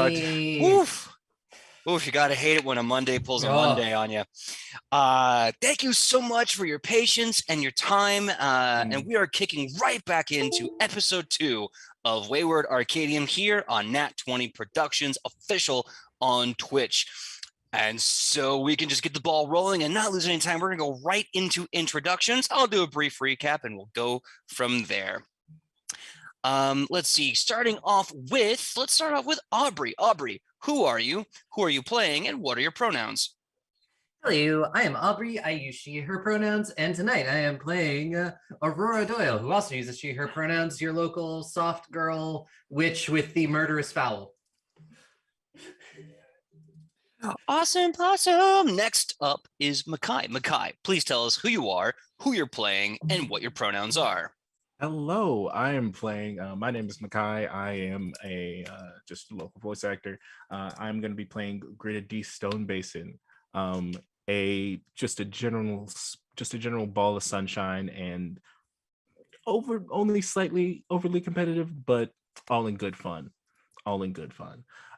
God. Monday. Oof. Oof, you gotta hate it when a Monday pulls a Monday on you. Thank you so much for your patience and your time. And we are kicking right back into episode 2 of Wayward Arcadium here on Nat 20 Productions, official on Twitch. And so we can just get the ball rolling and not lose any time. We're gonna go right into introductions. I'll do a brief recap and we'll go from there. Let's see, let's start off with Aubrey. Aubrey, who are you? Who are you playing? And what are your pronouns? Hello, I am Aubrey. I use she, her pronouns. And tonight I am playing Aurora Doyle, who also uses she, her pronouns, your local soft girl witch with the murderous fowl. Awesome. Next up is Makai. Makai, please tell us who you are, who you're playing, and what your pronouns are. Hello, I am playing. My name is Makai. I am just a local voice actor. I'm going to be playing Gritted D Stone Basin, just a general ball of sunshine and only slightly overly competitive, but all in good fun.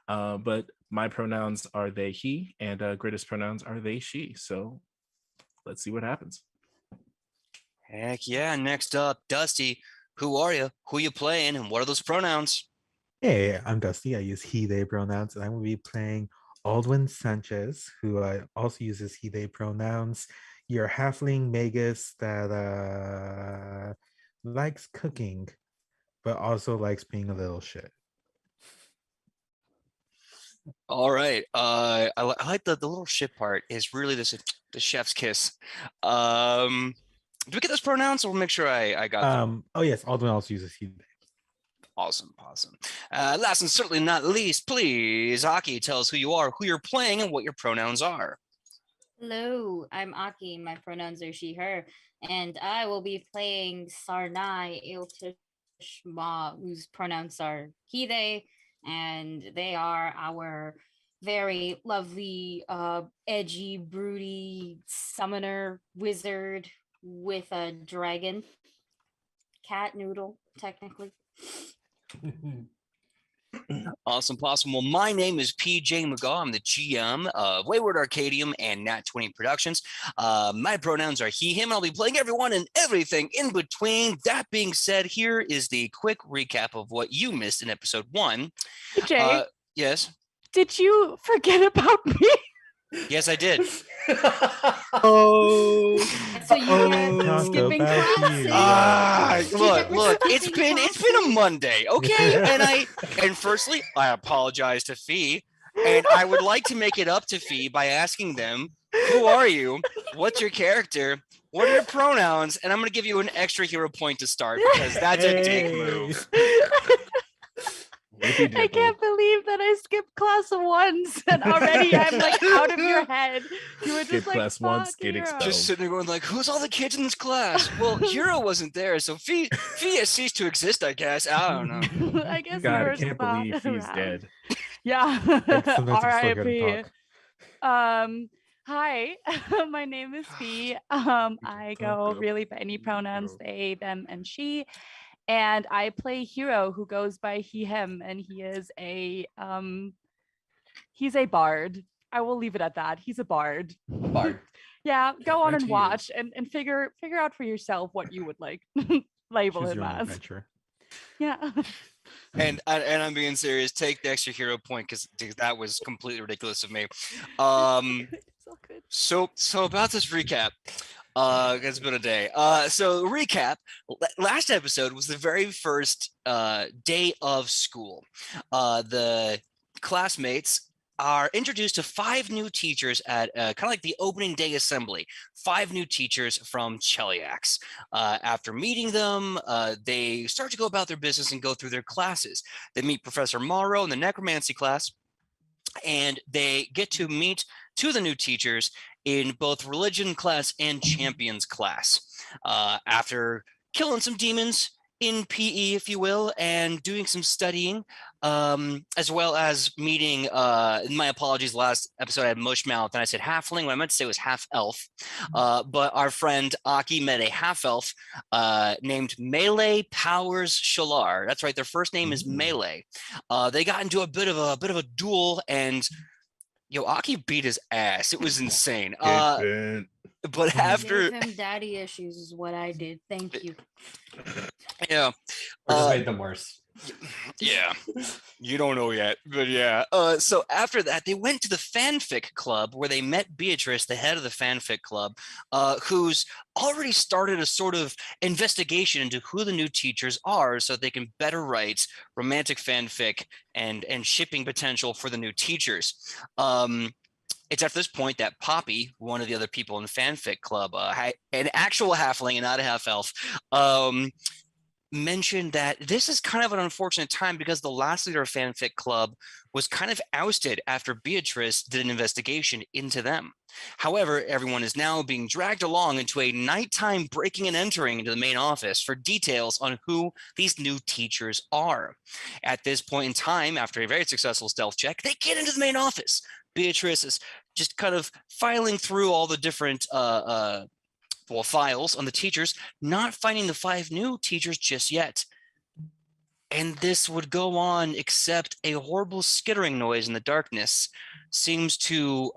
But my pronouns are they, he, and Gritted's pronouns are they, she. So let's see what happens. Heck yeah. Next up, Dusty. Who are you? Who you playing? And what are those pronouns? Hey, I'm Dusty. I use he, they pronouns, and I'm going to be playing Aldwin Sanchez, who also uses he, they pronouns. Your halfling magus that likes cooking, but also likes being a little shit. All right. I like the little shit part is really the chef's kiss. Do we get those pronouns? Or we'll make sure I got them. Oh yes, Aldwin also uses he, they. Awesome. Last and certainly not least, please, Aki, tell us who you are, who you're playing, and what your pronouns are. Hello, I'm Aki. My pronouns are she, her, and I will be playing Sarnai Iltishma, whose pronouns are he, they, and they are our very lovely, edgy, broody summoner wizard with a dragon cat noodle, technically. Awesome. Well, my name is PJ McGaw. I'm the GM of Wayward Arcadium and Nat 20 Productions. My pronouns are he, him, and I'll be playing everyone and everything in between. That being said, here is the quick recap of what you missed in episode 1. PJ, yes? did you forget about me? Yes, I did. So you were skipping classes. Look, it's been a Monday, okay? And firstly, I apologize to Fee, and I would like to make it up to Fee by asking them, who are you? What's your character? What are your pronouns? And I'm going to give you an extra hero point to start because that's a dick move. I can't believe that I skipped class once and already I'm like out of your head. You were just like, class once, get expelled. Just sitting there going like, who's all the kids in this class? Well, Hero wasn't there, so Fee has ceased to exist, I guess. I don't know. I guess God, I Hero's can't not believe he's around. dead. Yeah. R.I.P. Hi, my name is Fee. I go really by any pronouns, they, them, and she. And I play Hero, who goes by he, him, and he is he's a bard. I will leave it at that. He's a bard. Yeah, go on and watch and figure out for yourself what you would like label him as. Adventure. Yeah. And I'm being serious. Take the extra hero point because that was completely ridiculous of me. It's all good. So about this recap. It's been a day. So recap, last episode was the very first day of school. The classmates are introduced to 5 new teachers at kind of like the opening day assembly. 5 new teachers from Cheliax. After meeting them, they start to go about their business and go through their classes. They meet Professor Morrow in the necromancy class, and they get to meet 2 of the new teachers in both religion class and champions class. After killing some demons in PE, if you will, and doing some studying, as well as meeting, my apologies, last episode I had mushmouth and I said halfling. What I meant to say was half elf. But our friend Aki met a half elf named Melee Powers Shalar. That's right, their first name is Melee. They got into a bit of a duel, and Aki beat his ass. It was insane. But after Gave him daddy issues is what I did. Thank you. yeah, Or just made them worse. yeah, you don't know yet, but yeah. So after that, they went to the fanfic club where they met Beatrice, the head of the fanfic club, who's already started a sort of investigation into who the new teachers are, so they can better write romantic fanfic and shipping potential for the new teachers. It's at this point that Poppy, one of the other people in the fanfic club, an actual halfling and not a half elf, mentioned that this is kind of an unfortunate time because the last leader of fanfic club was kind of ousted after Beatrice did an investigation into them. However, everyone is now being dragged along into a nighttime breaking and entering into the main office for details on who these new teachers are. At this point in time, after a very successful stealth check, they get into the main office. Beatrice is just kind of filing through all the different files on the teachers, not finding the 5 new teachers just yet. And this would go on, except a horrible skittering noise in the darkness seems to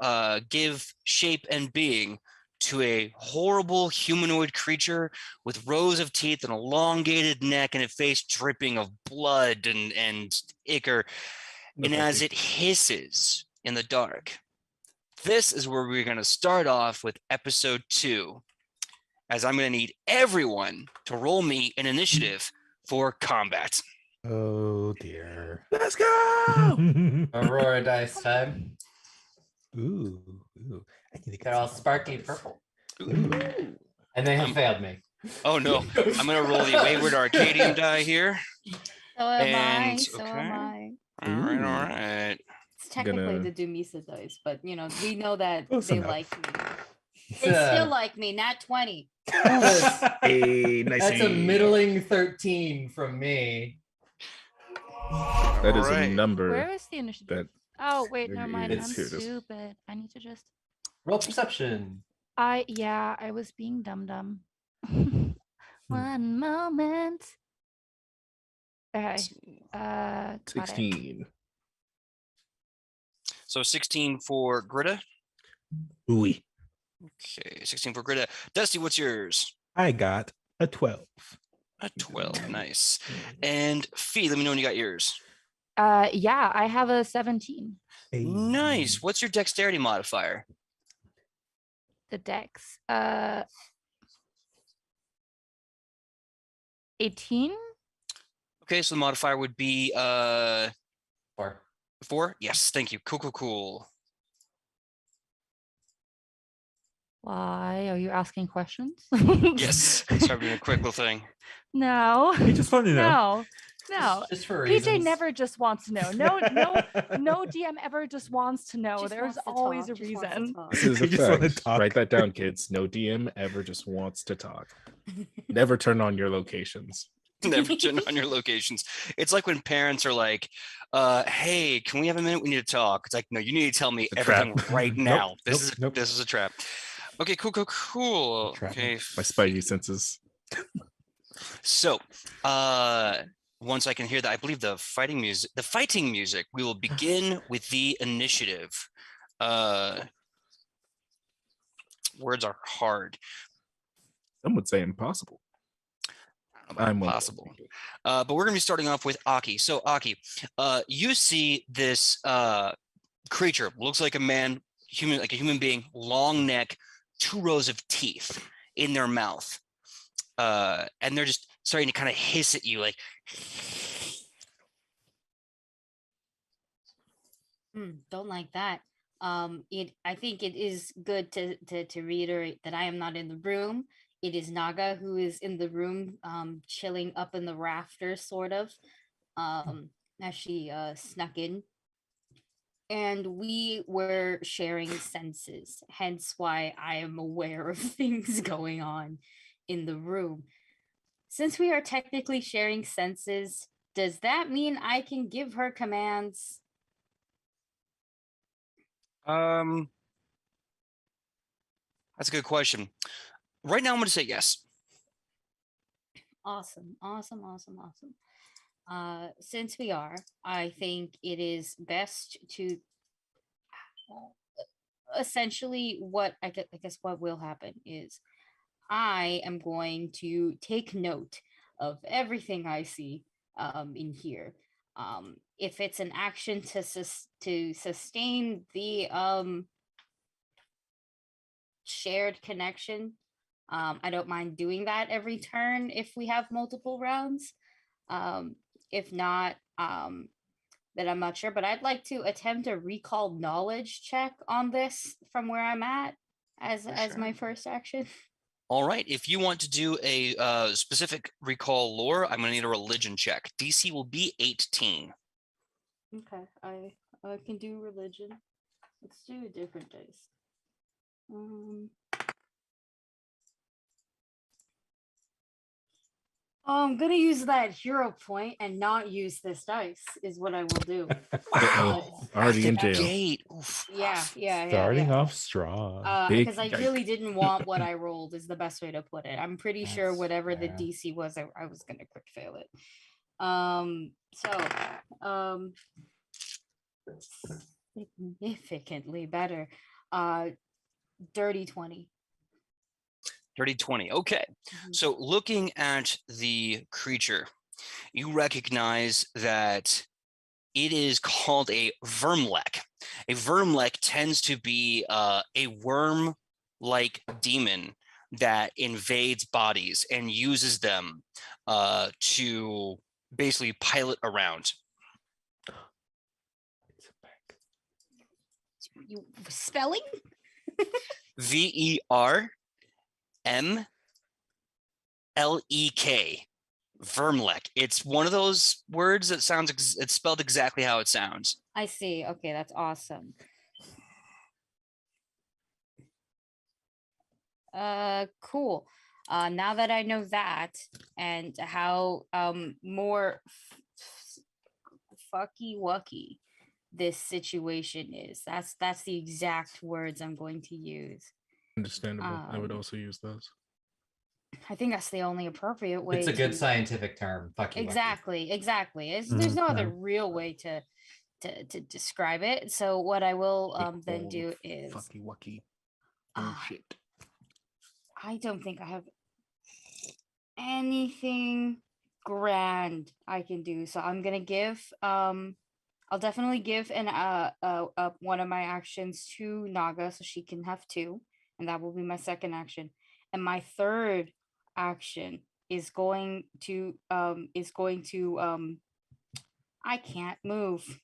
give shape and being to a horrible humanoid creature with rows of teeth, an elongated neck, and a face dripping of blood and ichor. And as it hisses in the dark, this is where we're going to start off with episode 2, as I'm going to need everyone to roll me an initiative for combat. Oh dear. Let's go. Aurora dice time. Ooh. I need to get They're all some sparky dice. purple. Ooh. And they have failed me. Oh no, I'm going to roll the Wayward Arcadium die here. So am I. And- So am I. All right. It's technically Gonna- the Dumisa dice, but we know that Close they enough. like me. They still like me, not 20. Hey, nice. That's a middling 13 from me. That is Alright. a number. Where is the initiative? that Oh wait, never mind. I'm Here it is. stupid. I need to just. Roll perception. I was being dumb. One moment. Okay. Got it. 16. So 16 for Greta. Ooh. Okay, 16 for Greta. Dusty, what's yours? I got a 12. A 12. Nice. And Fee, let me know when you got yours. Yeah, I have a 17. Hey. Nice. What's your dexterity modifier? The dex. 18. Okay, so the modifier would be 4. 4. Yes, thank you. Cool. Why are you asking questions? Yes. Sorry, doing a quick little thing. No. He just wanted to know. No. Just for PJ reasons. never just wants to know. No DM ever just wants to know. Just There's wants to always talk, a just wants to reason. talk. This is a I just wanna fact. talk. Write that down, kids. No DM ever just wants to talk. Never turn on your locations. Never turn on your locations. It's like when parents are like, hey, can we have a minute? We need to talk. It's like, no, you need to tell me It's a everything trap. right Nope, now. This nope. is a trap. Okay, cool. Trap. Okay. My spidey senses. So, once I can hear that, I believe the fighting music, we will begin with the initiative. Words are hard. Some would say impossible. I'm one of those Possible. people. But we're going to be starting off with Aki. So, Aki, you see this creature, looks like a man, like a human being, long neck, 2 rows of teeth in their mouth. And they're just starting to kind of hiss at you like, Don't like that. I think it is good to reiterate that I am not in the room. It is Naga who is in the room, chilling up in the rafters, sort of, as she snuck in. And we were sharing senses, hence why I am aware of things going on in the room. since we are technically sharing senses, does that mean I can give her commands? That's a good question. Right now, I'm going to say yes. Awesome. Since we are, I think it is best to essentially what I guess what will happen is I am going to take note of everything I see in here. If it's an action to sustain the shared connection, I don't mind doing that every turn if we have multiple rounds. If not, then I'm not sure, but I'd like to attempt a recall knowledge check on this from where I'm at as my first action. All right. If you want to do a specific recall lore, I'm going to need a religion check. DC will be 18. Okay, I can do religion. Let's do a different dice. I'm gonna use that hero point and not use this dice is what I will do. Already in jail. Gate. Oof. Yeah. Starting off strong. Because I really didn't want what I rolled is the best way to put it. I'm pretty sure That's whatever the fair. DC was, I was gonna quick fail it. Significantly better. Dirty 20. Dirty 20. Okay. So looking at the creature, you recognize that it is called a vermlek. A vermlek tends to be a worm-like demon that invades bodies and uses them to basically pilot around. You spelling? VERMLEK. Vermlek. It's one of those words that sounds, it's spelled exactly how it sounds. I see. Okay, that's awesome. Cool. Now that I know that and how more fucky wucky this situation is, that's the exact words I'm going to use. Understandable. I would also use those. I think that's the only appropriate way. It's a good scientific term. Fucky Exactly. There's no other real way to describe it. So what I will then do is fucky wucky. Shit. I don't think I have anything grand I can do. So I'm gonna give I'll definitely give an one of my actions to Naga so she can have 2, and that will be my second action. And my third action is going to I can't move.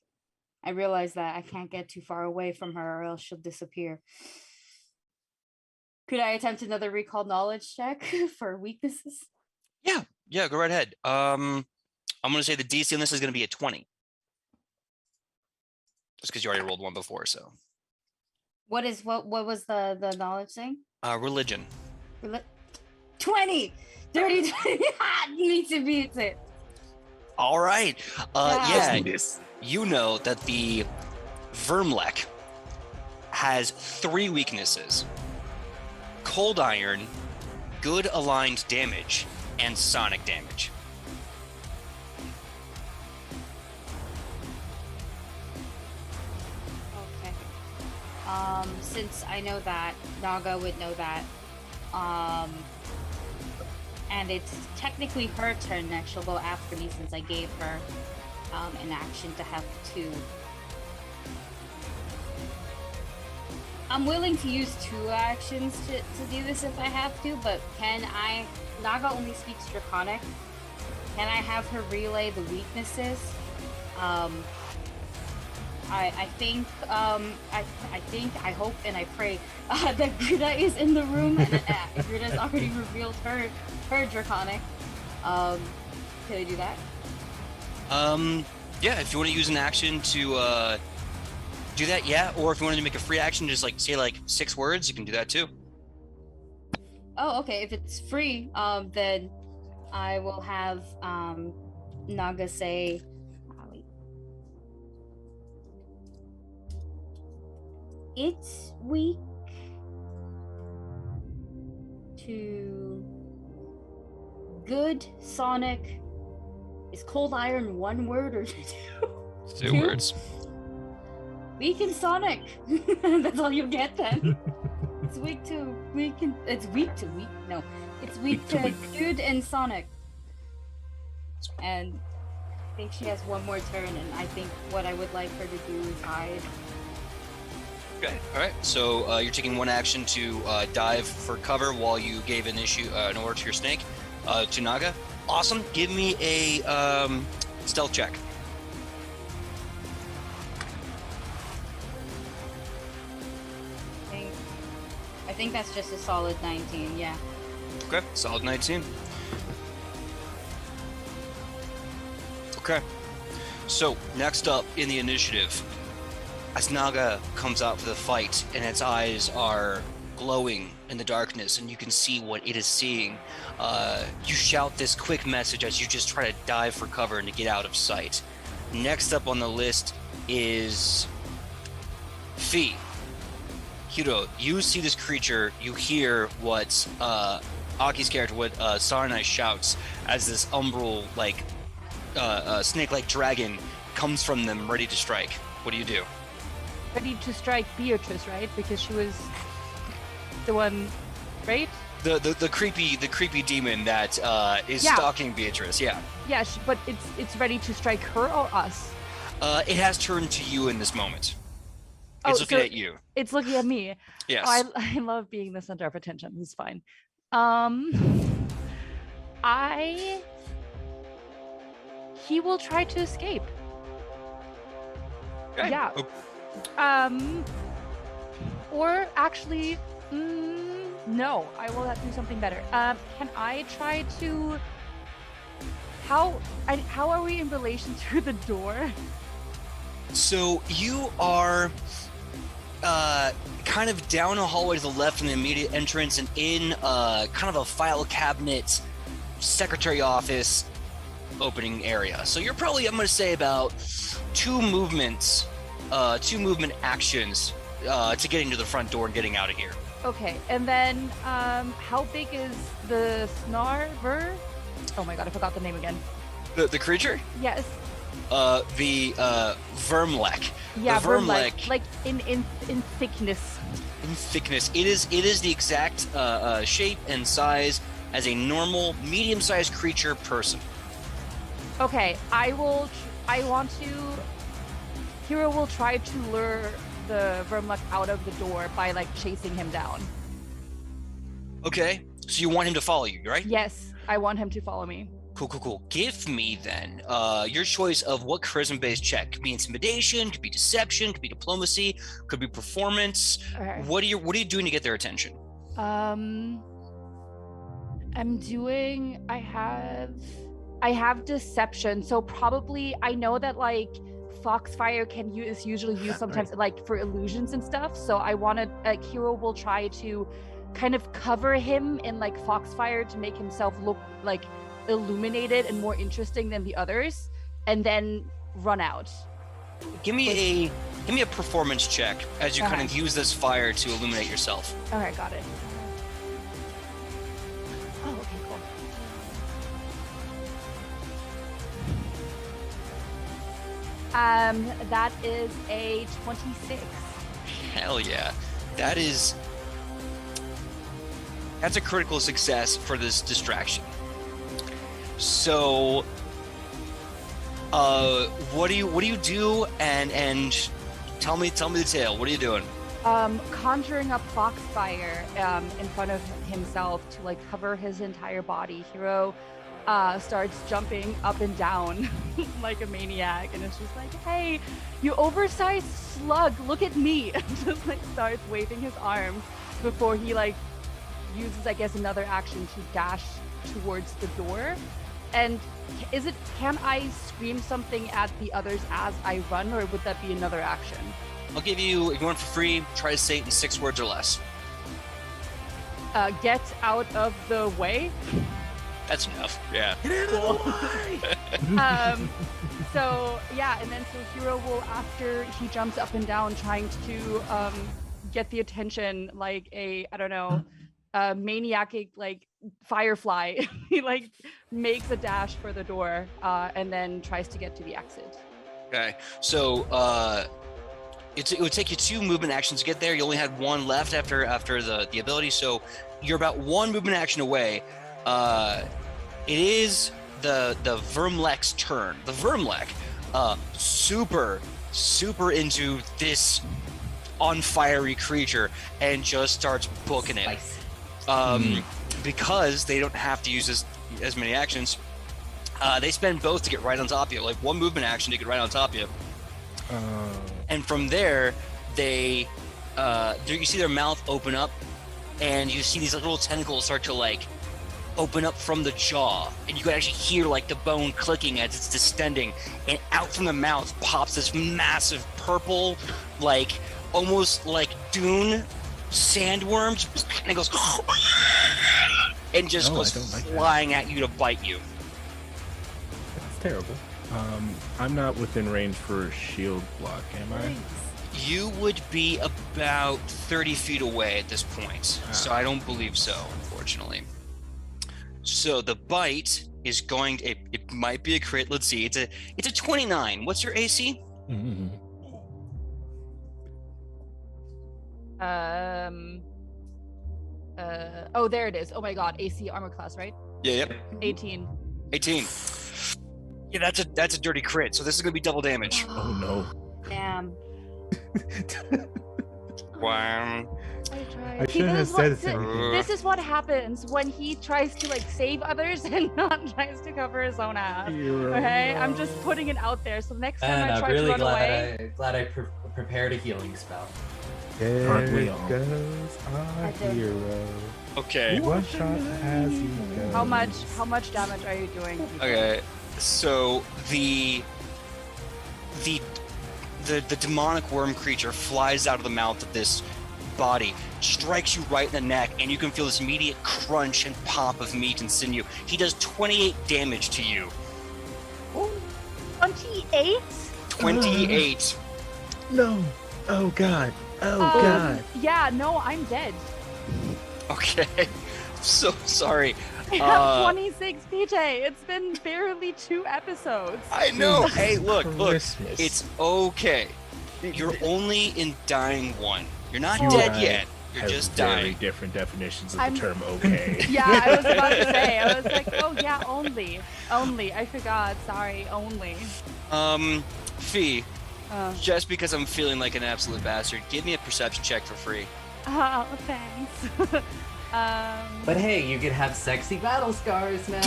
I realize that I can't get too far away from her or else she'll disappear. Could I attempt another recall knowledge check for weaknesses? Yeah, go right ahead. I'm gonna say the DC on this is gonna be a 20. Just because you already rolled one before, so. What was the knowledge thing? Religion. 20! Dirty 20! Meets it. All right. Yeah. You know that the vermlek has 3 weaknesses: cold iron, good aligned damage, and sonic damage. Okay. Since I know that, Naga would know that. And it's technically her turn next. She'll go after me since I gave her an action to have 2. I'm willing to use 2 actions to do this if I have to, but can I... Naga only speaks Draconic. Can I have her relay the weaknesses? I hope, and I pray that Greta is in the room, and that Greta's already revealed her Draconic. Can I do that? Yeah, if you want to use an action to do that, yeah. Or if you wanted to make a free action, just like say like 6 words, you can do that too. Oh, okay. If it's free, then I will have Naga say, wait. It's weak to good Sonic. Is cold iron one word or two? Two words. Weak and Sonic. That's all you get then. It's weak to weak and it's weak to weak. No, it's weak to good and Sonic. And I think she has one more turn, and I think what I would like her to do is hide. Okay. All right. So you're taking one action to dive for cover while you gave an order to your snake, to Naga. Awesome. Give me a stealth check. I think that's just a solid 19. Yeah. Okay. Solid 19. Okay. So next up in the initiative, as Naga comes out for the fight and its eyes are glowing in the darkness and you can see what it is seeing, you shout this quick message as you just try to dive for cover and to get out of sight. Next up on the list is Fee. Hiro, you see this creature, you hear what Aki's character, what Sarnai shouts as this umbral, snake-like dragon comes from them ready to strike. What do you do? Ready to strike Beatrice, right? Because she was the one, right? The creepy demon that is stalking Beatrice. Yeah. Yeah, but it's ready to strike her or us. It has turned to you in this moment. It's looking at you. It's looking at me. Yes. Oh, I love being the center of attention. It's fine. He will try to escape. Okay. Yeah. Oh. Or actually, no. I will do something better. Can I try to? How are we in relation to the door? So you are kind of down a hallway to the left in the immediate entrance and in kind of a file cabinet, secretary office opening area. So you're probably, I'm going to say, about two movement actions to getting to the front door and getting out of here. Okay, and then how big is the Snarver? Oh my god, I forgot the name again. The creature? Yes. The Vermlek. Yeah, the Vermlek. Like in thickness. In thickness. It is the exact shape and size as a normal, medium-sized creature person. Okay, Hero will try to lure the Vermlek out of the door by chasing him down. Okay, so you want him to follow you, right? Yes, I want him to follow me. Cool. Give me then your choice of what charisma-based check. Could be intimidation, could be deception, could be diplomacy, could be performance. Okay. What are you doing to get their attention? I have deception, so probably I know that Foxfire is usually used sometimes for illusions and stuff. So I wanted Hero will try to kind of cover him in Foxfire to make himself look illuminated and more interesting than the others, and then run out. Give me a performance check as you kind of use this fire to illuminate yourself. All right, got it. Oh, okay, cool. That is a 26. Hell yeah. That's a critical success for this distraction. So what do you do, and tell me the tale. What are you doing? Conjuring up Foxfire in front of himself to cover his entire body. Hero starts jumping up and down like a maniac, and it's just hey, you oversized slug, look at me. And just starts waving his arms before he uses another action to dash towards the door. And can I scream something at the others as I run, or would that be another action? I'll give you, if you want for free, try to say it in 6 words or less. Get out of the way. That's enough. Yeah. So yeah, and then so Hero will, after he jumps up and down trying to get the attention like a, I don't know, maniac like firefly, he like makes a dash for the door and then tries to get to the exit. Okay. So it would take you 2 movement actions to get there. You only had 1 left after the ability, so you're about 1 movement action away. It is the Vermlek's turn. The Vermlek, super into this unfiery creature and just starts booking it. Because they don't have to use as many actions. They spend both to get right on top of you, like 1 movement action to get right on top of you. And from there, you see their mouth open up, and you see these little tentacles start to like open up from the jaw, and you can actually hear like the bone clicking as it's distending, and out from the mouth pops this massive purple, like almost like dune sandworms, and it goes and just goes flying at you to bite you. That's terrible. I'm not within range for a shield block, am I? You would be about 30 feet away at this point, so I don't believe so, unfortunately. So the bite is going to, it might be a crit. Let's see, it's a 29. What's your AC? Oh, there it is. Oh my god, AC armor class, right? Yeah, yep. 18. 18. Yeah, that's a dirty crit, so this is gonna be double damage. Oh no. Damn. Wow. I shouldn't have said anything. This is what happens when he tries to like save others and not tries to cover his own ass. Okay, I'm just putting it out there. So next time I try to run away, glad I prepared a healing spell. Aren't we There all? goes our hero. Okay. One shot as you go. how much damage are you doing? Okay. So the demonic worm creature flies out of the mouth of this body, strikes you right in the neck, and you can feel this immediate crunch and pop of meat and sinew. He does 28 damage to you. 28? 28. No. Oh god. Oh god. Yeah, no, I'm dead. Okay. So sorry. I have 26 PJ. It's been barely 2 episodes. I know. Hey, look. Christmas. It's okay. You're only in dying 1. You're not You dead and I yet. You're have just very dying. different definitions of I'm- the term okay. Yeah, I was about to say. I was like, oh yeah, only. I forgot. Sorry, only. Fee, Uh, just because I'm feeling like an absolute bastard, give me a perception check for free. oh, thanks. But hey, you could have sexy battle scars now.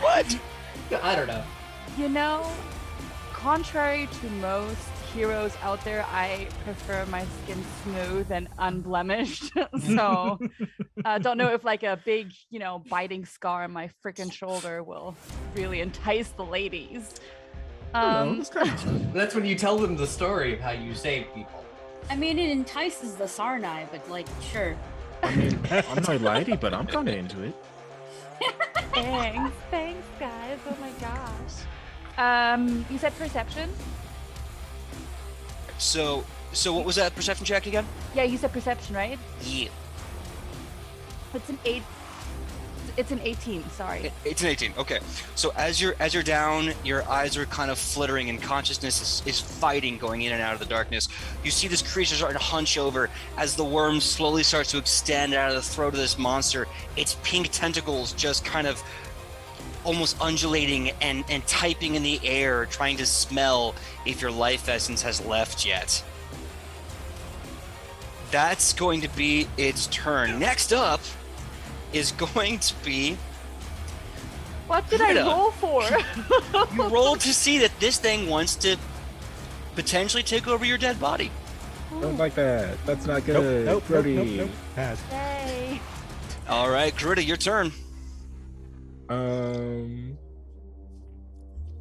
What? I don't know. You know, contrary to most heroes out there, I prefer my skin smooth and unblemished. So, don't know if like a big, biting scar on my freaking shoulder will really entice the ladies. That's when you tell them the story of how you saved people. I mean, it entices the Sarnai, but like, sure. I mean, I'm not lady, but I'm kind of into it. Thanks, guys. Oh my gosh. You said perception? So what was that perception check again? Yeah, you said perception, right? Yeah. It's an 8. It's an 18. Sorry. It's an 18. Okay. So as you're down, your eyes are kind of flittering, and consciousness is fighting, going in and out of the darkness. You see this creature starting to hunch over as the worm slowly starts to extend out of the throat of this monster. Its pink tentacles just kind of almost undulating and typing in the air, trying to smell if your life essence has left yet. That's going to be its turn. Next up is going to be What did I Greta. roll for? you roll to see that this thing wants to potentially take over your dead body. Don't like that. That's not Nope, good. nope, nope, Brody. nope, nope. Pass. Yay. All right, Greta, your turn.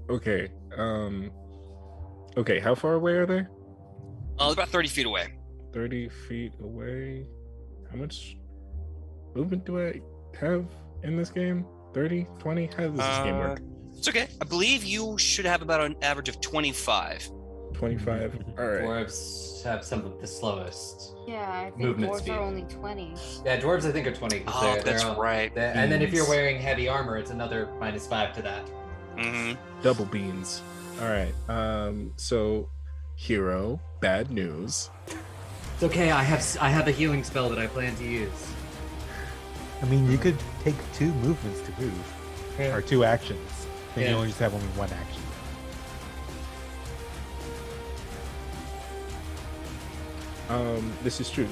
Okay. Okay. How far away are they? About 30 feet away. 30 feet away. How much movement do I? have in this game? 30, 20? How does this game work? It's okay. I believe you should have about an average of 25. 25. All right. Dwarves have some of the slowest. Yeah, I think Movement dwarves speed. are only 20. Yeah, dwarves I think are 20. 'cause Oh, they're that's all- right. and then if you're Beans. wearing heavy armor, it's another -5 to that. Mm-hmm. Double beans. All right. So hero, bad news. It's okay. I have a healing spell that I plan to use. I mean, you could take 2 movements to move, Yeah. or 2 actions. Then Yeah. you only just have only 1 action. This is true.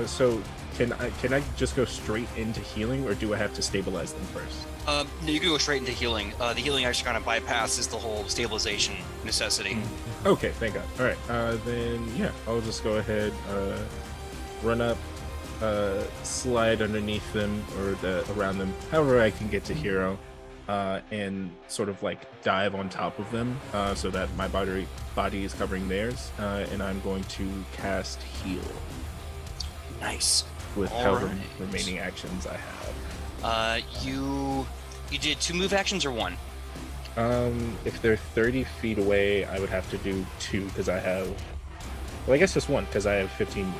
So can I just go straight into healing, or do I have to stabilize them first? No, you can go straight into healing. The healing actually kind of bypasses the whole stabilization necessity. Okay, thank God. All right, then yeah, I'll just go ahead, run up, slide underneath them or around them, however I can get to hero, and sort of like dive on top of them, so that my body is covering theirs, and I'm going to cast heal Nice. with All however right. remaining actions I have. You did 2 move actions or 1? If they're 30 feet away, I would have to do 2 because I have. Well, I guess just 1 because I have 15.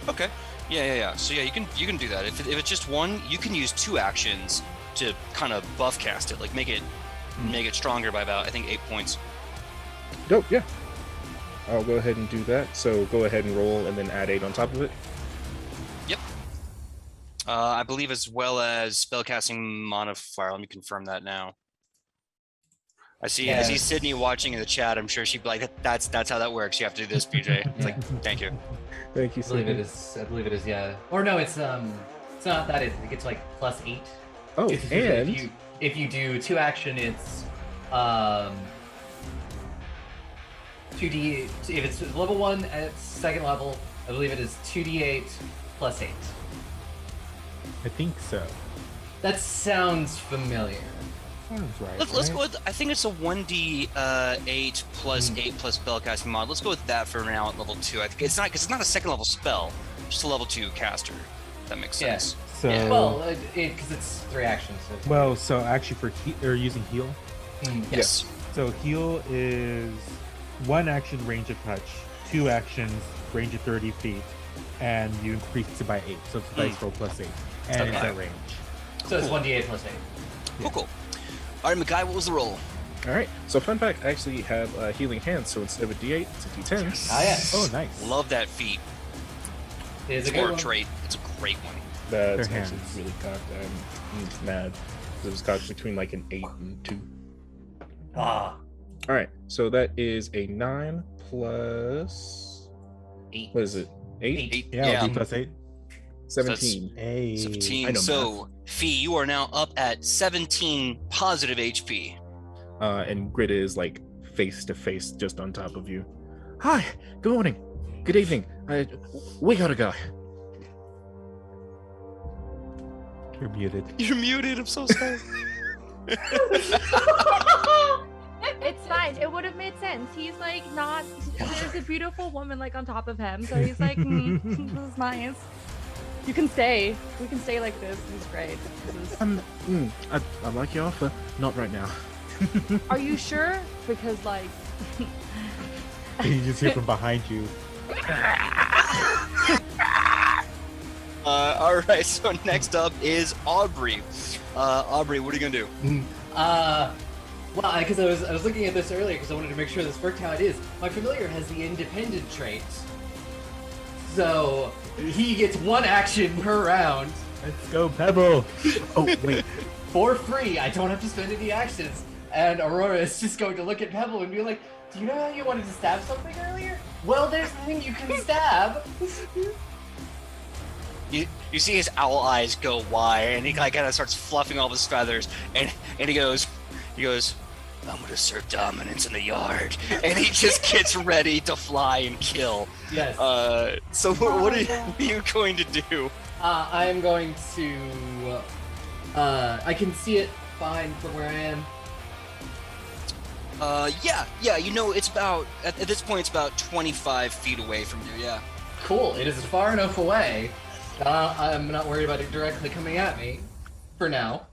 Okay. Yeah. So yeah, you can do that. If it's just 1, you can use 2 actions to kind of buff cast it, like make it stronger by about, I think, 8 points. Dope, yeah. I'll go ahead and do that. So go ahead and roll and then add 8 on top of it. Yep. I believe as well as spellcasting modifier. Let me confirm that now. I see Sydney watching in the chat. I'm sure she'd be like, that's how that works. You have to do this, PJ. It's like, thank you. Thank you, I believe it Sydney. is. I believe it is. Yeah. Or no, it's not that. It gets like +8. Oh, It's just and if you do 2 action, it's 2d. If it's level 1 at 2nd level, I believe it is 2d8 +8. I think so. That sounds familiar. Sounds right. Let's right? go with, I think it's a 1d8 plus 8 plus spellcasting mod. Let's go with that for now at level 2. I think it's not, because it's not a 2nd level spell, just a level 2 caster. That makes Yeah. sense. So, Yeah. Well, because it's 3 actions. So so actually for or using heal. Yes. So heal is 1 action range of touch, 2 actions range of 30 feet, and you increase it by 8. So it's dice roll +8, and it's Okay. at range. So it's 1d8 +8. Cool. All right, Mackay, what was the roll? all right. So fun fact, I actually have healing hands. So instead of a D8, it's a D10. Ah, yeah. Oh, nice. Love that feat. It is a Or good one. trait. It's a great one. That's Their actually hands. really cocked. I'm mad. It was cocked between like an 8 and 2. Ah, All right. So that is a 9 plus. 8. What is it? 8? 8. Yeah, Yeah. I'll do +8. 17. Hey. 17. I know So, Fee, you are now up at 17 positive HP. And Grid is like face to face just on top of you. Hi. Good morning. Good evening. We gotta go. You're muted. You're muted. I'm so sorry. It's fine. It would have made sense. He's like not. There's a beautiful woman like on top of him, so he's like, this is nice. You can stay. We can stay like this. This is great. I like your offer. Not right now. Are you sure? Because like, You just hear from behind you. All right. So next up is Aubrey. Aubrey, what are you gonna do? Well, because I was looking at this earlier because I wanted to make sure this worked how it is. My familiar has the independent trait, so he gets 1 action per round Let's go, Pebble. Oh, wait. for free. I don't have to spend any actions. And Aurora is just going to look at Pebble and be like, "Do you know how you wanted to stab something earlier? Well, there's the thing you can stab." You see his owl eyes go wide, and he like kind of starts fluffing all his feathers, and he goes, "I'm gonna assert dominance in the yard," and he just gets ready to fly and kill. Yes. So what are you going to do? I am going to. I can see it fine from where I am. Yeah. You know, it's about at this point, it's about 25 feet away from you. Yeah. Cool. It is far enough away. I'm not worried about it directly coming at me. for now.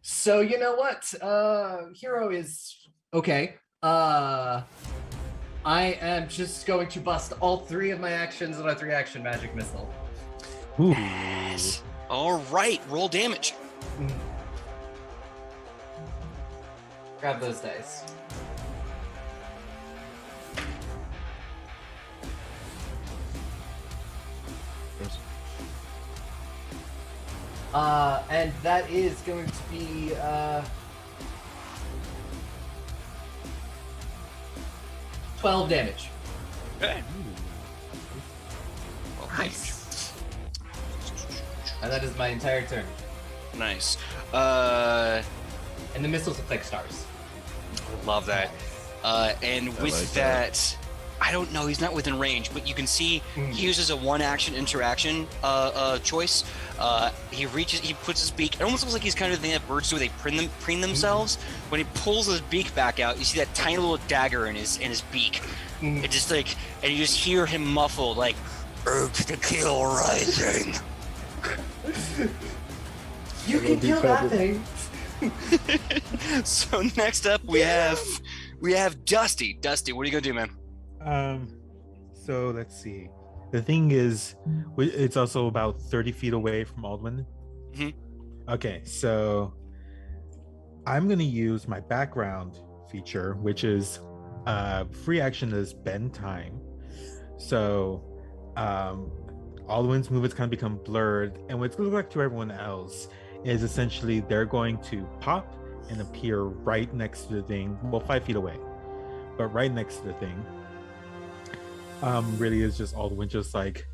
So you know what? Hero is okay. I am just going to bust all 3 of my actions on a 3-action magic missile. Ooh. Yes. All right, roll damage. Grab those dice. And that is going to be 12 damage. Okay. Nice. And that is my entire turn. Nice. And the missiles look like stars. Love that. And with like that, I don't know, he's not within range, but you can see he uses a 1-action interaction choice. He puts his beak. It almost looks like he's kind of the thing that birds do. They preen themselves. When he pulls his beak back out, you see that tiny little dagger in his beak. It just like, and you just hear him muffled, like, "Urge to kill rising." You can kill that thing. So next up we have Dusty. Dusty, what are you gonna do, man? So let's see. The thing is, it's also about 30 feet away from Aldwin. Okay, so I'm gonna use my background feature, which is free action is bend time. So Aldwin's movements kind of become blurred, and what's gonna look like to everyone else is essentially they're going to pop and appear right next to the thing, well, 5 feet away, but right next to the thing. Really is just Aldwin, just like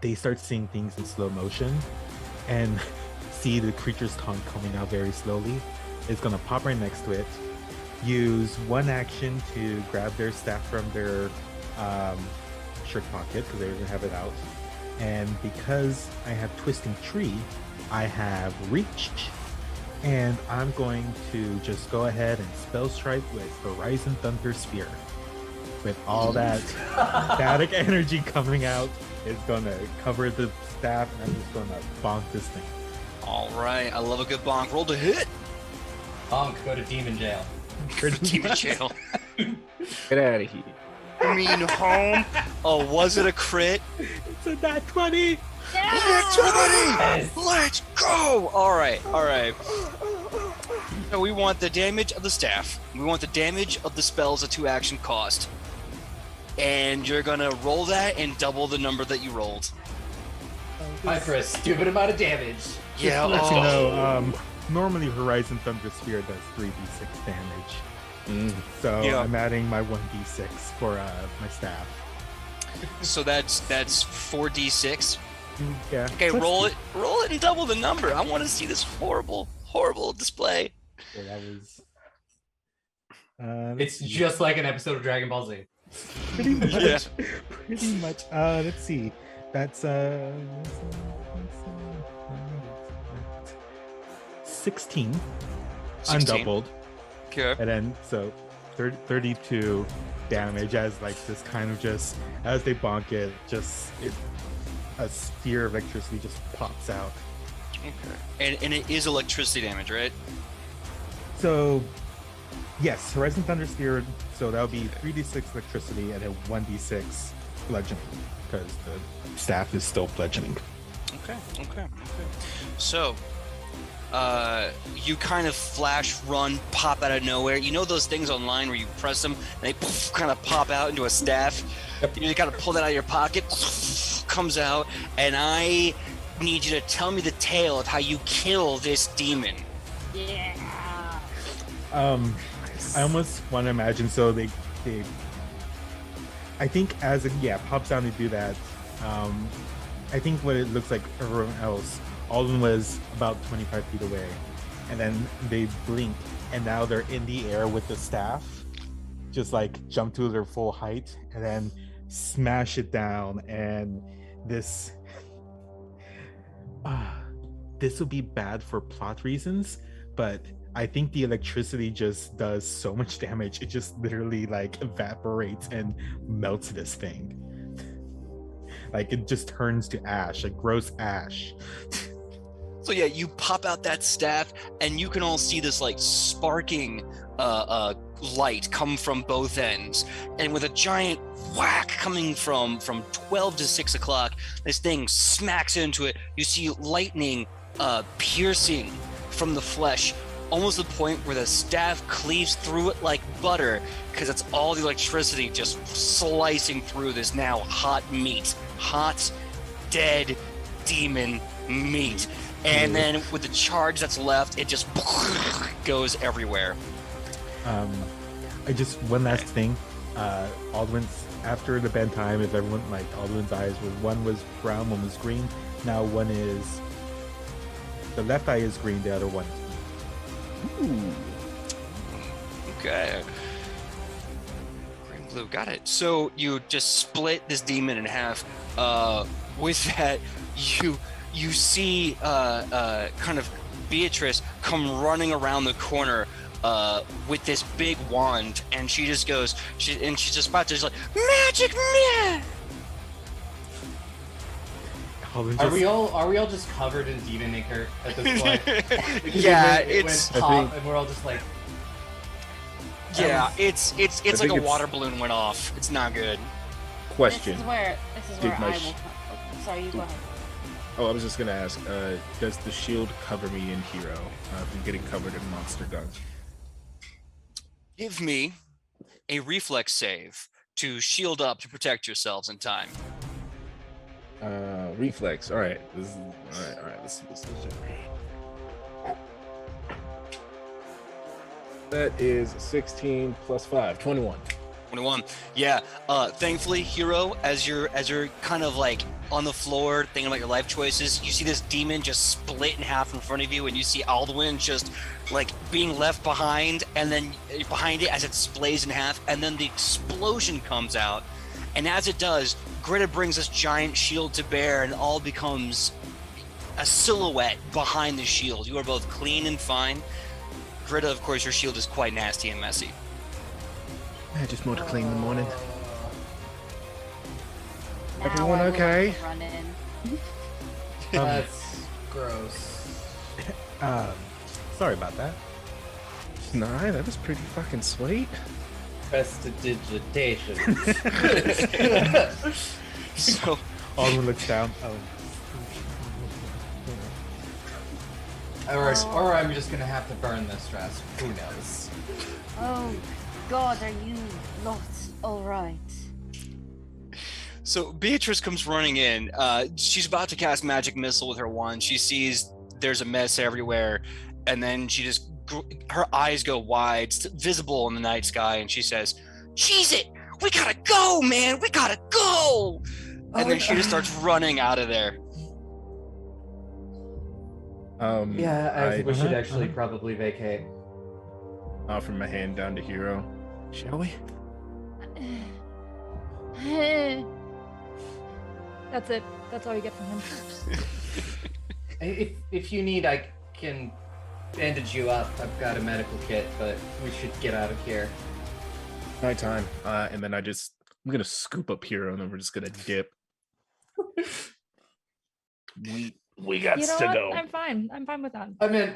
they start seeing things in slow motion and see the creature's tongue coming out very slowly. It's gonna pop right next to it, use 1 action to grab their staff from their shirt pocket because they're gonna have it out, and because I have Twisting Tree, I have Reach, and I'm going to just go ahead and spell strike with Horizon Thunder Sphere. With all that static energy coming out, it's gonna cover the staff, and I'm just gonna bonk this thing. All right, I love a good bonk. Roll to hit. Bonk, go to demon jail. Demon jail. Get out of here. I mean, home. Oh, was it a crit? It's a nat 20. Yes! Let's go! All right. So we want the damage of the staff. We want the damage of the spells at 2-action cost. And you're gonna roll that and double the number that you rolled. Hi, for a stupid amount of damage. Yeah. To let you know, normally Horizon Thunder Sphere does 3d6 damage. So Yeah. I'm adding my 1d6 for my staff. So that's 4d6. Yeah. Okay, roll it and double the number. I want to see this horrible display. So that was. It's just like an episode of Dragon Ball Z. pretty much. Yeah. Pretty much. Let's see. That's 16 undoubled, Okay. and then so 32 damage as like this kind of just as they bonk it, a sphere of electricity just pops out. Okay. And it is electricity damage, right? So yes, Horizon Thunder Sphere. So that would be 3d6 electricity and then 1d6 bludgeoning because the staff is still bludgeoning. Okay. So, you kind of flash, run, pop out of nowhere. You know those things online where you press them and they poof, kind of pop out into a staff? Yep. You gotta pull that out of your pocket, comes out, and I need you to tell me the tale of how you kill this demon. Yeah. I almost want to imagine, so they I think as it pops down to do that, I think what it looks like everyone else, Alden was about 25 feet away, and then they blink, and now they're in the air with the staff, just like jump to their full height, and then smash it down, and this would be bad for plot reasons, but I think the electricity just does so much damage. It just literally like evaporates and melts this thing. Like it just turns to ash, like gross ash. So yeah, you pop out that staff, and you can all see this like sparking light come from both ends, and with a giant whack coming from 12 to 6 o'clock, this thing smacks into it. You see lightning piercing from the flesh, almost to the point where the staff cleaves through it like butter, because it's all the electricity just slicing through this now hot meat, hot, dead demon meat. And then with the charge that's left, it just goes everywhere. I just one last thing. Aldwin's after the bedtime, if everyone like Aldwin's eyes were one was brown, one was green. Now one is the left eye is green, the other one is blue. Ooh. Okay. Green, blue, got it. So you just split this demon in half. With that, you see kind of Beatrice come running around the corner with this big wand, and she just goes, she's just about to just like, magic man! Are we all just covered in demon ink at this point? Because Yeah, it it's went pop, and we're all just like, yeah, it's like think a it's- water balloon went off. It's not good. Question. This is where Did I my will. sh- Oh, sorry, you go ahead. Oh, I was just gonna ask. Does the shield cover me in hero from getting covered in monster guns? Give me a reflex save to shield up to protect yourselves in time. Reflex. All right. This is, all right. Let's see this. That is 16 plus 5, 21. 21. Yeah. Thankfully, Hero, as you're kind of like on the floor thinking about your life choices, you see this demon just split in half in front of you, and you see Alduin just like being left behind, and then behind it as it splays in half, and then the explosion comes out, and as it does, Greta brings this giant shield to bear, and it all becomes a silhouette behind the shield. You are both clean and fine. Greta, of course, your shield is quite nasty and messy. Yeah, just more to clean in the morning. Now Everyone I will okay? Run in. that's gross. Sorry about that. Nah, that was pretty fucking sweet. Prestidigitation. So Aldwin looks down. Or I'm just gonna have to burn this dress. Who knows? Oh, God, are you not all right? So Beatrice comes running in. She's about to cast magic missile with her wand. She sees there's a mess everywhere, and then she just her eyes go wide, visible in the night sky, and she says, "Cheese it! We gotta go, man! We gotta go!" And then she just starts running out of there. Yeah, I think we should actually uh-huh. probably vacate. Offer my hand down to hero. Shall we? That's it. That's all you get from him. If you need, I can bandage you up. I've got a medical kit, but we should get out of here. Nighttime. And then I'm gonna scoop up hero, and then we're just gonna dip. We got You know to what? go. I'm fine. I'm fine with that. I mean,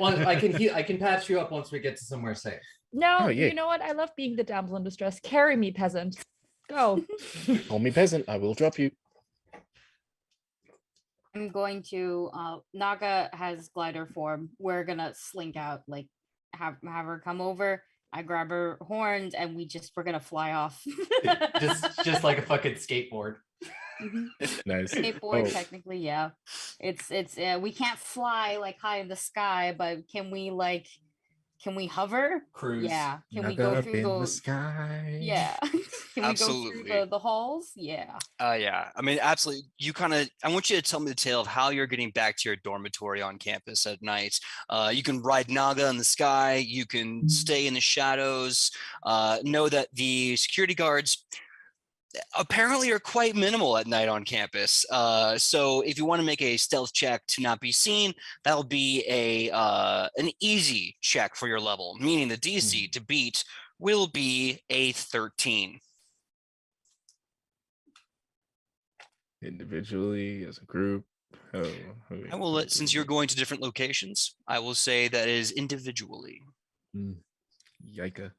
I can patch you up once we get to somewhere safe. No, Oh, yeah. you know what? I love being the damsel in distress. Carry me, peasant. Go. Call me peasant. I will drop you. I'm going to. Naga has glider form. We're gonna slink out, like have her come over. I grab her horns, and we're gonna fly off. just like a fucking skateboard. Mhm. Nice. Skateboard, Oh. technically, yeah. It's we can't fly like high in the sky, but can we hover? Cruise. Yeah. Can we Naga go up through in the those? sky. Yeah. Can we go Absolutely. through the halls? Yeah. Yeah. I mean, absolutely. I want you to tell me the tale of how you're getting back to your dormitory on campus at night. You can ride Naga in the sky. You can stay in the shadows. Know that the security guards apparently are quite minimal at night on campus. So if you want to make a stealth check to not be seen, that'll be an easy check for your level, meaning the DC to beat will be a 13. Individually, as a group. Oh, I will let, since you're going to different locations, I will say that is individually. Yika.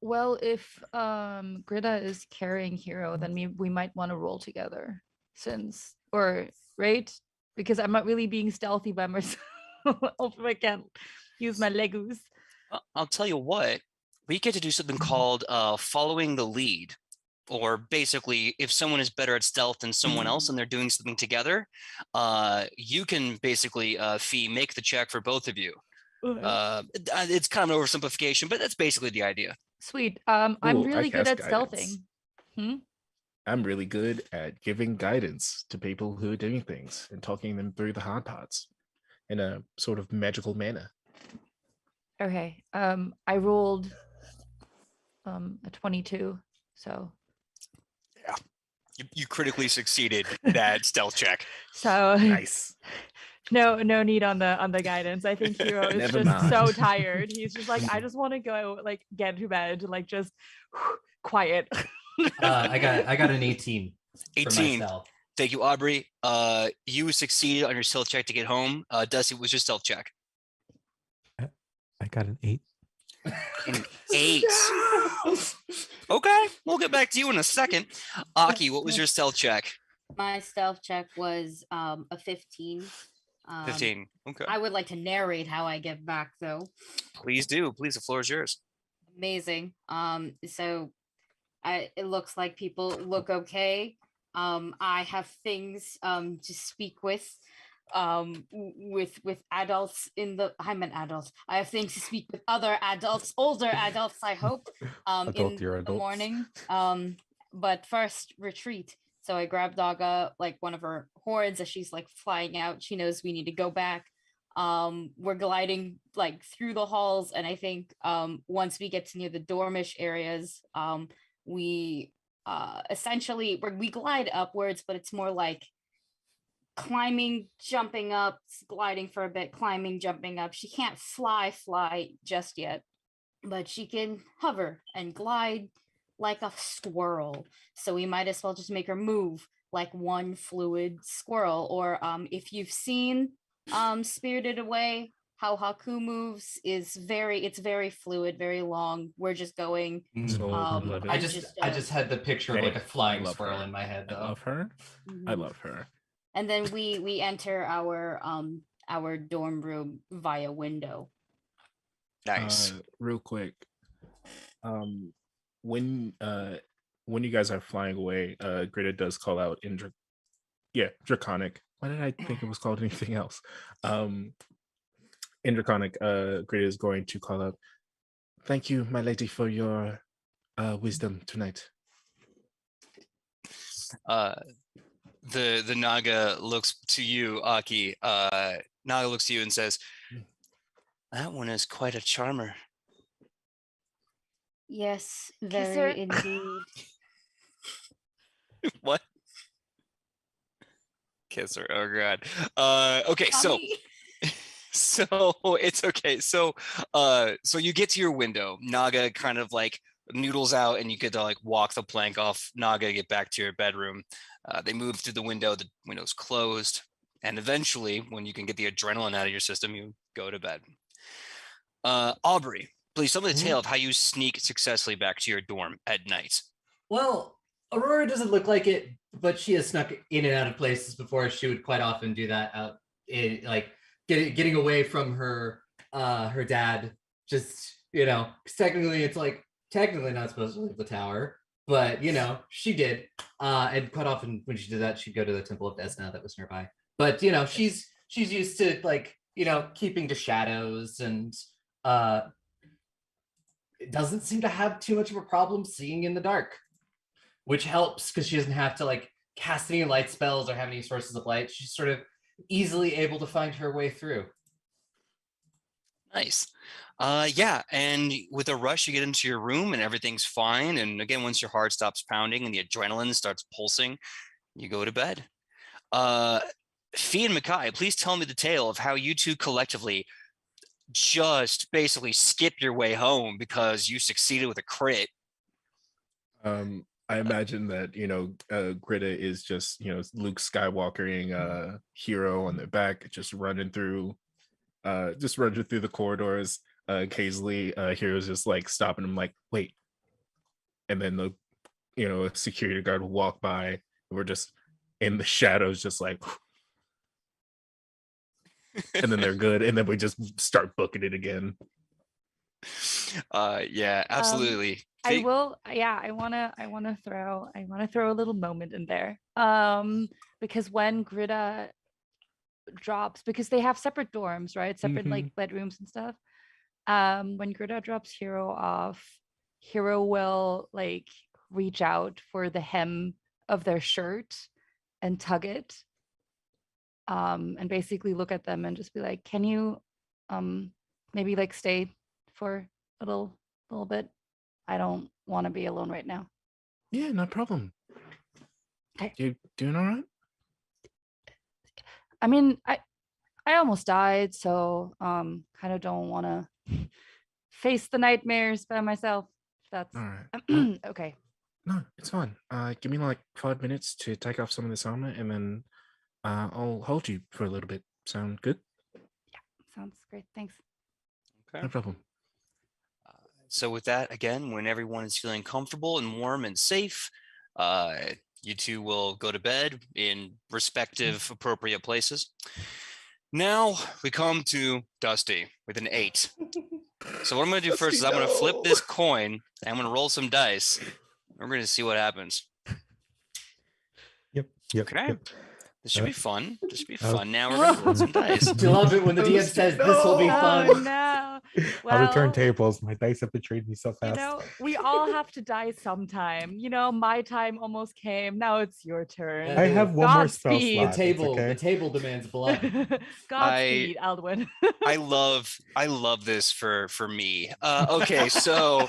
Well, if Grida is carrying Hero, then we might want to roll together, right? Because I'm not really being stealthy by myself. If I can't use my Legos. I'll tell you what, we get to do something called following the lead. Or basically, if someone is better at stealth than someone else and they're doing something together, you can basically, Fee, make the check for both of you. It's kind of an oversimplification, but that's basically the idea. Sweet. I'm Ooh, I really good at cast guidance. stealthing. I'm really good at giving guidance to people who are doing things and talking them through the hard parts in a sort of magical manner. Okay. I rolled a 22, so. Yeah, you critically succeeded that stealth check. So Nice. no need on the guidance. I think Hero is Never just so mind. tired. He's just like, I just want to go like get to bed, like just quiet. I got an 18. 18. For myself. Thank you, Aubrey. You succeeded on your stealth check to get home. Dusty, what was your stealth check? I got an 8. An 8. Okay, we'll get back to you in a second. Aki, what was your stealth check? My stealth check was a 15. 15. Okay. I would like to narrate how I get back though. Please do. Please, the floor is yours. Amazing. So it looks like people look okay. I have things to speak with adults in the I'm an adult. I have things to speak with other adults, older adults, I hope. In the morning. But first retreat. So I grabbed Daga, like one of her horns, as she's like flying out. She knows we need to go back. We're gliding like through the halls, and I think once we get to near the dormish areas, we essentially we glide upwards, but it's more like climbing, jumping up, gliding for a bit, climbing, jumping up. She can't fly just yet, but she can hover and glide like a squirrel. So we might as well just make her move like one fluid squirrel. Or if you've seen Spirited Away, how Haku moves is very fluid, very long. We're just going. I just had the picture of like a flying squirrel in my head. Though. I love her. Mhm. I love her. And then we enter our dorm room via window. Nice. Real quick. When you guys are flying away, Greta does call out in Draconic. Why did I think it was called anything else? In Draconic, Greta is going to call out, "Thank you, my lady, for your wisdom tonight." The Naga looks to you, Aki. Naga looks to you and says, "That one is quite a charmer." Yes, her. very indeed. What? Kiss her. Oh god. Okay, so it's okay. So you get to your window. Naga kind of like noodles out, and you get to like walk the plank off Naga, get back to your bedroom. They move through the window's closed, and eventually, when you can get the adrenaline out of your system, you go to bed. Aubrey, please tell me the tale of how you sneak successfully back to your dorm at night. Well, Aurora doesn't look like it, but she has snuck in and out of places before. She would quite often do that out in like getting away from her dad. Just, because technically it's like technically not supposed to leave the tower, but she did. And quite often when she did that, she'd go to the Temple of Desna that was nearby. But she's used to like keeping to shadows, and it doesn't seem to have too much of a problem seeing in the dark, which helps because she doesn't have to like cast any light spells or have any sources of light. She's sort of easily able to find her way through. Nice. Yeah, and with a rush, you get into your room and everything's fine. And again, once your heart stops pounding and the adrenaline starts pulsing, you go to bed. Fee and Makai, please tell me the tale of how you two collectively just basically skip your way home because you succeeded with a crit. I I imagine that, Greta is just, Luke Skywalkering Hero on the back, just running through the corridors. Occasionally, Hero's just like stopping him, like, wait. And then a security guard will walk by, and we're just in the shadows, just like, and then they're good, and then we just start booking it again. Yeah, absolutely. I will. Yeah, I wanna throw a little moment in there. Because when Greta drops, because they have separate dorms, right? Separate like bedrooms and stuff. When Greta drops Hero off, Hero will like reach out for the hem of their shirt and tug it. And basically look at them and just be like, can you maybe like stay for a little bit? I don't want to be alone right now. Yeah, no problem. Okay. You doing all right? I mean, I almost died, so kind of don't want to face the nightmares by myself. That's All right. okay. No, it's fine. Give me like 5 minutes to take off some of this armor, and then I'll hold you for a little bit. Sound good? Yeah, sounds great. Thanks. Okay. No problem. So with that, again, when everyone is feeling comfortable and warm and safe, you two will go to bed in respective appropriate places. Now we come to Dusty with an 8. So what I'm going to do first is I'm going to flip this coin. And I'm going to roll some dice. We're going to see what happens. Yep. Okay. Yep. This should be fun. This should be Oh. fun. Now we're going to roll some dice. I love it when the DM says this will be fun. Oh no! I'll return Well, tables. My dice have betrayed me so you fast. know, we all have to die sometime. My time almost came. Now it's your turn. I have one more spell Godspeed. slot. The table, okay? the table demands blood. Godspeed, Aldwin. I love this for me. Okay, so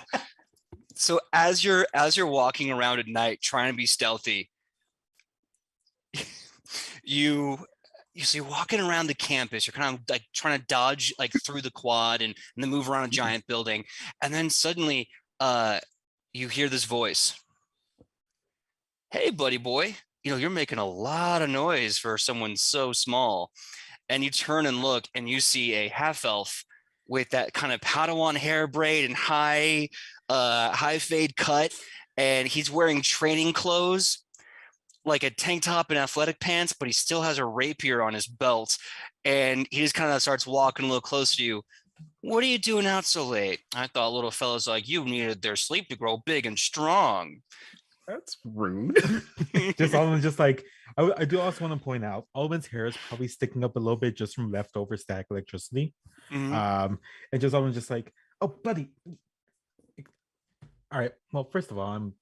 as you're walking around at night trying to be stealthy, you're walking around the campus. You're kind of like trying to dodge like through the quad and then move around a giant building, and then suddenly you hear this voice. Hey, buddy boy, you're making a lot of noise for someone so small. And you turn and look, and you see a half elf with that kind of Padawan hair braid and high fade cut, and he's wearing training clothes, like a tank top and athletic pants, but he still has a rapier on his belt. And he just kind of starts walking a little closer to you. What are you doing out so late? I thought little fellas like you needed their sleep to grow big and strong. That's rude. just like I do also want to point out, Alwyn's hair is probably sticking up a little bit just from leftover static electricity. Mhm. And just Alwyn's just like, oh, buddy. All right. Well, first of all, I'm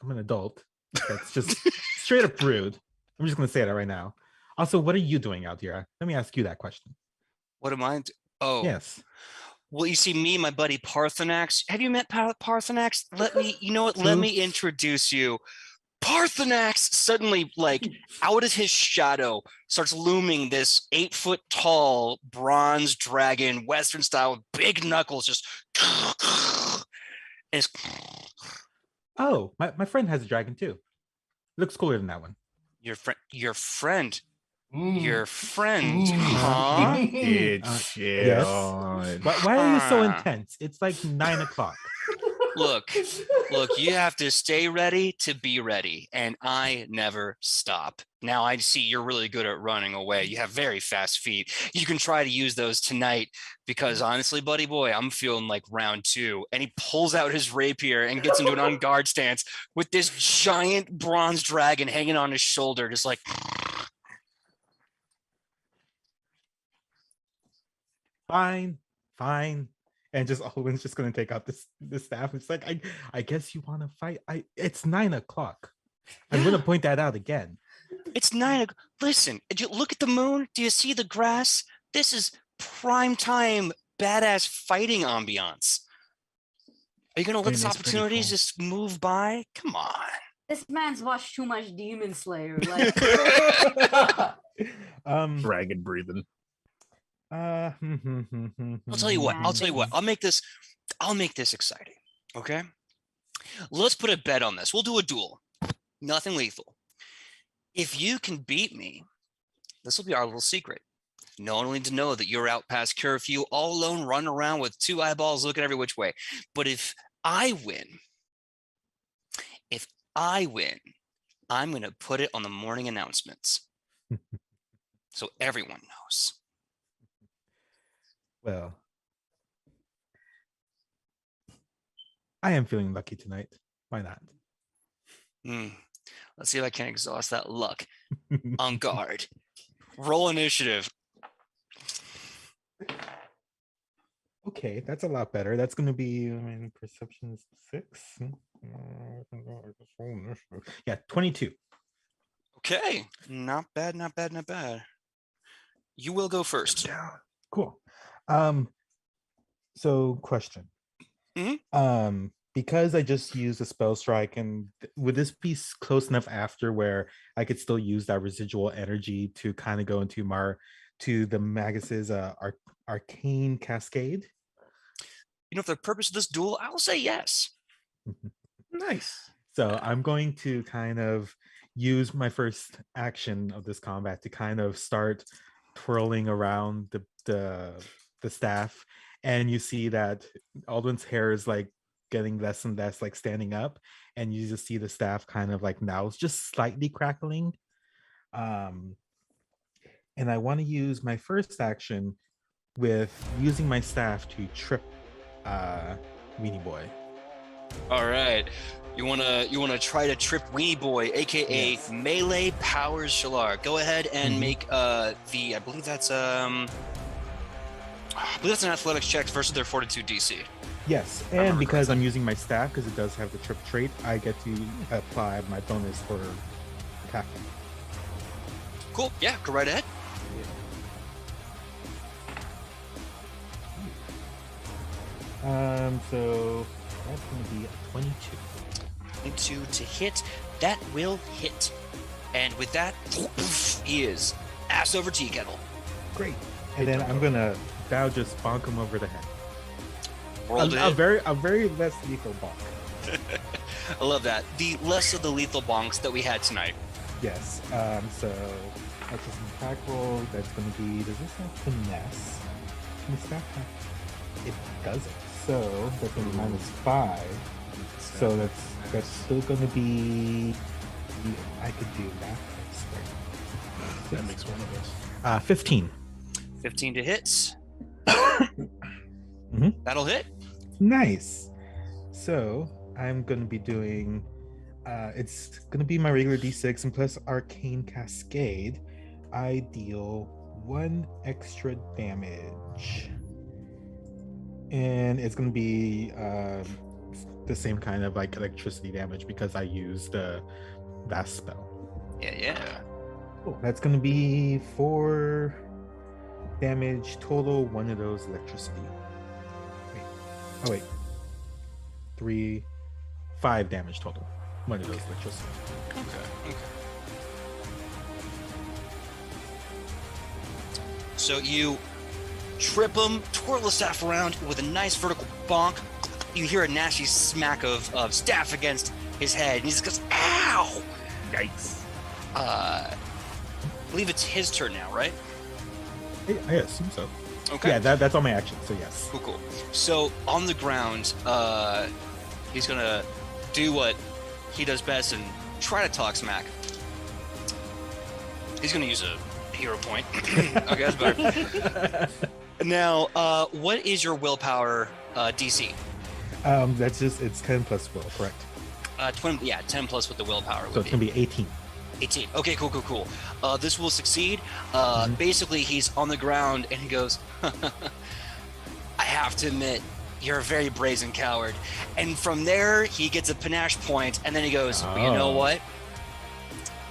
an adult. That's just straight up rude. I'm just gonna say that right now. Also, what are you doing out here? Let me ask you that question. What am I? Oh, Yes. Well, you see, me and my buddy Parthenax. Have you met Parthenax? Let me introduce you. Parthenax suddenly, like, out of his shadow, starts looming this 8-foot tall bronze dragon, Western style, with big knuckles, just. And it's, Oh, my friend has a dragon too. Looks cooler than that one. your friend, Mm. your friend, Mm. huh? It's shit yes. on. Why are you so Huh. intense? It's like 9 o'clock. Look, you have to stay ready to be ready, and I never stop. Now I see you're really good at running away. You have very fast feet. You can try to use those tonight, because honestly, buddy boy, I'm feeling like round 2. And he pulls out his rapier and gets into an on guard stance with this giant bronze dragon hanging on his shoulder, just like. Fine. And just Alwyn's just gonna take out this staff. It's like, I guess you want to fight. It's 9 o'clock. I'm gonna point that out again. It's 9 o'clock. Listen, did you look at the moon? Do you see the grass? This is prime time, badass fighting ambiance. Are you gonna let this Dude, it's pretty opportunity cool. just move by? Come on. This man's watched too much Demon Slayer. Like, Dragon breathing. I'll tell you what. I'll make this exciting. Okay. Let's put a bet on this. We'll do a duel. Nothing lethal. If you can beat me, this will be our little secret. No one will need to know that you're out past curfew, all alone, running around with 2 eyeballs looking every which way. But if I win, I'm going to put it on the morning announcements. So everyone knows. Well, I am feeling lucky tonight. Why not? Let's see if I can exhaust that luck. On guard. Roll initiative. Okay, that's a lot better. That's going to be perception is 6. Yeah, 22. Okay. Not bad, not bad, not bad. You will go first. Cool. So question. Because I just used a spell strike, and would this be close enough after where I could still use that residual energy to kind of go into the Magus's arcane cascade? You know, for the purpose of this duel, I will say yes. Nice. So I'm going to kind of use my first action of this combat to kind of start twirling around the staff, and you see that Aldwin's hair is like getting less and less like standing up, and you just see the staff kind of like now it's just slightly crackling. And I want to use my first action with using my staff to trip Weenie Boy. All right. You wanna try to trip Weenie Boy, aka Yes. Melee Powers Shalar. Go ahead and make I believe that's an athletics check versus their fortitude DC. Yes, and remember because I'm using my staff, because it does have the trip trait, I get to apply my bonus for attacking. Cool. Yeah, go right ahead. So that's going to be a 22. 22 to hit. That will hit. And with that, he is ass over tea kettle. Great. And then I'm gonna now just bonk him over the head. Rolled A it. very less lethal bonk. I love that. The less of the lethal bonks that we had tonight. Yes. So that's just an attack roll. That's gonna be. Does this have finesse? Can the staff have? It doesn't. So that's gonna be -5. So that's still gonna be. I could do that. That makes one of us. 15. 15 to hit. That'll hit. Nice. So I'm gonna be doing. It's gonna be my regular D6 and plus Arcane Cascade. I deal 1 extra damage, and it's gonna be the same kind of like electricity damage because I used the Vast spell. Yeah. Cool. That's gonna be 4 damage total. 1 of those electricity. Wait. 5 damage total. 1 of those electricity. Okay. So you trip him, twirl the staff around with a nice vertical bonk. You hear a nasty smack of staff against his head, and he just goes, "Ow!" Yikes. I believe it's his turn now, right? I assume so. Okay. Yeah, that's all my action. So yes. Cool. So on the ground, he's gonna do what he does best and try to talk smack. He's gonna use a hero point. Okay, that's better. Now, what is your willpower DC? That's just it's 10 plus will, correct? 10 plus with the willpower. So it's gonna be 18. 18. Okay, cool. This will succeed. Basically, he's on the ground and he goes, I have to admit, you're a very brazen coward. And from there, he gets a panache point, and then he goes, well, you know what?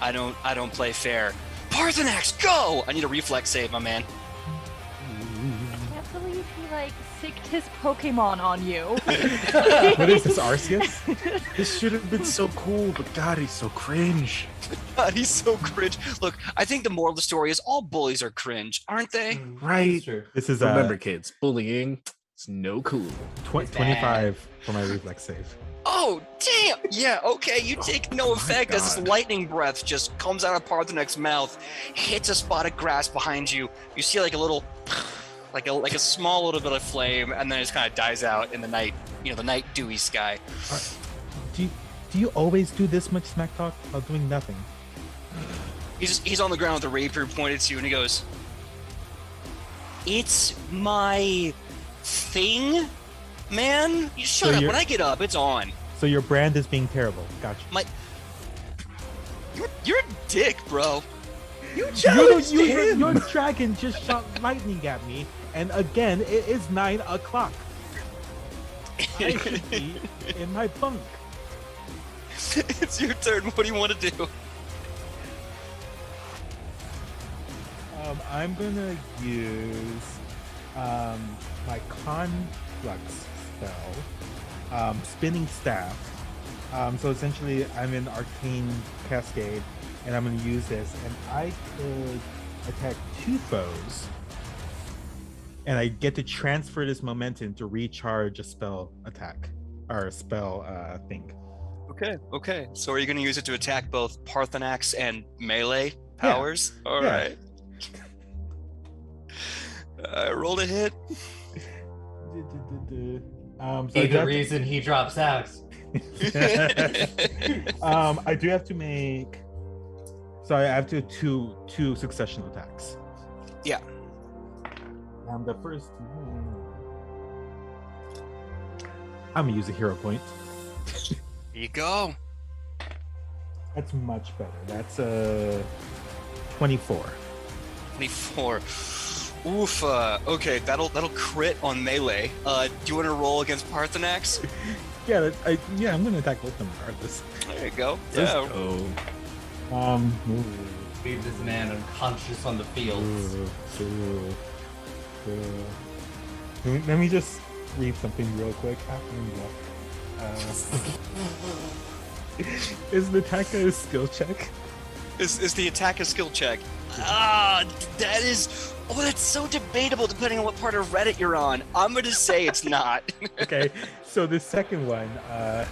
I don't play fair. Parthenax, go! I need a reflex save, my man. I can't believe he like sicked his Pokemon on you. What is this, Arceus? This should have been so cool, but God, he's so cringe. God, he's so cringe. Look, I think the moral of the story is all bullies are cringe, aren't they? Right. This is Remember, kids, bullying is no cool. 25 for my reflex save. Oh, damn! Yeah, okay, you take no effect as this God. lightning breath just comes out of Parthenek's mouth, hits a spot of grass behind you. You see like a little, like a small little bit of flame, and then it just kind of dies out in the night, the night dewy sky. Do you always do this much smack talk while doing nothing? He's on the ground with a rapier pointed to you, and he goes, "It's my thing, man. You shut up. When I get up, it's on." So your brand is being terrible. Gotcha. You're a dick, bro. Your dragon just shot lightning at me, and again, it is 9 o'clock. I should be in my bunk. It's your turn. What do you want to do? I'm gonna use my conflux spell, spinning staff. So essentially, I'm in arcane cascade, and I'm gonna use this, and I could attack 2 foes, and I get to transfer this momentum to recharge a spell attack or a spell thing. Okay. So are you going to use it to attack both Parthenax and melee powers? Yeah. All right. Roll to hit. So The reason he drops out. I do have to make. So I have to two succession attacks. Yeah. The first. I'm gonna use a hero point. Here you go. That's much better. That's 24. 24. Oof. Okay, that'll crit on melee. Do you want to roll against Parthenax? Yeah, I'm gonna attack both of them regardless. There you go. Let's Yeah. go. Leave this man unconscious on the fields. Let me just read something real quick. Is the attack a skill check? Is the attack a skill check? That is. Oh, that's so debatable depending on what part of Reddit you're on. I'm gonna say it's not. Okay, so the second one, a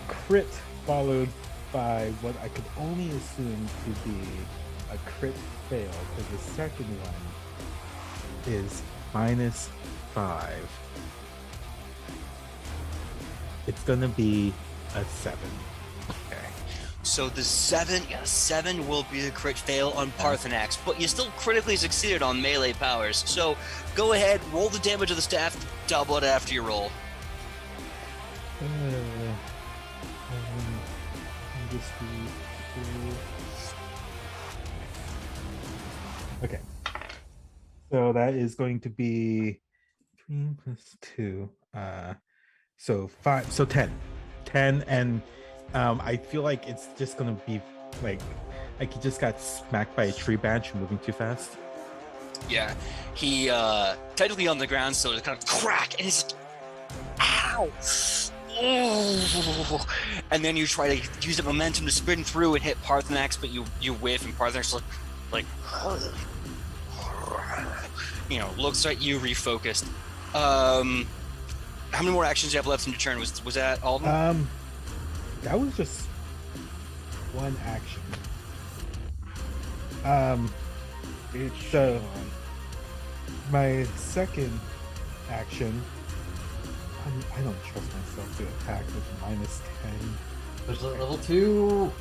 crit followed by what I could only assume to be a crit fail, because the second one is -5. It's gonna be a 7. Okay. So the 7 will be the crit fail on Parthenax, but you still critically succeeded on melee powers. So go ahead, roll the damage of the staff, double it after you roll. Okay. So that is going to be 3 plus 2. So 5. So 10. 10, and I feel like it's just gonna be like he just got smacked by a tree branch moving too fast. Yeah, he technically on the ground, so it's kind of crack, and he's ow. Oh. And then you try to use the momentum to spin through and hit Parthenax, but you whiff, and Parthenax like looks at you, refocused. How many more actions do you have left in your turn? Was that all of them? That was just one action. So my second action, I don't trust myself to attack with -10. There's a level 2.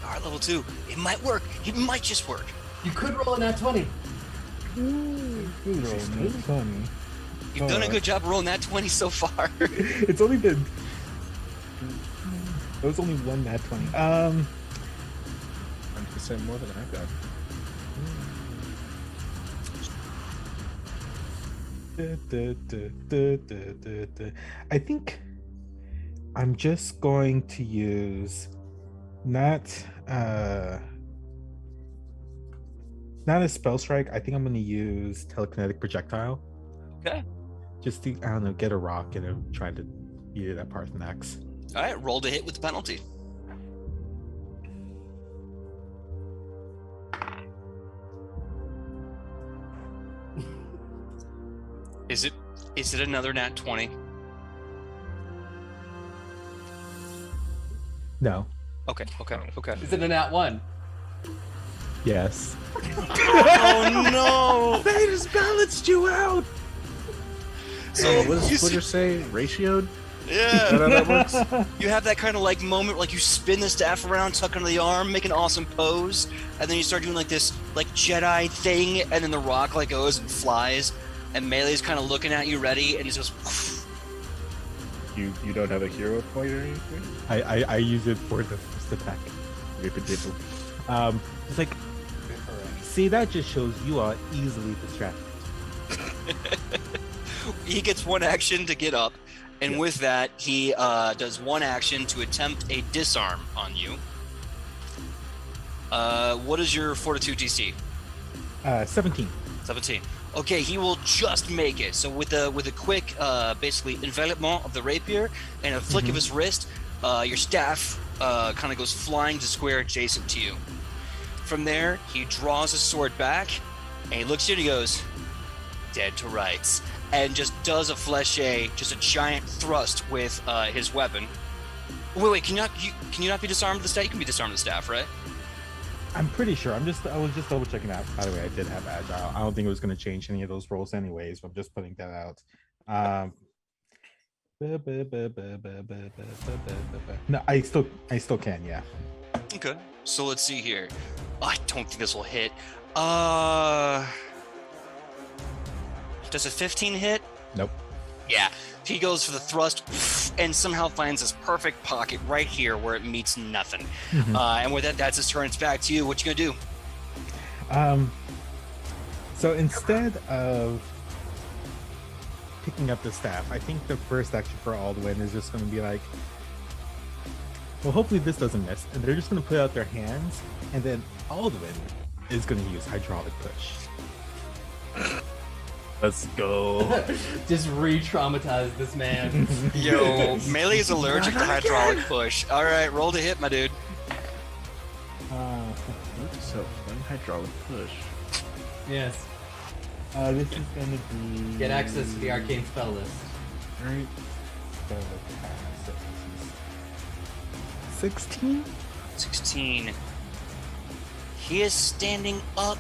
All right, level 2. It might work. It might just work. You could roll a nat 20. Funny. You've done a good job rolling that 20 so far. It's only been. It was only one nat 20. 100% more than I got. I think I'm just going to use not a spell strike. I think I'm going to use telekinetic projectile. Okay. Just to, I don't know, get a rock and try to beat it at Parthenax. All right, roll to hit with the penalty. Is it another nat 20? No. Okay. Is it a nat 1? Yes. Oh no! They just balanced you out. So What does you Twitter say? Ratioed? Yeah. How that works? You have that kind of like moment, like you spin the staff around, tuck under the arm, make an awesome pose, and then you start doing like this like Jedi thing, and then the rock like goes and flies, and Melee's kind of looking at you, ready, and it just goes. You don't have a hero point or anything? I use it for the first attack. It's like, see, that just shows you are easily distracted. He gets one action to get up, and with that, he does one action to attempt a disarm on you. What is your Fortitude DC? 17. 17. Okay, he will just make it. So with a quick, basically envelopment of the rapier and a flick of his wrist, your staff kind of goes flying to square adjacent to you. From there, he draws his sword back, and he looks at you and he goes, "Dead to rights," and just does a flèche, just a giant thrust with his weapon. Wait, can you not be disarmed with the staff? You can be disarmed with the staff, right? I'm pretty sure. I was just double checking that. By the way, I did have agile. I don't think it was going to change any of those rolls anyways, but I'm just putting that out. No, I still can, yeah. Okay. So let's see here. I don't think this will hit. Does a 15 hit? Nope. Yeah. He goes for the thrust and somehow finds this perfect pocket right here where it meets nothing. And with that, that's his turn. It's back to you. What you gonna do? So instead of picking up the staff, I think the first action for Aldwin is just going to be like, well, hopefully this doesn't miss, and they're just going to put out their hands, and then Aldwin is going to use hydraulic push. Let's go. Just re-traumatize this man. Yo, Melee is allergic to hydraulic push. All right, roll to hit, my dude. So, one hydraulic push. Yes. This is going to be... Get access to the arcane spell list. Right. So this is 16? 16. He is standing up.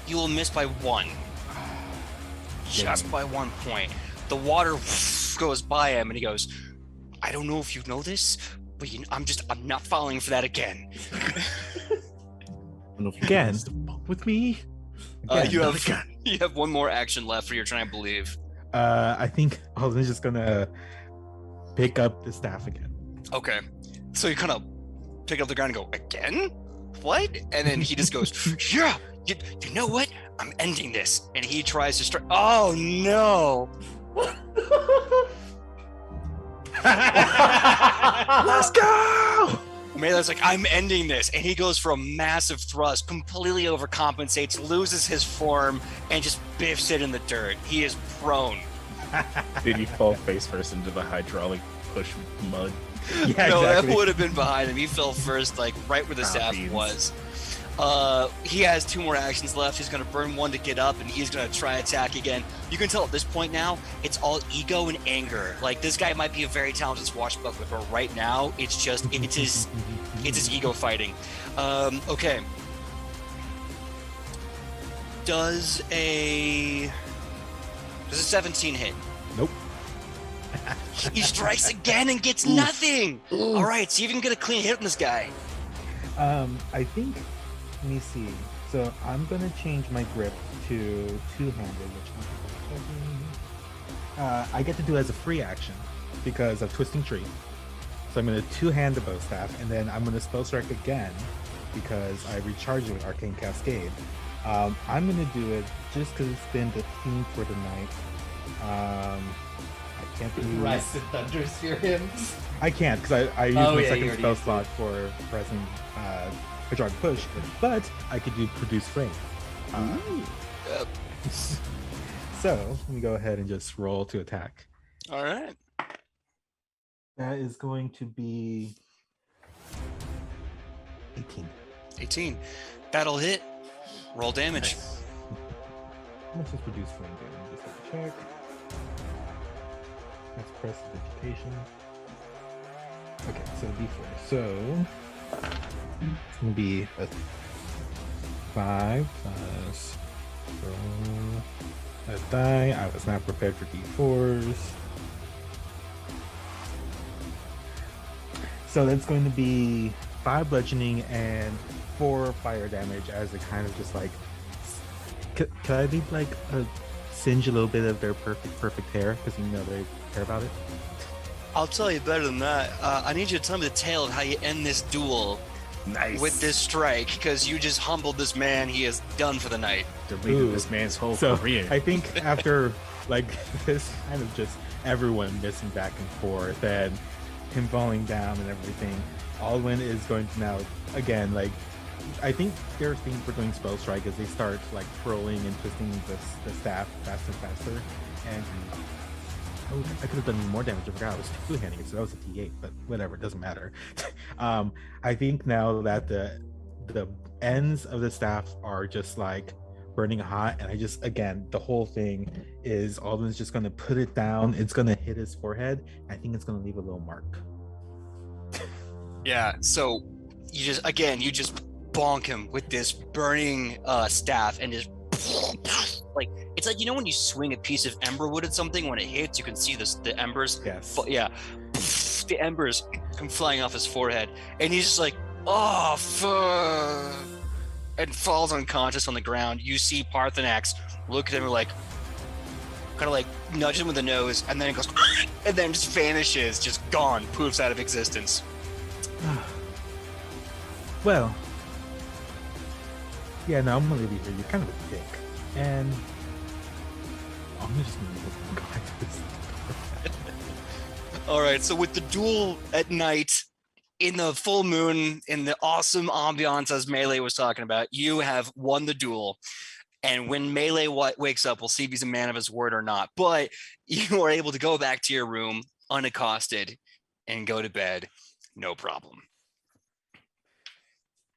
You will miss by 1. Just by 1 point. The water goes by him, and he goes, "I don't know if you know this, but I'm not falling for that again." I don't know if you Again? guys to bump with me. You have one more action left for your trying to believe. I think Aldwin's just going to pick up the staff again. Okay. So you kind of pick up the ground and go, "Again? What?" And then he just goes, "Yeah, you know what? I'm ending this." And he tries to strike. Oh, no. Let's go! Melee's like, "I'm ending this." And he goes for a massive thrust, completely overcompensates, loses his form, and just biffs it in the dirt. He is prone. Did he fall face first into the hydraulic push mud? Yeah, No, exactly. that would have been behind him. He fell first, like right where the staff beans. was. He has 2 more actions left. He's going to burn 1 to get up, and he's going to try attack again. You can tell at this point now, it's all ego and anger. Like, this guy might be a very talented swashbuckler, but right now, it's his ego fighting. Okay. Does a 17 hit? Nope. He strikes again and gets nothing. All right, so you even get a clean hit on this guy. I think, let me see. So I'm gonna change my grip to two-handed, which I get to do as a free action because of Twisting Tree. So I'm gonna two-hand the bow staff, and then I'm gonna spell strike again because I recharge it with Arcane Cascade. I'm gonna do it just because it's been the theme for the night. I can't do Rise to Thunder Sphere him. I can't because I use Oh, my yeah, you second already spell used it. slot for pressing hydraulic push, but I could do produce flame. So let me go ahead and just roll to attack. All right. That is going to be 18. 18. That'll hit. Roll damage. How much does produce flame do? Let me just double check. That's prestidigitation. Okay, so D4. So it's gonna be a 5 plus roll a die. I was not prepared for D4s. So that's going to be 5 bludgeoning and 4 fire damage as it kind of just like. Could I be like singe a little bit of their perfect hair because you know they care about it? I'll tell you better than that. I need you to tell me the tale of how you end this duel Nice. with this strike, because you just humbled this man. He is done for the night. Deleted Ooh. this man's whole So career. I think after like this kind of just everyone missing back and forth and him falling down and everything, Alwyn is going to now again like I think their thing for doing spell strike is they start like twirling and twisting the staff faster and faster, and oh, I could have done more damage. I forgot I was two-handing it, so that was a D8, but whatever, it doesn't matter. I think now that the ends of the staff are just like burning hot, and I just again the whole thing is Alden's just gonna put it down. It's gonna hit his forehead. I think it's gonna leave a little mark. Yeah. So you just bonk him with this burning staff and just like it's like, you know, when you swing a piece of ember wood at something, when it hits you can see the embers. Yes. Yeah, the embers come flying off his forehead, and he's just like, oh fuck, and falls unconscious on the ground. You see Parthenax look at him like, kind of like nudge him with the nose, and then it goes and then just vanishes, just gone, poofs out of existence. Well, yeah, no, I'm gonna leave you here. You're kind of a dick, and I'm just gonna go back to this. All right, so with the duel at night, in the full moon, in the awesome ambiance as Melee was talking about, you have won the duel. And when Melee wakes up, we'll see if he's a man of his word or not. But you are able to go back to your room unaccosted and go to bed, no problem.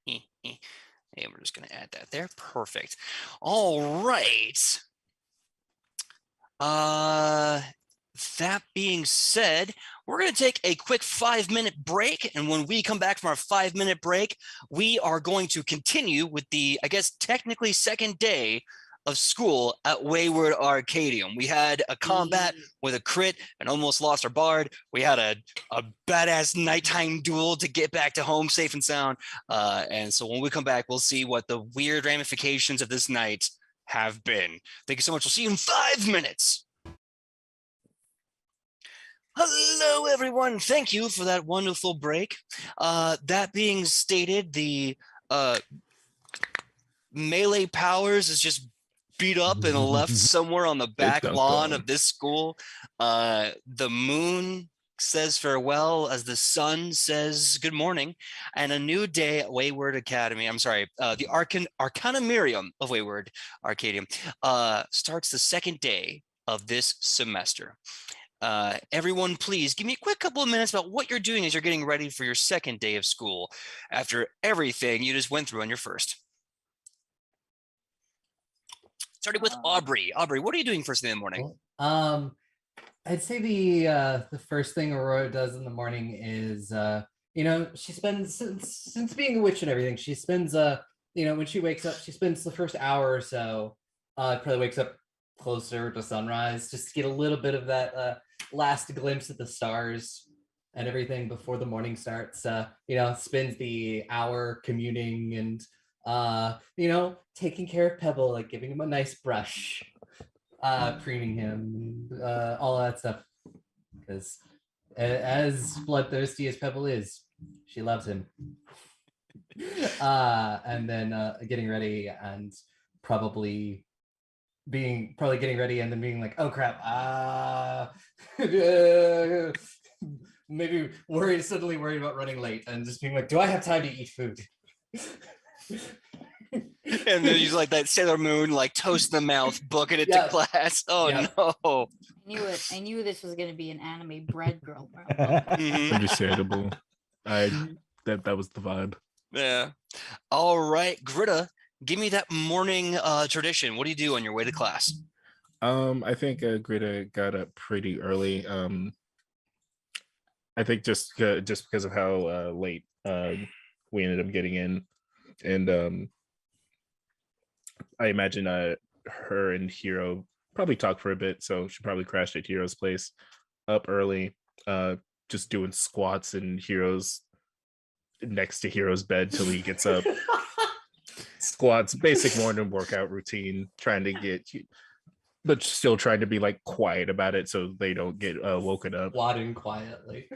Hey, we're just going to add that there. Perfect. All right. That being said, we're going to take a quick 5-minute break. And when we come back from our 5-minute break, we are going to continue with the, I guess, technically second day of school at Wayward Arcadium. We had a combat with a crit and almost lost our bard. We had a badass nighttime duel to get back to home safe and sound. And so when we come back, we'll see what the weird ramifications of this night have been. Thank you so much. We'll see you in 5 minutes. Hello, everyone. Thank you for that wonderful break. That being stated, the Melee Powers is just beat up and left somewhere on the back lawn of this school. The moon says farewell as the sun says good morning, and a new day at Wayward Academy. I'm sorry, the Arcanumerium of Wayward Arcadium starts the second day of this semester. Everyone, please give me a quick couple of minutes about what you're doing as you're getting ready for your second day of school after everything you just went through on your first. Starting with Aubrey. Aubrey, what are you doing first thing in the morning? I'd say the first thing Aurora does in the morning is you know, she spends since being a witch and everything, she spends you know, when she wakes up, she spends the first hour or so probably wakes up closer to sunrise just to get a little bit of that last glimpse at the stars and everything before the morning starts. You know, spends the hour communing and you know, taking care of Pebble, like giving him a nice brush, preening him, all that stuff. Because as bloodthirsty as Pebble is, she loves him. And then getting ready and probably getting ready and then being like, oh crap, maybe suddenly worried about running late and just being like, do I have time to eat food? And then he's like that Sailor Moon, like toast in the mouth, booking it to class. Oh no. I knew this was gonna be an anime bread girl, bro. Understandable. That was the vibe. Yeah. All right, Gritta, give me that morning tradition. What do you do on your way to class? I think Greta got up pretty early. I think just because of how late we ended up getting in, and I imagine her and Hero probably talked for a bit, so she probably crashed at Hero's place up early, just doing squats in Hero's next to Hero's bed till he gets up. Squats, basic morning workout routine, trying to get, but still trying to be like quiet about it so they don't get woken up. Wadding quietly.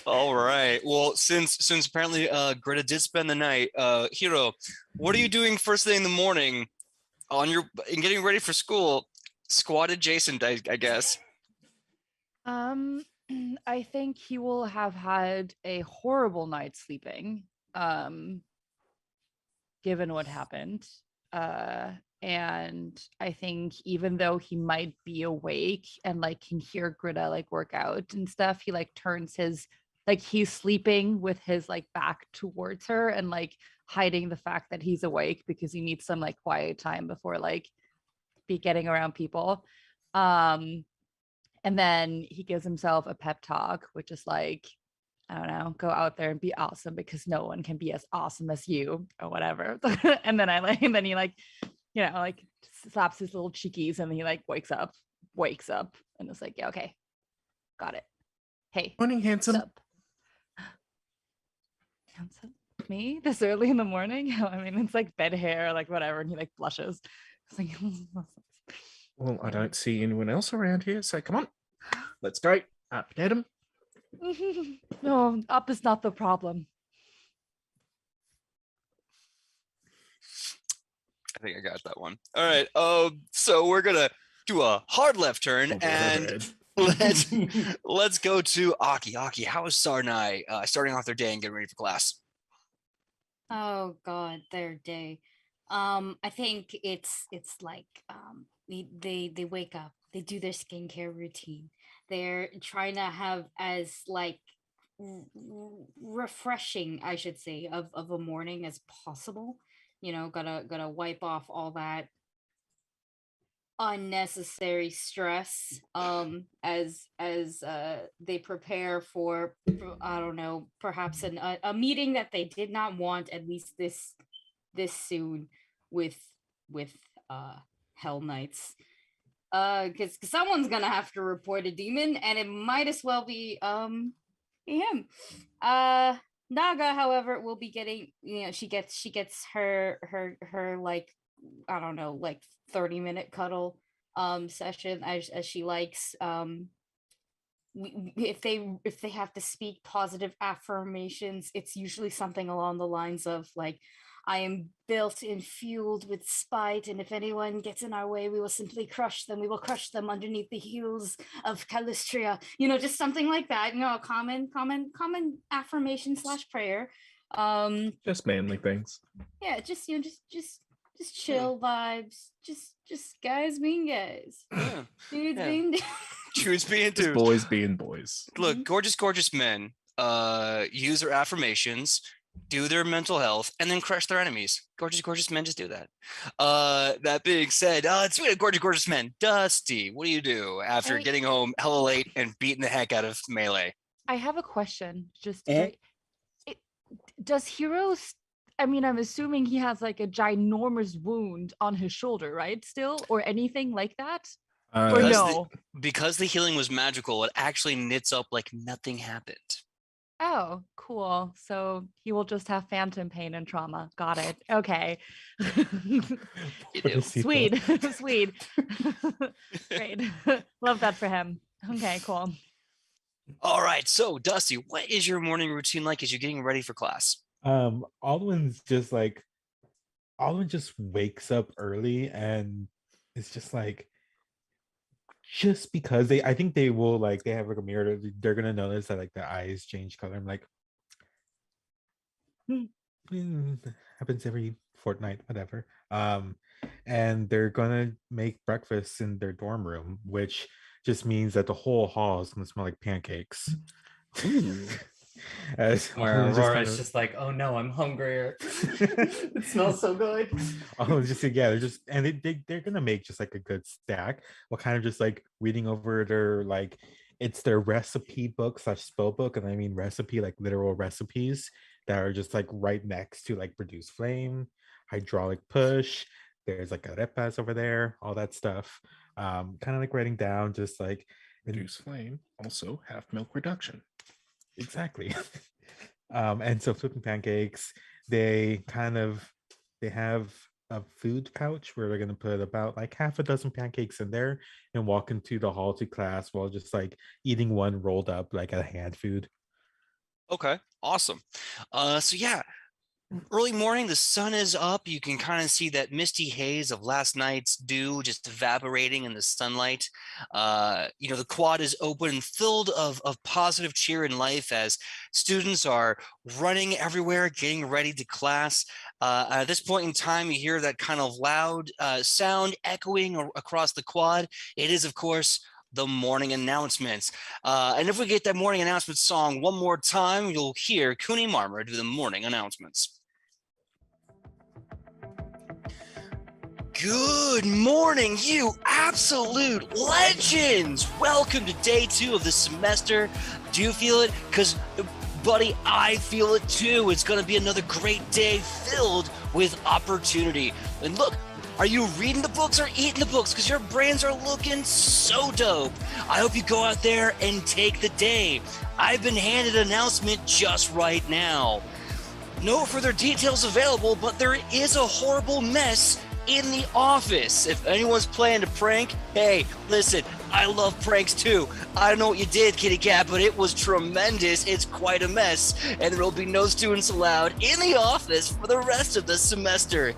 All right. Well, since apparently Greta did spend the night, Hero, what are you doing first thing in the morning in getting ready for school? Squad adjacent, I guess. I think he will have had a horrible night sleeping, given what happened. And I think even though he might be awake and like can hear Greta like work out and stuff, he like turns his like he's sleeping with his like back towards her and like hiding the fact that he's awake because he needs some like quiet time before like be getting around people. And then he gives himself a pep talk, which is like, I don't know, go out there and be awesome because no one can be as awesome as you or whatever. And then then he like, you know, like slaps his little cheekies and he like wakes up and it's like, yeah, okay, got it. Hey, Morning, handsome. what's up? Handsome? Me? This early in the morning? I mean, it's like bed hair, like whatever, and he like blushes. It's like, Well, I don't see anyone else around here, so come on, let's go. Up, get him. no, up is not the problem. I think I got that one. All right. So we're gonna do a hard left turn and let's go to Aki. Aki, how is Sarnai starting off their day and getting ready for class? Oh God, their day. I think it's like they wake up, they do their skincare routine. They're trying to have as like refreshing, I should say, of a morning as possible. You know, gotta wipe off all that unnecessary stress as they prepare for I don't know, perhaps a meeting that they did not want, at least this soon, with Hell Knights, because someone's gonna have to report a demon and it might as well be him. Naga, however, will be getting, you know, she gets her like, I don't know, like 30-minute cuddle session as she likes. If they have to speak positive affirmations, it's usually something along the lines of like, I am built and fueled with spite, and if anyone gets in our way, we will simply crush them. We will crush them underneath the heels of Calistria. You know, just something like that. You know, a common affirmation / prayer. Just manly things. Yeah, just, you know, just chill vibes. Just guys being guys. Yeah. Dudes Yeah. being Dudes being Just dudes. boys being boys. Look, gorgeous men use their affirmations, do their mental health, and then crush their enemies. Gorgeous men just do that. That being said, speaking of gorgeous men, Dusty, what do you do after getting home hella late and beating the heck out of Melee? I have a question. Just Mhm. does Heroes? I mean, I'm assuming he has like a ginormous wound on his shoulder, right? Still, or anything like that? Or Because no? because the healing was magical, it actually knits up like nothing happened. Oh, cool. So he will just have phantom pain and trauma. Got it. Okay. You do. Sweet. Sweet. Great. Love that for him. Okay, cool. All right, so Dusty, what is your morning routine like as you're getting ready for class? Alwyn just wakes up early, and it's just like, just because I think they will, like, they have like a mirror, they're gonna notice that like the eyes change color. I'm like, happens every fortnight, whatever. And they're gonna make breakfast in their dorm room, which just means that the whole hall is gonna smell like pancakes. As Where Alwyn Aurora's just like, oh no, I'm hungrier. It smells so good. Oh, just yeah, they're gonna make just like a good stack while kind of just like reading over their like it's their recipe book / spell book, and I mean recipe like literal recipes that are just like right next to like produce flame, hydraulic push. There's like arepas over there, all that stuff. Kind of like writing down just like Reduce flame, also half milk reduction. exactly. And so flipping pancakes, they have a food pouch where they're going to put about like half a dozen pancakes in there and walk into the hall to class while just like eating one rolled up like a hand food. Okay, awesome. So yeah, early morning, the sun is up. You can kind of see that misty haze of last night's dew just evaporating in the sunlight. The quad is open and filled of positive cheer and life as students are running everywhere, getting ready to class. At this point in time, you hear that kind of loud sound echoing across the quad. It is, of course, the morning announcements. And if we get that morning announcement song one more time, you'll hear Cooney Marmer do the morning announcements. Good morning, you absolute legends! Welcome to day 2 of the semester. Do you feel it? Because, buddy, I feel it too. It's going to be another great day filled with opportunity. And look, are you reading the books or eating the books? Because your brains are looking so dope. I hope you go out there and take the day. I've been handed an announcement just right now. No further details available, but there is a horrible mess in the office. If anyone's planning to prank, hey, listen, I love pranks too. I don't know what you did, kitty cat, but it was tremendous. It's quite a mess, and there will be no students allowed in the office for the rest of the semester.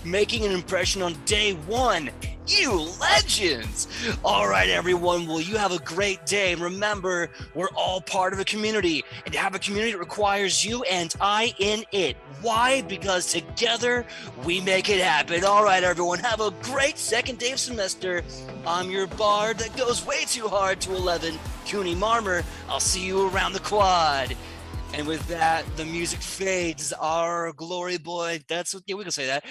Making an impression on day 1. You legends! All right, everyone. Well, you have a great day. And remember, we're all part of a community. And to have a community, it requires you and I in it. Why? Because together, we make it happen. All right, everyone. Have a great second day of semester. I'm your bard that goes way too hard to 11, Cooney Marmer. I'll see you around the quad. And with that, the music fades. Our glory boy, that's what, yeah, we can say that.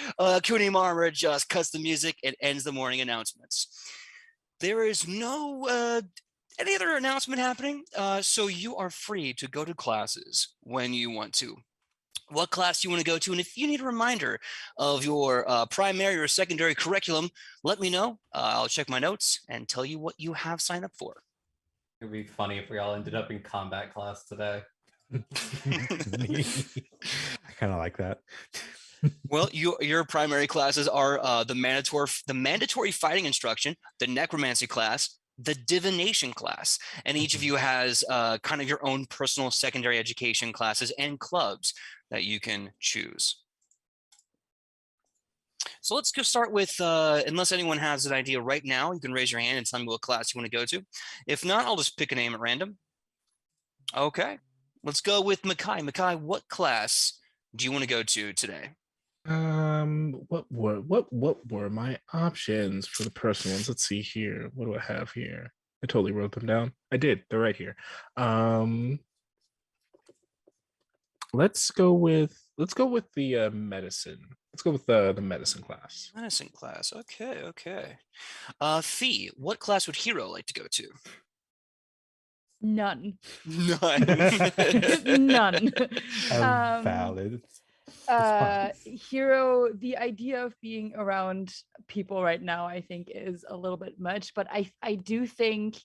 Cooney Marmer just cuts the music and ends the morning announcements. There is no any other announcement happening, so you are free to go to classes when you want to. What class you want to go to, and if you need a reminder of your primary or secondary curriculum, let me know. I'll check my notes and tell you what you have signed up for. It'd be funny if we all ended up in combat class today. I kind of like that. Well, your primary classes are the mandatory fighting instruction, the necromancy class, the divination class, and each of you has kind of your own personal secondary education classes and clubs that you can choose. So let's go start with, unless anyone has an idea right now, you can raise your hand and tell me what class you want to go to. If not, I'll just pick a name at random. Okay, let's go with Makai. Makai, what class do you want to go to today? What were my options for the personal ones? Let's see here. What do I have here? I totally wrote them down. I did. They're right here. Let's go with the medicine. Let's go with the medicine class. Medicine class. Okay. Fee, what class would Hero like to go to? None. None. None. Valid. Hero, the idea of being around people right now, I think, is a little bit much, but I do think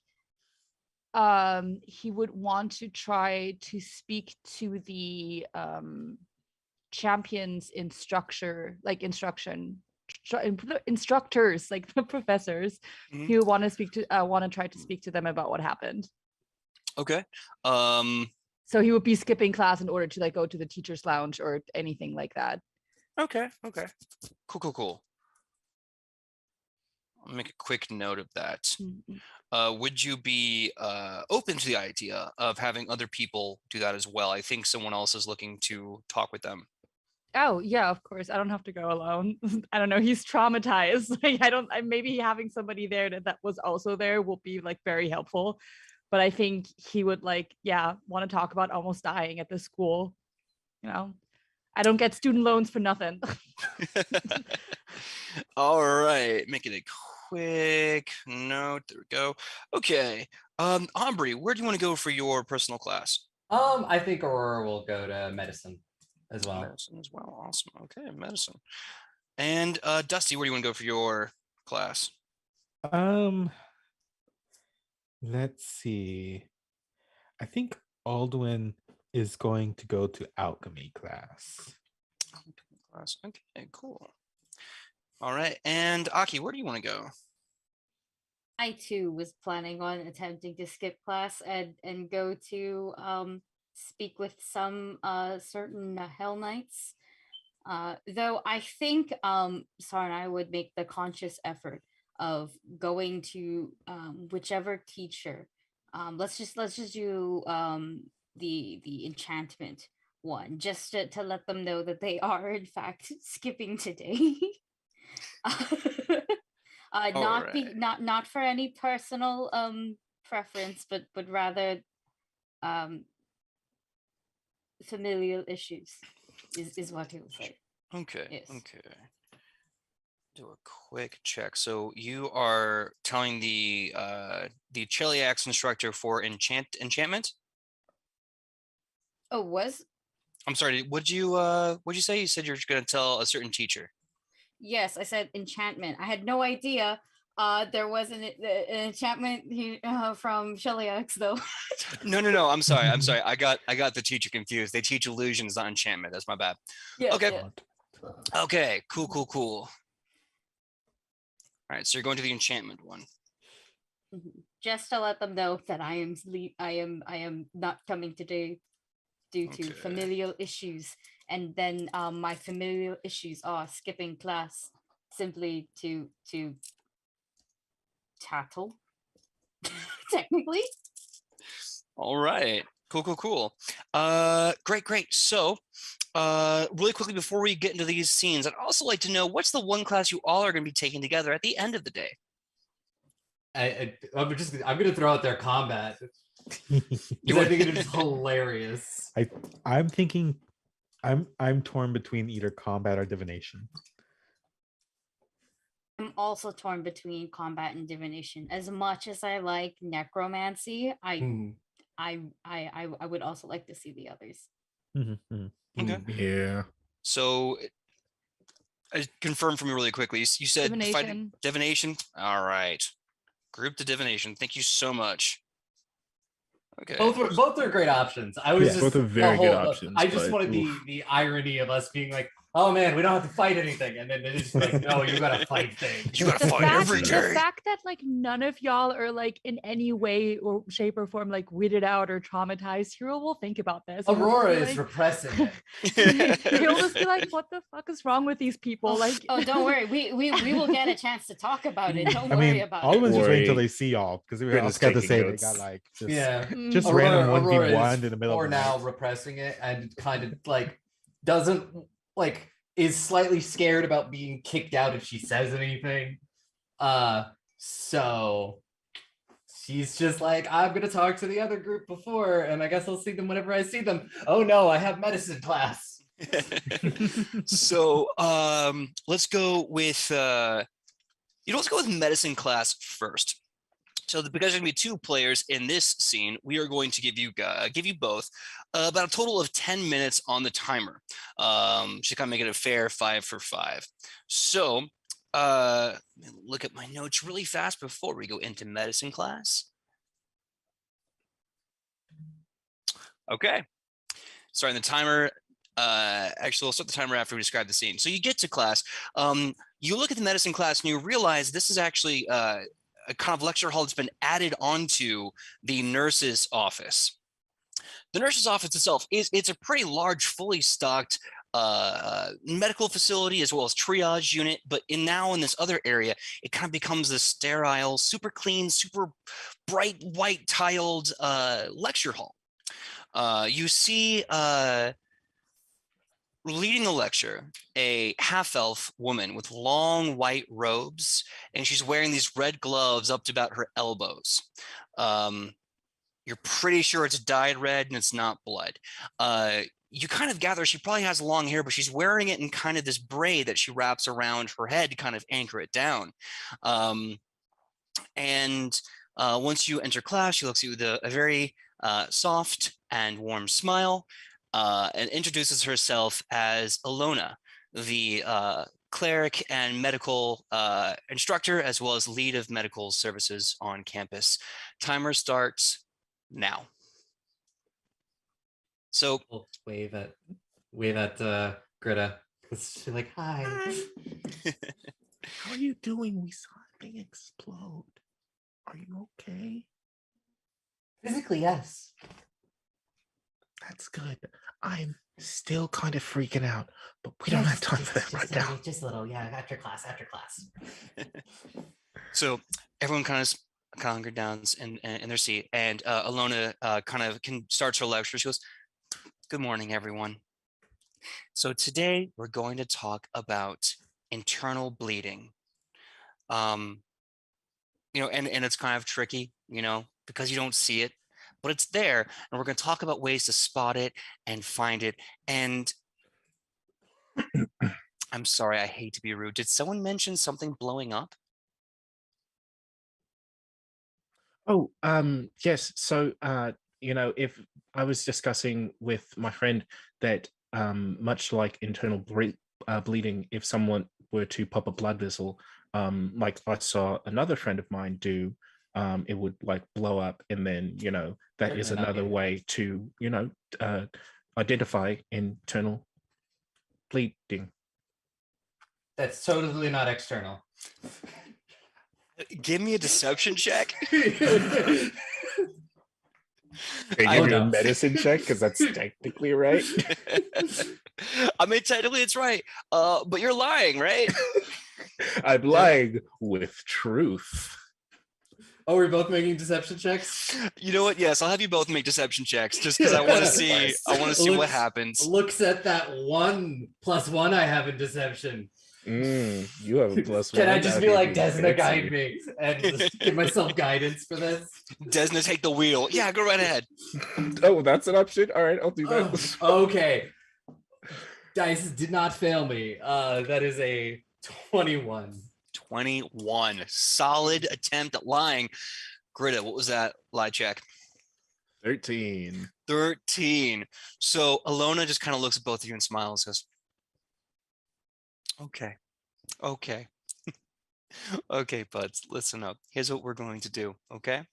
he would want to try to speak to the champions in structure, like instructors, like the professors. Mhm. He would want to try to speak to them about what happened. Okay. So he would be skipping class in order to like go to the teacher's lounge or anything like that. Okay. Cool. I'll make a quick note of that. Mhm. Would you be open to the idea of having other people do that as well? I think someone else is looking to talk with them. Oh yeah, of course. I don't have to go alone. I don't know. He's traumatized. Like maybe having somebody there that was also there will be like very helpful. But I think he would want to talk about almost dying at the school. I don't get student loans for nothing. All right, making a quick note. There we go. Okay. Aubrey, where do you want to go for your personal class? I think Aurora will go to medicine as well. Medicine as well. Awesome. Okay, medicine. And Dusty, where do you want to go for your class? Let's see. I think Aldwin is going to go to alchemy class. Okay, cool. All right, and Aki, where do you want to go? I too was planning on attempting to skip class and go to speak with some certain Hell Knights. Though I think Sar and I would make the conscious effort of going to whichever teacher. Let's just do the enchantment one, just to let them know that they are in fact skipping today. Not for any personal preference, but rather familial issues is what he will say. Okay. Yes. Okay. Do a quick check. So you are telling the Cheliax instructor for enchantment? Oh, was? I'm sorry, what'd you say? You said you're gonna tell a certain teacher. Yes, I said enchantment. I had no idea there was an enchantment from Sheliax though. No. I'm sorry. I got the teacher confused. They teach illusions, not enchantment. That's my bad. Yeah. Okay. Yeah. Okay. Cool. All right. So you're going to the enchantment one. Just to let them know that I am not coming today due to familial issues, and then my familial issues are skipping class simply to tattle. Technically. All right. Cool. Great. So, really quickly before we get into these scenes, I'd also like to know what's the one class you all are going to be taking together at the end of the day. I'm going to throw out their combat. I think it is hilarious. I'm thinking I'm torn between either combat or divination. I'm also torn between combat and divination. As much as I like necromancy, I would also like to see the others. Okay. Yeah. So I confirm from you really quickly. You said Divination. Divination. All right. Group to divination. Thank you so much. Okay. Both are great options. I was both are very good options. I just wanted the irony of us being like, oh man, we don't have to fight anything, and then it's like, no, you gotta fight things. You gotta fight every day. The fact that like none of y'all are like in any way or shape or form like weirded out or traumatized, Hero will think about this. Aurora is repressing it. He'll just be like, what the fuck is wrong with these people? Like, oh, don't worry, we will get a chance to talk about it. Don't worry about it. Always just wait until they see y'all, because we were all scared to say they got like just random 1v1 in the middle of the now night. repressing it and kind of like doesn't like is slightly scared about being kicked out if she says anything. So she's just like, I'm gonna talk to the other group before, and I guess I'll see them whenever I see them. Oh no, I have medicine class. So let's go with let's go with medicine class first. So because there's gonna be two players in this scene, we are going to give you both about a total of 10 minutes on the timer. Should kind of make it a fair 5 for 5. So let me look at my notes really fast before we go into medicine class. Okay, starting the timer. Actually, we'll start the timer after we describe the scene. So you get to class. You look at the medicine class and you realize this is actually a kind of lecture hall that's been added onto the nurse's office. The nurse's office itself it's a pretty large, fully stocked medical facility as well as triage unit. But now in this other area, it kind of becomes this sterile, super clean, super bright white tiled lecture hall. You see leading the lecture, a half-elf woman with long white robes, and she's wearing these red gloves up to about her elbows. You're pretty sure it's dyed red and it's not blood. You kind of gather she probably has long hair, but she's wearing it in kind of this braid that she wraps around her head to kind of anchor it down. And Once you enter class, she looks at you with a very soft and warm smile and introduces herself as Alona, the cleric and medical instructor, as well as lead of medical services on campus. Timer starts now. So We'll wave at Greta. She's like, hi. How are you doing? We saw a thing explode. Are you okay? Physically, yes. That's good. I'm still kind of freaking out, but we don't have time for that right now. Just a little, yeah. After class. So everyone kind of hunkered down in their seat, and Alona starts her lecture. She goes, "Good morning, everyone. So today we're going to talk about internal bleeding. And it's kind of tricky, because you don't see it, but it's there, and we're going to talk about ways to spot it and find it. And I'm sorry, I hate to be rude. Did someone mention something blowing up? Oh, yes. So, if I was discussing with my friend that, much like internal bleeding, if someone were to pop a blood vessel, like I saw another friend of mine do, it would like blow up, and then that is another way to identify internal bleeding. That's totally not external. Give me a deception check. Can you give me a medicine check? Because that's technically right. I mean, technically it's right. But you're lying, right? I'm lying with truth. Oh, we're both making deception checks? You know what? Yes, I'll have you both make deception checks just because I want to see. Nice. I want to see what happens. Looks at that 1+1 I have in deception. You have a +1. Can I just be like, Desna, guide me, and just give myself guidance for this? Desna, take the wheel. Yeah, go right ahead. Oh, that's an option. All right, I'll do that. Okay. Dice did not fail me. That is a 21. 21. Solid attempt at lying. Greta, what was that lie check? 13. 13. So Alona just kind of looks at both of you and smiles, goes, okay. Okay, buds, listen up. Here's what we're going to do, okay?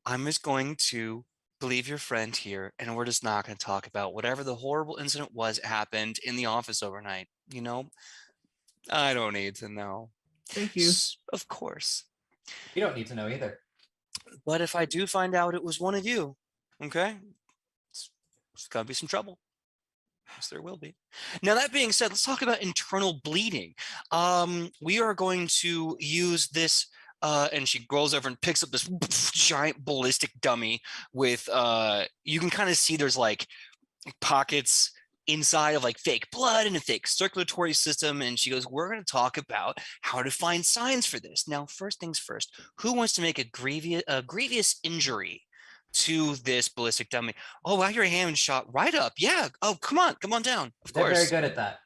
I'm just going to believe your friend here, and we're just not going to talk about whatever the horrible incident happened in the office overnight. I don't need to know. Thank you. Of course. You don't need to know either. But if I do find out it was one of you, okay, it's going to be some trouble. Yes, there will be. Now, that being said, let's talk about internal bleeding. We are going to use this, and she rolls over and picks up this giant ballistic dummy with, you can kind of see there's like pockets inside of like fake blood and a fake circulatory system. And she goes, we're going to talk about how to find signs for this. Now, first things first, who wants to make a grievous injury to this ballistic dummy? Oh, wow, your hand shot right up. Yeah. Oh, come on down. Of course. They're very good at that.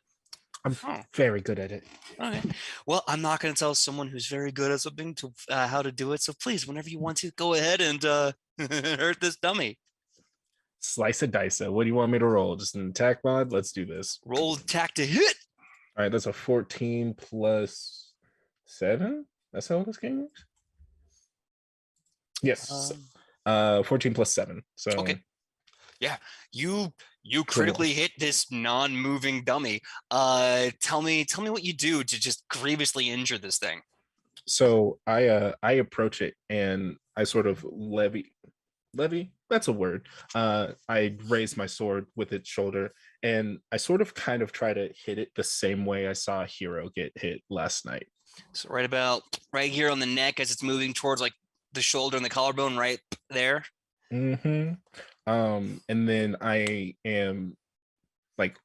I'm very good at it. Okay. Well, I'm not going to tell someone who's very good at something to how to do it. So please, whenever you want to, go ahead and hurt this dummy. Slice a dice. What do you want me to roll? Just an attack mod? Let's do this. Roll attack to hit. All right, that's a 14 plus 7. That's how this game works? Yes. 14 plus 7. So okay. Yeah, you critically hit this non-moving dummy. Tell me what you do to just grievously injure this thing. So I approach it and I sort of levy, that's a word. I raise my sword with its shoulder and I sort of kind of try to hit it the same way I saw a hero get hit last night. So right here on the neck as it's moving towards like the shoulder and the collarbone right there. Mm-hmm. And then I am like,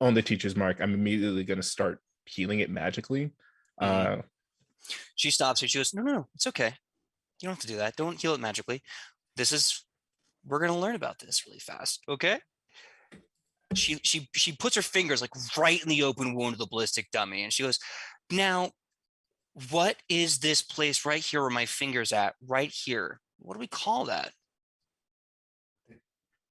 on the teacher's mark, I'm immediately going to start healing it magically. She stops her. She goes, no, it's okay. You don't have to do that. Don't heal it magically. We're going to learn about this really fast. Okay. She puts her fingers like right in the open wound of the ballistic dummy. And she goes, now, what is this place right here where my finger's at? Right here. What do we call that?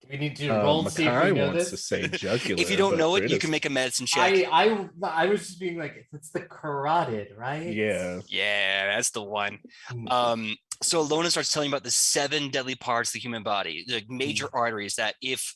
We need to roll to see if we Makai know wants this. to say jugular. If you don't but know it, you Grita's- can make a medicine check. I was just being like, it's the carotid, right? Yeah. Yeah, that's the one. So Alona starts telling you about the 7 deadly parts of the human body, the major arteries that, if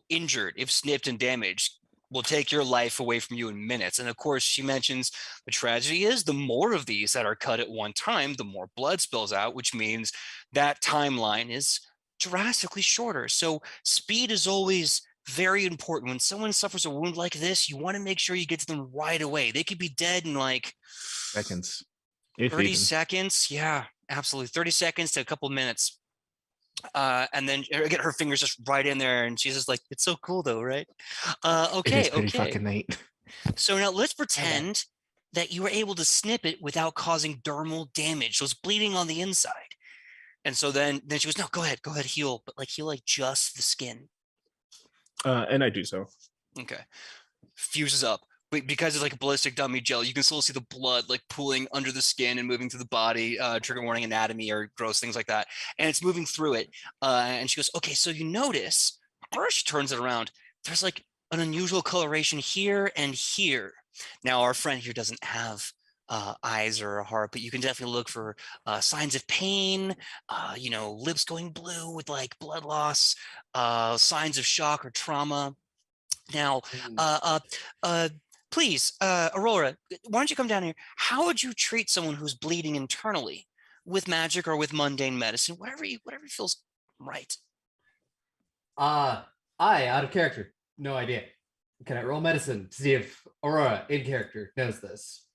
injured, if snipped and damaged, will take your life away from you in minutes. And of course, she mentions the tragedy is the more of these that are cut at one time, the more blood spills out, which means that timeline is drastically shorter. So speed is always very important. When someone suffers a wound like this, you want to make sure you get to them right away. They could be dead in like Seconds. If 30 even. seconds. Yeah, absolutely. 30 seconds to a couple minutes. And then get her fingers just right in there, and she's just like, it's so cool though, right? Okay, It is pretty okay. fucking neat. So now let's pretend that you were able to snip it without causing dermal damage. So it's bleeding on the inside. And so then she goes, no, go ahead, heal, but like heal like just the skin. And I do so. Okay. Fuses up. But because it's like a ballistic dummy gel, you can still see the blood like pooling under the skin and moving through the body, trigger warning anatomy or gross things like that. And it's moving through it. And she goes, okay, so you notice, or she turns it around, there's like an unusual coloration here and here. Now, our friend here doesn't have eyes or a heart, but you can definitely look for signs of pain, lips going blue with like blood loss, signs of shock or trauma. Now, please, Aurora, why don't you come down here? How would you treat someone who's bleeding internally with magic or with mundane medicine? Whatever feels right. I, out of character, no idea. Can I roll medicine to see if Aurora in character knows this?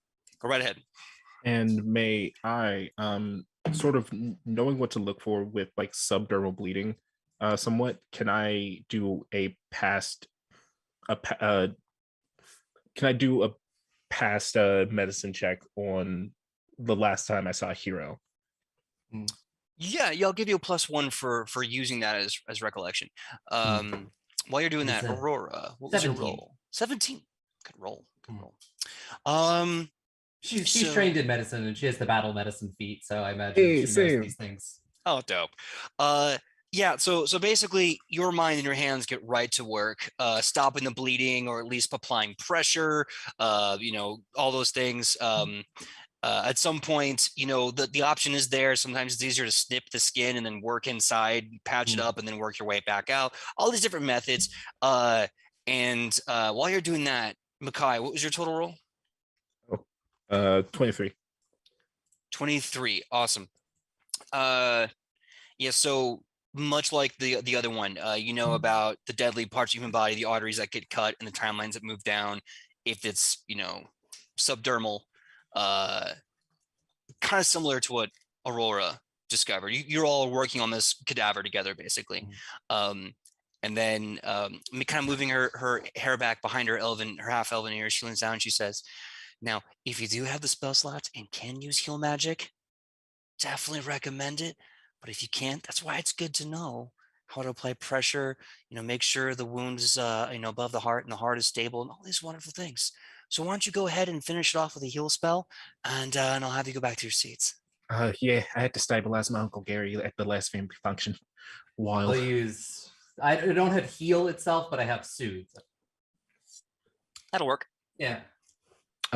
Go right ahead. And may I, sort of knowing what to look for with like subdermal bleeding, somewhat, can I do a past medicine check on the last time I saw a hero? Yeah, I'll give you a +1 for using that as recollection. While you're doing that, Aurora, what was your 17. roll? 17. Good roll. Good roll. She's trained in medicine and she has the battle medicine feat, so I imagine she knows these things. Oh, dope. Yeah, so basically your mind and your hands get right to work, stopping the bleeding or at least applying pressure, all those things. At some point, the option is there. Sometimes it's easier to snip the skin and then work inside, patch it up, and then work your way back out. All these different methods. And while you're doing that, Makai, what was your total roll? 23. 23. Awesome. Yeah, so much like the other one, about the deadly parts of the human body, the arteries that get cut and the timelines that move down. If it's, subdermal, kind of similar to what Aurora discovered. You're all working on this cadaver together, basically. And then kind of moving her hair back behind her half elven ears, she leans down and she says, now, if you do have the spell slots and can use heal magic, definitely recommend it. But if you can't, that's why it's good to know how to apply pressure, make sure the wound is, above the heart and the heart is stable and all these wonderful things. So why don't you go ahead and finish it off with a heal spell, and I'll have you go back to your seats. Yeah, I had to stabilize my Uncle Gary at the last family function. Wild. I don't have heal itself, but I have soothe. That'll work. Yeah.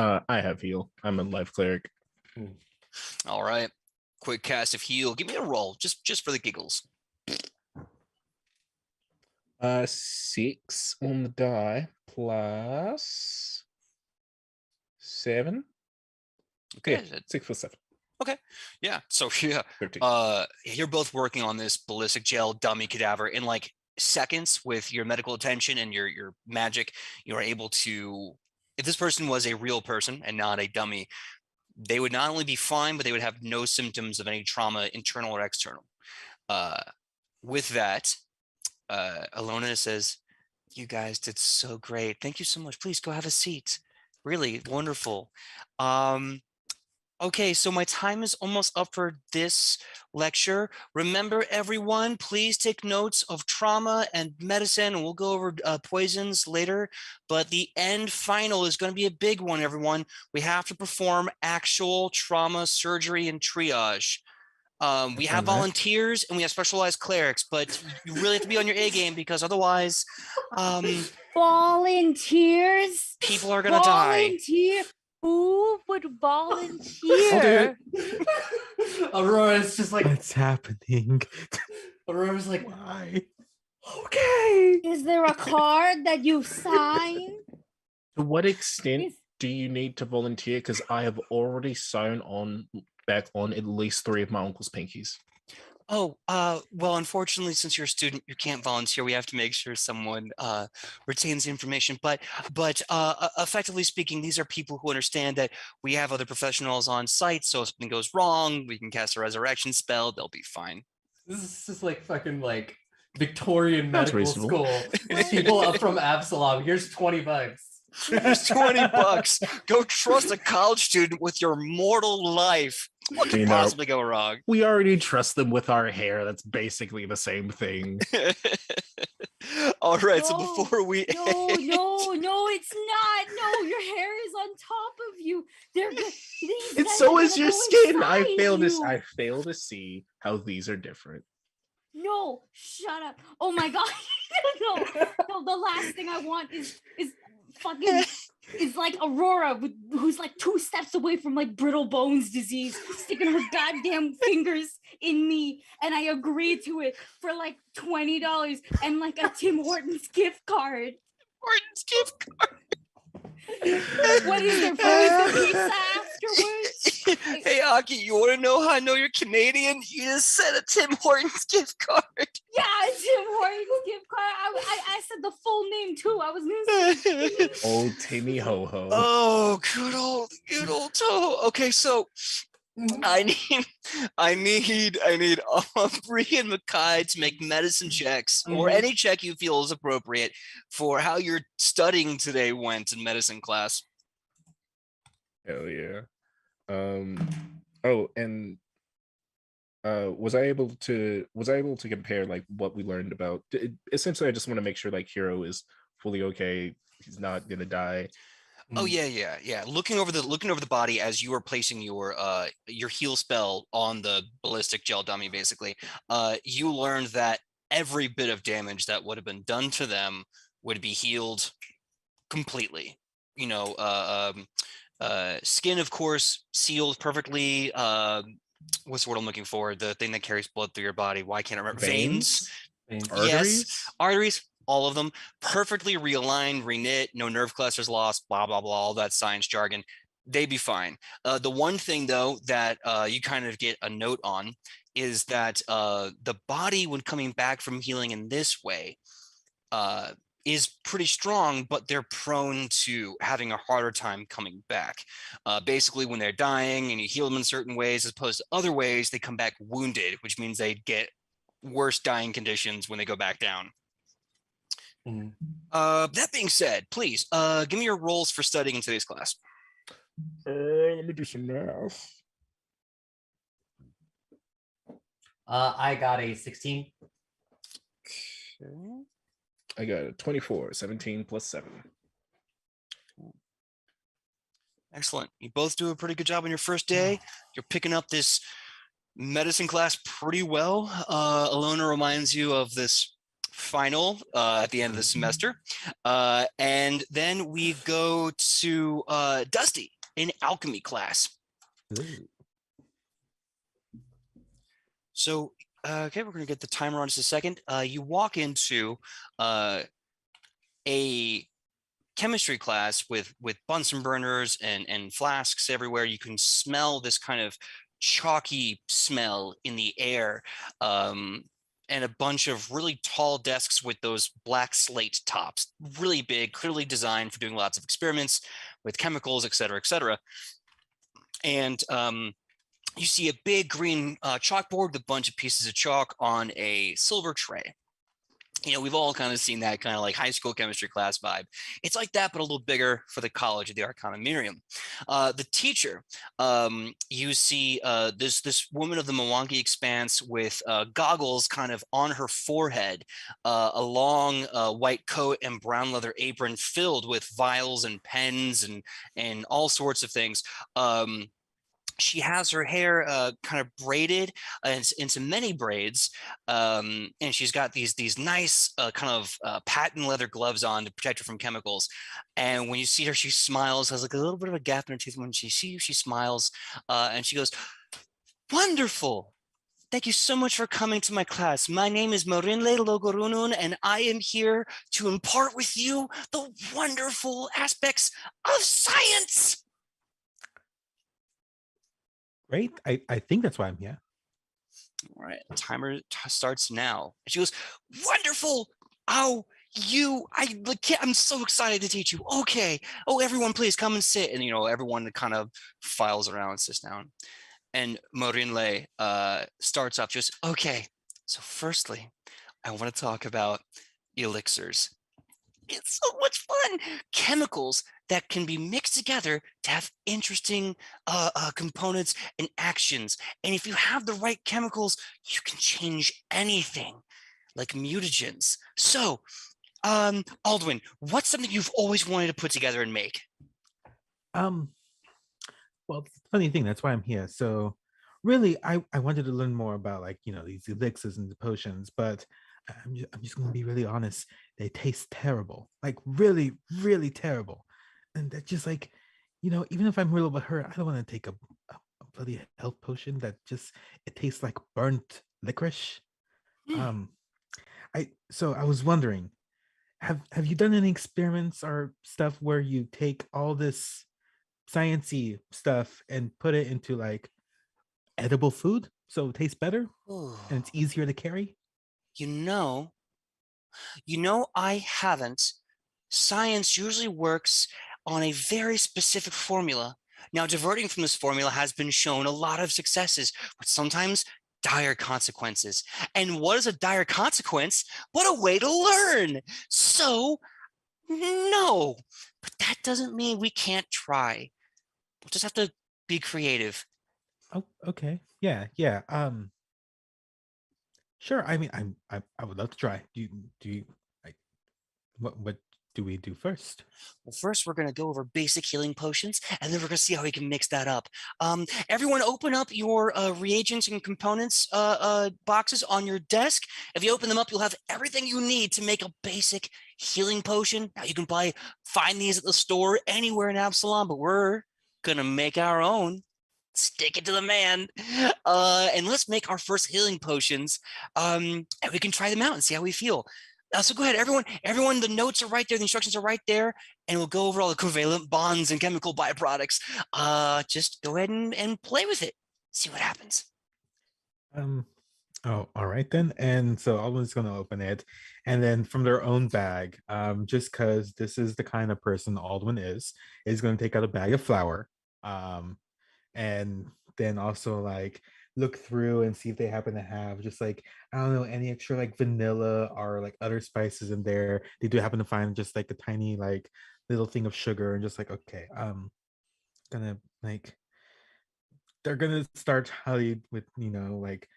I have heal. I'm a life cleric. All right. Quick cast of heal. Give me a roll, just for the giggles. 6 on the die plus 7. Okay. Yeah, 6 plus 7. Okay. Yeah. So yeah, 13. you're both working on this ballistic gel dummy cadaver in like seconds with your medical attention and your magic. You are able to, if this person was a real person and not a dummy, they would not only be fine, but they would have no symptoms of any trauma, internal or external. With that, Alona says, you guys did so great. Thank you so much. Please go have a seat. Really wonderful. Okay, so my time is almost up for this lecture. Remember, everyone, please take notes of trauma and medicine, and we'll go over poisons later. But the end final is going to be a big one, everyone. We have to perform actual trauma surgery and triage. We have volunteers and we have specialized clerics, but you really have to be on your A game because otherwise, Volunteers? people are going to die. Volunteer? Who would volunteer? Aurora's just like, What's happening? Aurora's like, Why? okay. Is there a card that you sign? To what extent Is- do you need to volunteer? Because I have already sewn back on at least 3 of my uncle's pinkies. Oh, well, unfortunately, since you're a student, you can't volunteer. We have to make sure someone retains the information. But effectively speaking, these are people who understand that we have other professionals on site. So if something goes wrong, we can cast a resurrection spell. They'll be fine. This is just like fucking like Victorian Sounds medical reasonable. school. People up from Absalom. Here's $20. Here's $20. Go trust a college student with your mortal life. What could You know, possibly go wrong? We already trust them with our hair. That's basically the same thing. All right, so No, before we No, it's not. No, your hair is on top of you. They're good. And so is your skin. I fail to see how these are different. No, shut up. Oh my god. no, the last thing I want is fucking is like Aurora who's like 2 steps away from like brittle bones disease, sticking her goddamn fingers in me, and I agreed to it for like $20 and like a Tim Hortons gift card. Hortons gift card. What is there for the pizza afterwards? Hey, Aki, you want to know how I know you're Canadian? You just said a Tim Hortons gift card. Yeah, Tim Hortons gift card. I said the full name too. I was gonna say. Old Timmy Ho Ho. Oh, good old Toho. Okay, so I need Aubrey and Makai to make medicine checks or any check you feel is appropriate for how your studying today went in medicine class. Hell yeah. Oh, and was I able to compare like what we learned about essentially I just want to make sure like Hero is fully okay, he's not gonna die. Oh yeah. Looking over the body as you are placing your heal spell on the ballistic gel dummy, basically, you learned that every bit of damage that would have been done to them would be healed completely. You know, skin, of course, sealed perfectly. What's the word I'm looking for? The thing that carries blood through your body. Why can't I remember? Veins. Arteries? Yes, arteries. All of them perfectly realigned, reknit, no nerve clusters lost, blah, blah, blah, all that science jargon. They'd be fine. The one thing, though, that you kind of get a note on is that the body, when coming back from healing in this way, is pretty strong, but they're prone to having a harder time coming back. Basically, when they're dying and you heal them in certain ways, as opposed to other ways, they come back wounded, which means they get worse dying conditions when they go back down. That being said, please give me your roles for studying in today's class. Let me do some math. I got a 16. Okay. I got a 24, 17 plus 7. Excellent. You both do a pretty good job on your first day. You're picking up this medicine class pretty well. Alona reminds you of this final at the end of the semester. And then we go to Dusty in alchemy class. Ooh. So, okay, we're going to get the timer on just a second. You walk into a chemistry class with Bunsen burners and flasks everywhere. You can smell this kind of chalky smell in the air. And a bunch of really tall desks with those black slate tops, really big, clearly designed for doing lots of experiments with chemicals, et cetera, et cetera. And you see a big green chalkboard with a bunch of pieces of chalk on a silver tray. we've all kind of seen that kind of like high school chemistry class vibe. It's like that, but a little bigger for the College of the Arcana Miriam. The teacher, you see this woman of the Mwangi Expanse with goggles kind of on her forehead, a long white coat and brown leather apron filled with vials and pens and all sorts of things. She has her hair kind of braided into many braids, and she's got these nice kind of patent leather gloves on to protect her from chemicals. And when you see her, she smiles, has like a little bit of a gap in her teeth. When she sees you, she smiles, and she goes, "Wonderful! Thank you so much for coming to my class. My name is Morinle Logorunun, and I am here to impart with you the wonderful aspects of science." Great. I think that's why I'm here. All right, timer starts now. And she goes, "Wonderful! Oh, I'm so excited to teach you. Okay. Oh, everyone, please come and sit." And everyone kind of files around and sits down. And Morinle starts off just, "Okay. So firstly, I want to talk about elixirs. It's so much fun. Chemicals that can be mixed together to have interesting components and actions. And if you have the right chemicals, you can change anything, like mutagens. So, Aldwin, what's something you've always wanted to put together and make?" Um, well, it's a funny thing. That's why I'm here. So, really, I wanted to learn more about like these elixirs and the potions, but I'm just gonna be really honest. They taste terrible, like really, really terrible, and they're just like, even if I'm real with her, I don't want to take a bloody health potion that just it tastes like burnt licorice. Um, I was wondering, have you done any experiments or stuff where you take all this sciencey stuff and put it into like edible food so it tastes better Ooh. and it's easier to carry? You know, I haven't. Science usually works on a very specific formula. Now, diverting from this formula has been shown a lot of successes, but sometimes dire consequences. And what is a dire consequence? What a way to learn! So, no, but that doesn't mean we can't try. We'll just have to be creative. Oh, okay. Yeah. Sure. I mean, I would love to try. Do you like what do we do first? Well, first, we're going to go over basic healing potions, and then we're going to see how we can mix that up. Everyone, open up your reagents and components boxes on your desk. If you open them up, you'll have everything you need to make a basic healing potion. Now, you can find these at the store anywhere in Absalom, but we're going to make our own. Stick it to the man. And let's make our first healing potions, and we can try them out and see how we feel. So go ahead, everyone, the notes are right there, the instructions are right there, and we'll go over all the covalent bonds and chemical byproducts. Just go ahead and play with it. See what happens. Oh, all right then. And so Alden's gonna open it, and then from their own bag, just because this is the kind of person Aldwin is gonna take out a bag of flour, and then also like look through and see if they happen to have just like I don't know any extra like vanilla or like other spices in there. They do happen to find just like a tiny like little thing of sugar and just like okay, gonna like they're gonna start Holly with like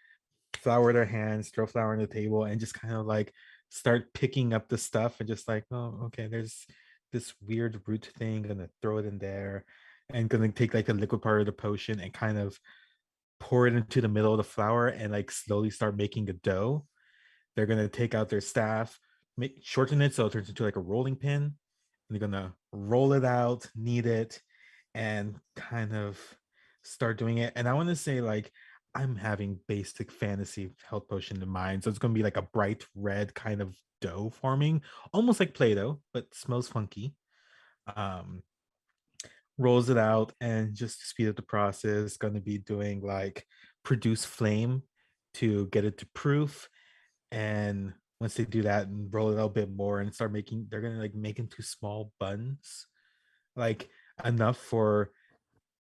flour their hands, throw flour on the table, and just kind of like start picking up the stuff and just like, oh, okay, there's this weird root thing, gonna throw it in there, and gonna take like the liquid part of the potion and kind of pour it into the middle of the flour and like slowly start making a dough. They're gonna take out their staff, shorten it so it turns into like a rolling pin, and they're gonna roll it out, knead it, and kind of start doing it. And I want to say like I'm having basic fantasy health potion in mind. So it's gonna be like a bright red kind of dough forming, almost like Play-Doh, but smells funky. Um Rolls it out and just to speed up the process, gonna be doing like produce flame to get it to proof. And once they do that and roll it out a bit more and start making, they're gonna like make into small buns, like enough for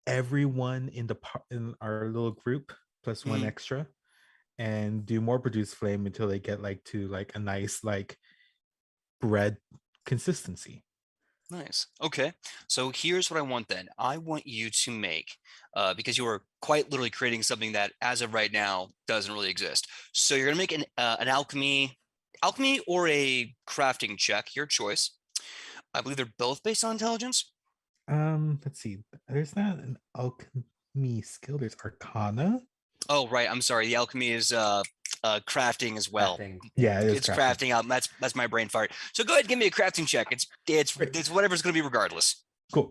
everyone in our little group plus one extra. and do more produce flame until they get like to like a nice like bread consistency. Nice. Okay. So here's what I want then. I want you to make, because you are quite literally creating something that as of right now doesn't really exist. So you're gonna make an alchemy or a crafting check, your choice. I believe they're both based on intelligence. Let's see. There's not an alchemy skill. There's Arcana. Oh, right. I'm sorry. The alchemy is crafting as well. Crafting. Yeah, it is It's crafting out. That's my brain fart. So go ahead and give me a crafting check. It's whatever's going to be regardless. Cool.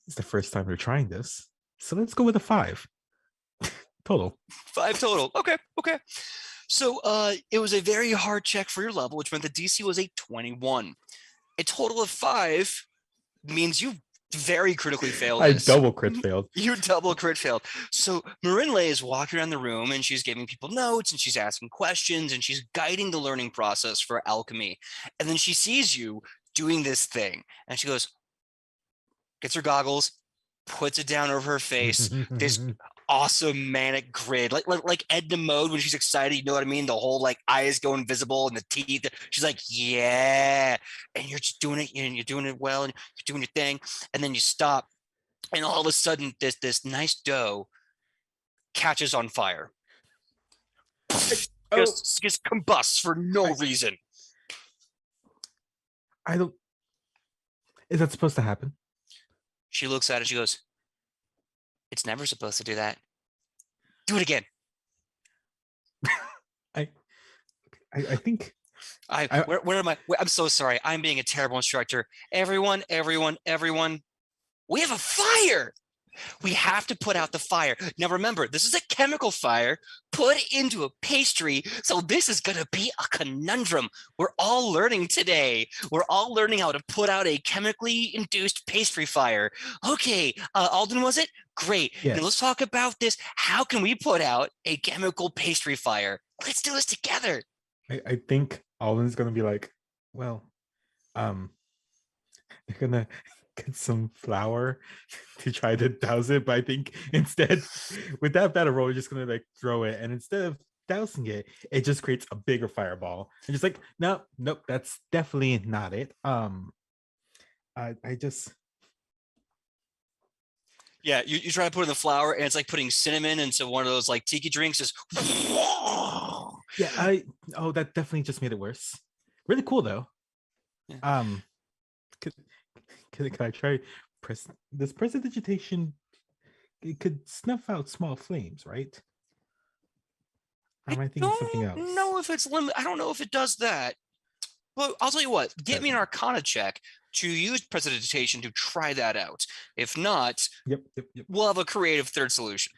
It's the first time we're trying this, so let's go with a 5 total. 5 total. Okay. So it was a very hard check for your level, which meant the DC was a 21. A total of 5 means you very critically failed. I this. double crit failed. You double crit failed. So Marinle is walking around the room and she's giving people notes and she's asking questions and she's guiding the learning process for alchemy. And then she sees you doing this thing and she goes, gets her goggles, puts it down over her face, this awesome manic grid, like Edna mode when she's excited, you know what I mean? The whole like eyes go invisible and the teeth. She's like, yeah, and you're just doing it, and you're doing it well, and you're doing your thing, and then you stop, and all of a sudden, this nice dough catches on fire, just combusts for no reason. I don't. Is that supposed to happen? She looks at it. She goes, "It's never supposed to do that. Do it again." I think. Where am I? I'm so sorry. I'm being a terrible instructor. Everyone. We have a fire. We have to put out the fire. Now remember, this is a chemical fire put into a pastry. So this is going to be a conundrum. We're all learning today. We're all learning how to put out a chemically induced pastry fire. Okay, Alden, was it? Great. Yes. Now let's talk about this. How can we put out a chemical pastry fire? Let's do this together. I think Alden's gonna be like, well, they're gonna get some flour to try to douse it, but I think instead with that batter roll, you're just gonna like throw it, and instead of dousing it, it just creates a bigger fireball. And just like, nope, that's definitely not it. I just Yeah, you try to put in the flour, and it's like putting cinnamon into one of those like tiki drinks. Just yeah, that definitely just made it worse. Really cool though. Yeah. Can I try this prestidigitation? It could snuff out small flames, right? Or am I thinking something else? I don't know if it's limit. I don't know if it does that. But I'll tell you what. Get me an Arcana check to use prestidigitation to try that out. If not, Yep. we'll have a creative third solution.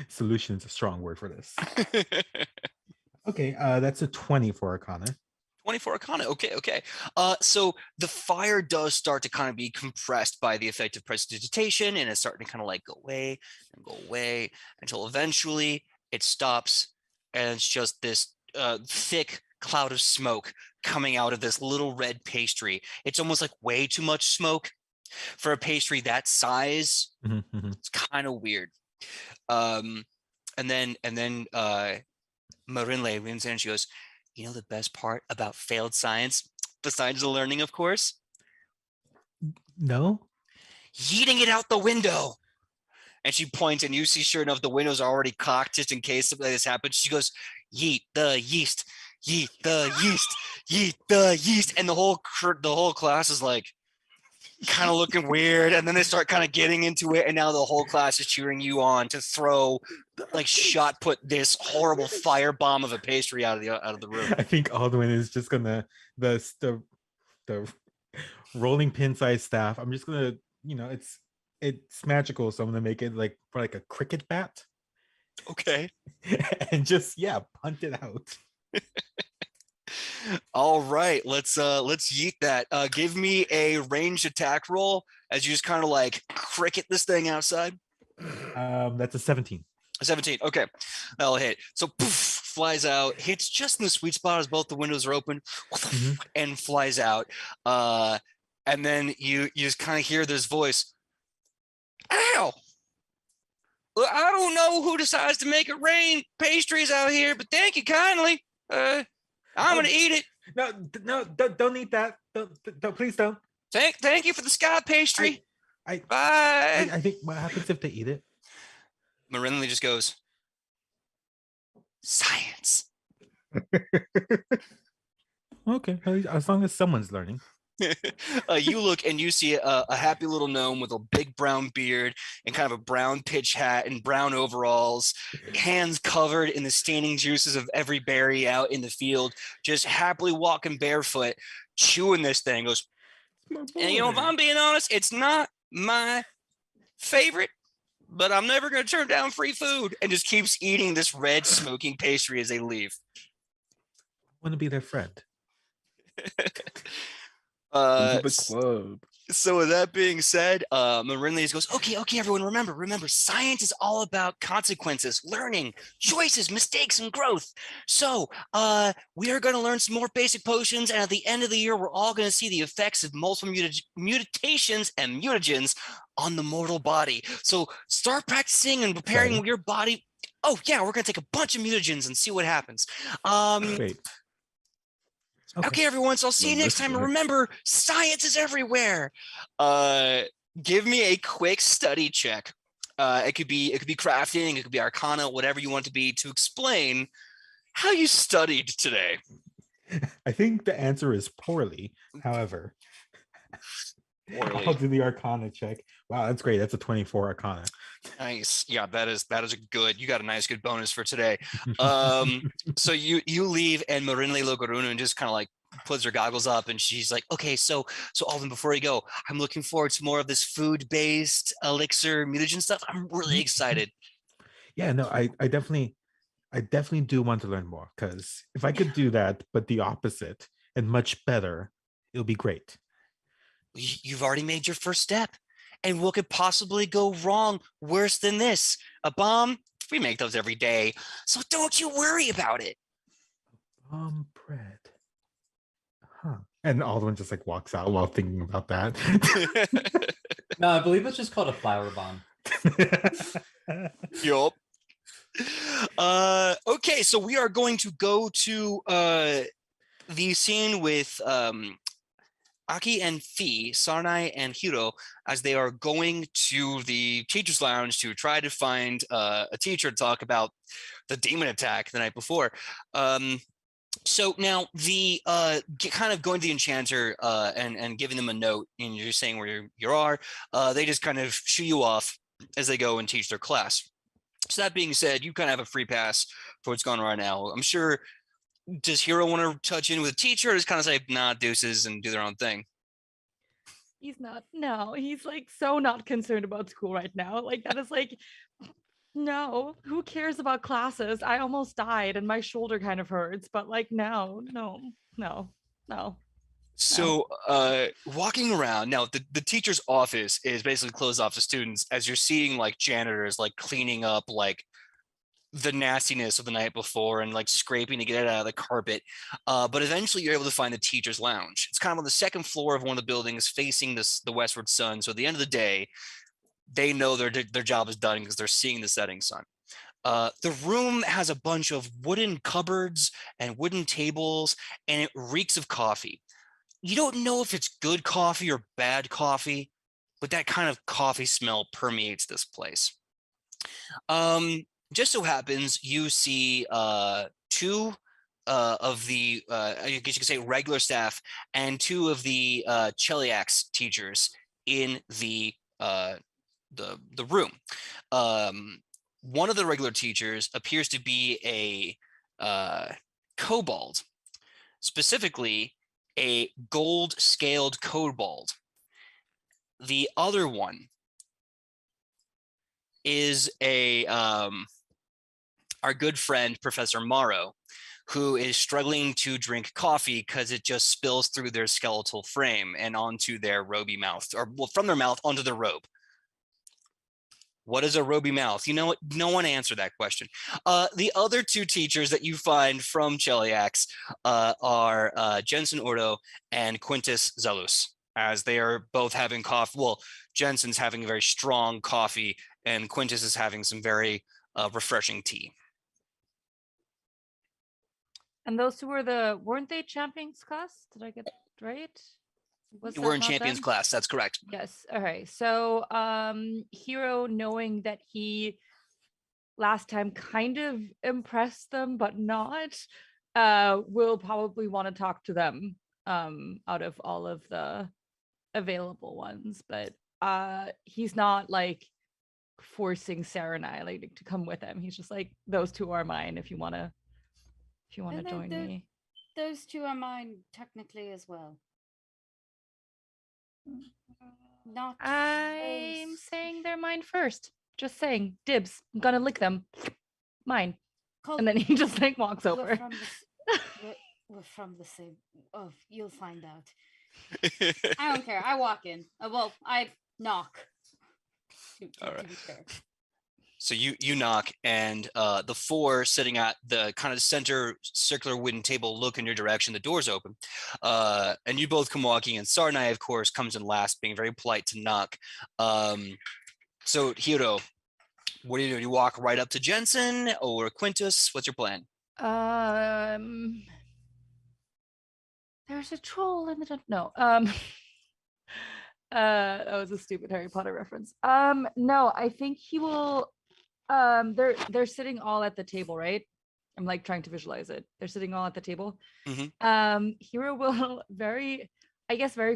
Solution is a strong word for this. Okay, that's a 20 for Arcana. 24 Arcana. Okay. So the fire does start to kind of be compressed by the effect of prestidigitation, and it's starting to kind of like go away until eventually it stops, and it's just this thick cloud of smoke coming out of this little red pastry. It's almost like way too much smoke for a pastry that size. It's kind of weird. And then Marinle leans in and she goes, "You know the best part about failed science, besides the learning, of course? No? Yeeting it out the window." And she points, and you see, sure enough, the windows are already cocked just in case something like this happens. She goes, "Yeet the yeast, yeet the yeast, yeet the yeast." And the whole class is like kind of looking weird, and then they start kind of getting into it, and now the whole class is cheering you on to throw, like, shot put this horrible firebomb of a pastry out of the room. I think Aldwin is just gonna the rolling pin size staff. I'm just gonna, it's magical, so I'm gonna make it like for like a cricket bat. Okay. And just punt it out. All right, let's yeet that. Give me a ranged attack roll as you just kind of like cricket this thing outside. That's a 17. A 17. Okay, that'll hit. So poof, flies out, hits just in the sweet spot as both the windows are open, and flies out. And then you just kind of hear this voice, "Ow!" Well, I don't know who decides to make it rain pastries out here, but thank you kindly. I'm gonna eat it. No, don't eat that. Don't, please don't. Thank you for the sky pastry. I Bye. I think what happens if they eat it? Marinley just goes, science. Okay, as long as someone's learning. You look and you see a happy little gnome with a big brown beard and kind of a brown pitch hat and brown overalls, hands covered in the staining juices of every berry out in the field, just happily walking barefoot, chewing this thing. Goes, and if I'm being honest, it's not my favorite, but I'm never going to turn down free food. And just keeps eating this red smoking pastry as they leave. I want to be their friend. Into the club. So with that being said, Marinley goes, okay, everyone, remember, science is all about consequences, learning, choices, mistakes, and growth. So we are going to learn some more basic potions, and at the end of the year, we're all going to see the effects of multiple mutations and mutagens on the mortal body. So start practicing and preparing your body. Oh yeah, we're going to take a bunch of mutagens and see what happens. Wait. Okay, everyone. So I'll see you next time. And remember, science is everywhere. Give me a quick study check. It could be crafting, it could be arcana, whatever you want it to be, to explain how you studied today. I think the answer is poorly. However, I'll do the arcana check. Wow, that's great. That's a 24 arcana. Nice. Yeah, that is a good. You got a nice good bonus for today. So you leave, and Marinley Logorunu just kind of like puts her goggles up, and she's like, okay, so Alvin, before you go, I'm looking forward to more of this food-based elixir mutagen stuff. I'm really excited. Yeah, no, I definitely do want to learn more, because if I could do that, but the opposite and much better, it'll be great. You've already made your first step. And what could possibly go wrong worse than this? A bomb? We make those every day. So don't you worry about it. Bread. Huh. And Alden just like walks out while thinking about that. No, I believe it's just called a flower bomb. Yup. Okay, so we are going to go to the scene with Aki and Fi, Sarnai and Hiro, as they are going to the teacher's lounge to try to find a teacher to talk about the demon attack the night before. So now the kind of going to the enchanter and giving them a note, and you're saying where you are, they just kind of shoo you off as they go and teach their class. So that being said, you kind of have a free pass for what's going on right now. I'm sure. Does Hiro want to touch in with a teacher, or just kind of say, nah, deuces, and do their own thing? He's not. No, he's like so not concerned about school right now. Like that is like, no, who cares about classes? I almost died and my shoulder kind of hurts, but like, no. So walking around now, the teacher's office is basically closed off to students, as you're seeing like janitors like cleaning up like the nastiness of the night before and like scraping to get it out of the carpet. But eventually you're able to find the teacher's lounge. It's kind of on the second floor of one of the buildings facing the westward sun. So at the end of the day, they know their job is done because they're seeing the setting sun. The room has a bunch of wooden cupboards and wooden tables, and it reeks of coffee. You don't know if it's good coffee or bad coffee, but that kind of coffee smell permeates this place. Just so happens you see two of the, I guess you could say regular staff, and two of the Cheliax teachers in the room. One of the regular teachers appears to be a kobold, specifically a gold-scaled kobold. The other one is our good friend, Professor Morrow, who is struggling to drink coffee because it just spills through their skeletal frame and onto their roby mouth, or well, from their mouth onto the robe. What is a roby mouth? You know what? No one answered that question. The other two teachers that you find from Cheliax are Jensen Ordo and Quintus Zelus, as they are both having coffee. Well, Jensen's having a very strong coffee, and Quintus is having some very refreshing tea. And those two weren't they champions class? Did I get right? Was We're that in not champions them? class. That's correct. Yes. Okay. So Hero, knowing that he last time kind of impressed them, but not, will probably want to talk to them out of all of the available ones. But he's not like forcing Sarah and I like to come with him. He's just like, those two are mine if you want to And join me. Those two are mine technically as well. Not I'm those- saying they're mine first. Just saying, dibs. I'm gonna lick them. Mine. And then he just like walks We're over. from we're from the same. Oh, you'll find out. I don't care. I walk in. Well, I knock. All right. To be fair. So you knock, and the four sitting at the kind of center circular wooden table look in your direction. The door's open, and you both come walking in. Sarnai, of course, comes in last, being very polite to knock. So Hiro, what do? You walk right up to Jensen or Quintus? What's your plan? There's a troll in the no. That was a stupid Harry Potter reference. No, I think he will. They're sitting all at the table, right? I'm like trying to visualize it. They're sitting all at the table. Hero will very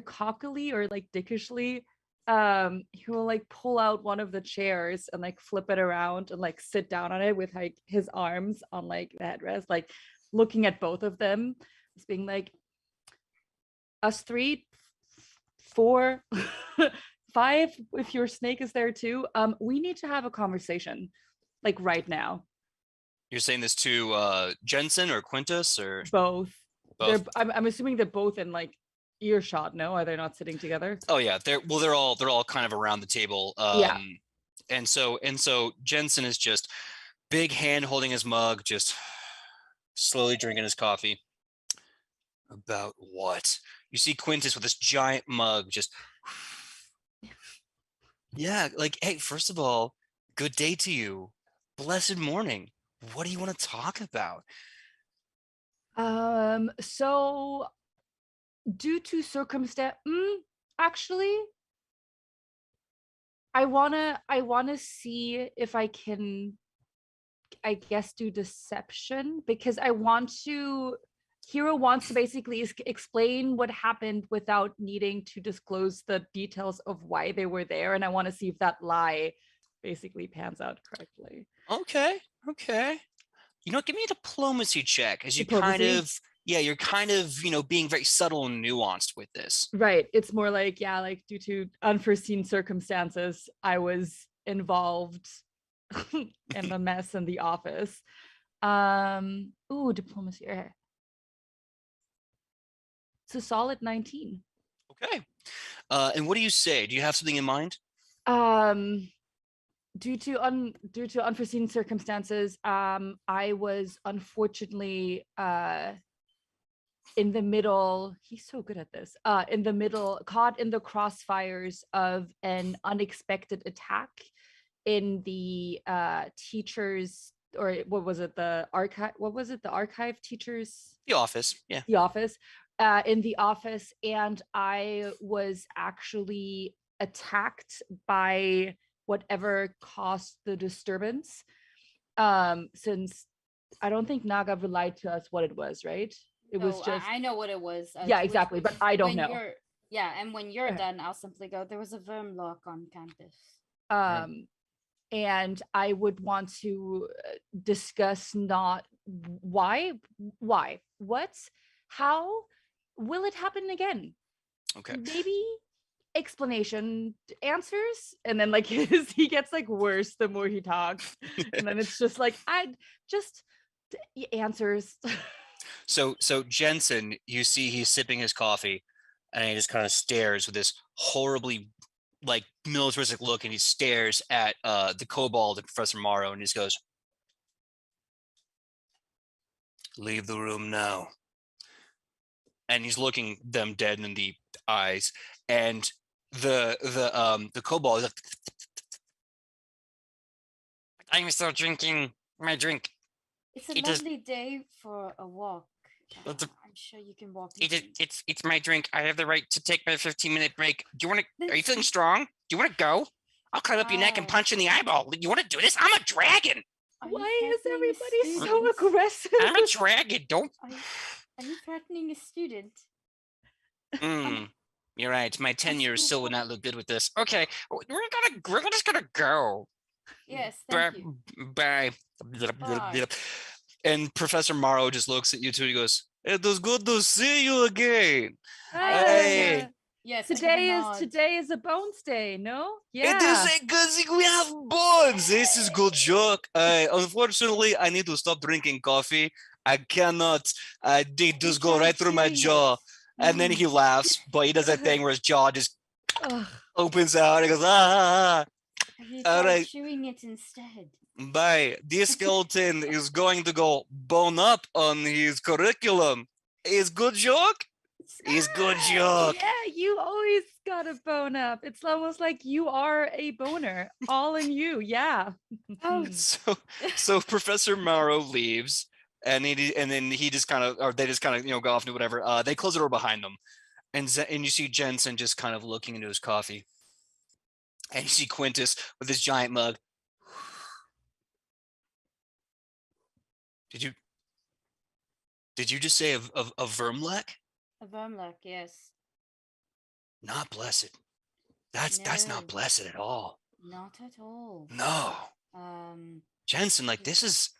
cockily or like dickishly, he will like pull out one of the chairs and like flip it around and like sit down on it with like his arms on like the headrest, like looking at both of them, just being like, us 3, 4, 5, if your snake is there too, we need to have a conversation like right now. You're saying this to Jensen or Quintus or both? both? I'm assuming they're both in like earshot. No, are they not sitting together? Oh yeah, they're all kind of around the table. Yeah. And so Jensen is just big hand holding his mug, just slowly drinking his coffee. About what? You see Quintus with this giant mug, just yeah, like, hey, first of all, good day to you. Blessed morning. What do you want to talk about? So due to circumstance, actually, I wanna see if I can, I guess, do deception, because Hero wants to basically explain what happened without needing to disclose the details of why they were there, and I want to see if that lie basically pans out correctly. Okay. You know, give me a diplomacy check as you Diplomacy? you're kind of, being very subtle and nuanced with this. Right. It's more like, yeah, like due to unforeseen circumstances, I was involved in the mess in the office. Ooh, diplomacy. Okay. It's a solid 19. Okay. And what do you say? Do you have something in mind? Due to unforeseen circumstances, I was unfortunately in the middle. He's so good at this. In the middle, caught in the crossfires of an unexpected attack in the teachers, or what was it? The archive. What was it? The archive teachers. The office. Yeah. The office. In the office, and I was actually attacked by whatever caused the disturbance. Since I don't think Naga relied to us what it was, right? It was just, I know what it was. yeah, exactly, but I don't know. And when you're done, I'll simply go, there was a vermlock on campus. And I would want to discuss not why, what, how will it happen again? Okay. Maybe explanation, answers, and then like he gets like worse the more he talks, and then it's just like answers. So Jensen, you see he's sipping his coffee, and he just kind of stares with this horribly like militaristic look, and he stares at the kobold and Professor Morrow, and he just goes, "Leave the room now." And he's looking them dead in the eyes, and the kobold is like, I'm still drinking my drink. It's a It is- lovely day for a walk. But the- I'm sure you can walk. It's my drink. I have the right to take my 15-minute break. Do you want to? Are you feeling strong? Do you want to go? I'll climb up your neck and punch you in the eyeball. You want to do this? I'm a dragon. Why is everybody so aggressive? I'm a dragon. Don't. Are you threatening a student? You're right. My tenure still would not look good with this. Okay, we're just gonna go. Yes, thank you. Bye. Bye. And Professor Morrow just looks at you two. He goes, "It was good to see you again." Hey. Yes. Today is a bones day, no? It is a good thing we have bones. This is good joke. Unfortunately, I need to stop drinking coffee. I cannot. They just go right through my jaw. And then he laughs, but he does that thing where his jaw just opens out. And he goes, ah. All right. Chewing it instead. Bye. This skeleton is going to go bone up on his curriculum. Is good joke? Is good joke. Yeah, you always got a bone up. It's almost like you are a boner, all in you. Yeah. Oh. So Professor Morrow leaves, and then he just kind of, or they just kind of go off and do whatever. They close the door behind them, and you see Jensen just kind of looking into his coffee, and you see Quintus with his giant mug. Did you just say a Vermlek? A Vermlek, yes. Not blessed. That's not blessed at all. Not at all. No. Jensen, like this is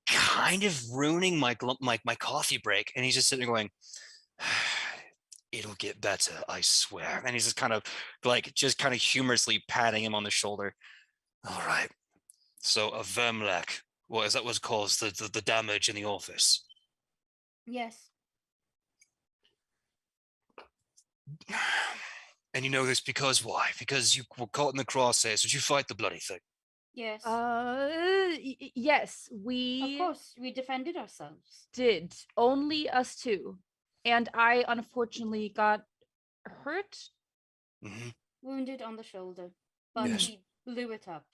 kind of ruining my coffee break. And he's just sitting there going, it'll get better, I swear. And he's just kind of humorously patting him on the shoulder. All right. So a Vermlek. What is that what caused the damage in the office? Yes. And you know this because why? Because you were caught in the crosshairs. Did you fight the bloody thing? Yes. Yes, we. Of course, we defended ourselves. Did only us two, and I unfortunately got hurt. Mm-hmm. Wounded on the shoulder, but we blew it up.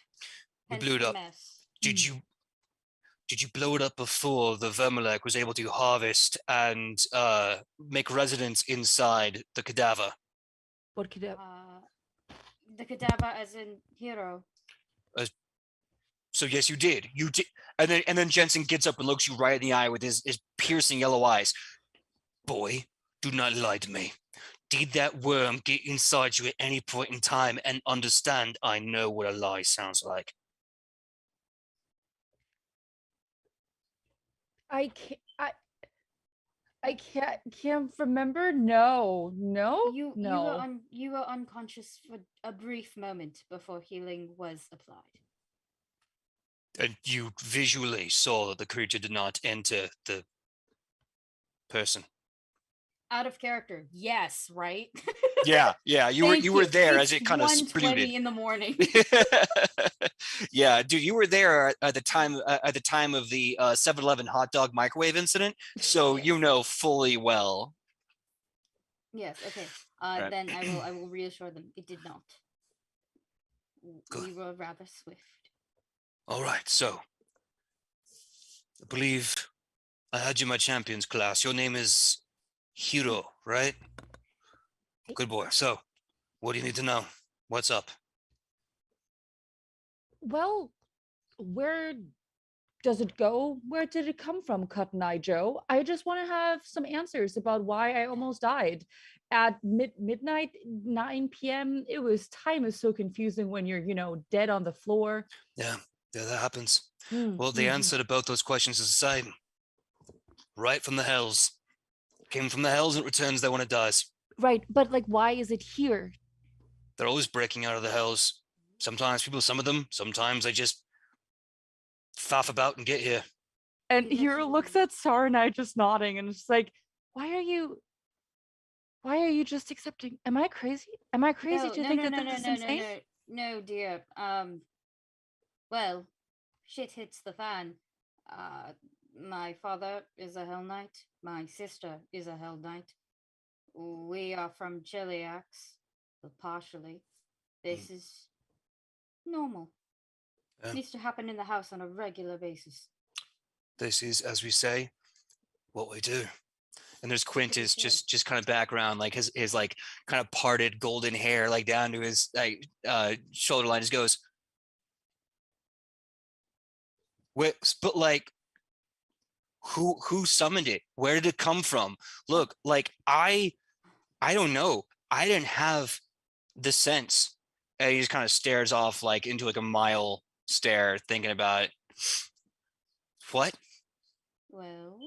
We blew it up. Mess. Did you blow it up before the Vermilek was able to harvest and make residence inside the cadaver? What cadaver? The cadaver as in hero. So yes, you did. You did. And then Jensen gets up and looks you right in the eye with his piercing yellow eyes. Boy, do not lie to me. Did that worm get inside you at any point in time? And understand, I know what a lie sounds like. I can't remember. No. You were unconscious for a brief moment before healing was applied. And you visually saw that the creature did not enter the person. Out of character, yes, right? Yeah. You were there it's as it kind of splooted in the morning. Yeah, dude, you were there at the time of the 7-Eleven hot dog microwave incident, so yes. you know fully well. Yes. Okay. Right. Then I will reassure them it did not. Good. We were rather swift. All right, so I believe I had you in my champions class. Your name is Hiro, right? Good boy. So, what do you need to know? What's up? Well, where does it go? Where did it come from, Cotton Eye Joe? I just want to have some answers about why I almost died at midnight, 9 p.m. Time is so confusing when you're, dead on the floor. Yeah, that happens. Well, the answer to both those questions is the same. Right from the hells. Came from the hells and it returns there when it dies. Right, but why is it here? They're always breaking out of the hells. Sometimes sometimes they just faff about and get here. And Hiro looks at Sar and I just nodding and it's like, why are you just accepting? Am I crazy? Am I crazy to think that this is insane? No, dear. Well, shit hits the fan. My father is a Hell Knight. My sister is a Hell Knight. We are from Cheliax, but partially. This is normal. Needs to happen in the house on a regular basis. This is, as we say, what we do. And there's Quintus Pretty sure. just kind of background, like his like kind of parted golden hair, like down to his like shoulder line, just goes, but like who summoned it? Where did it come from? Look, like I don't know. I didn't have the sense. And he just kind of stares off like into like a mile stare, thinking about it. What? Well,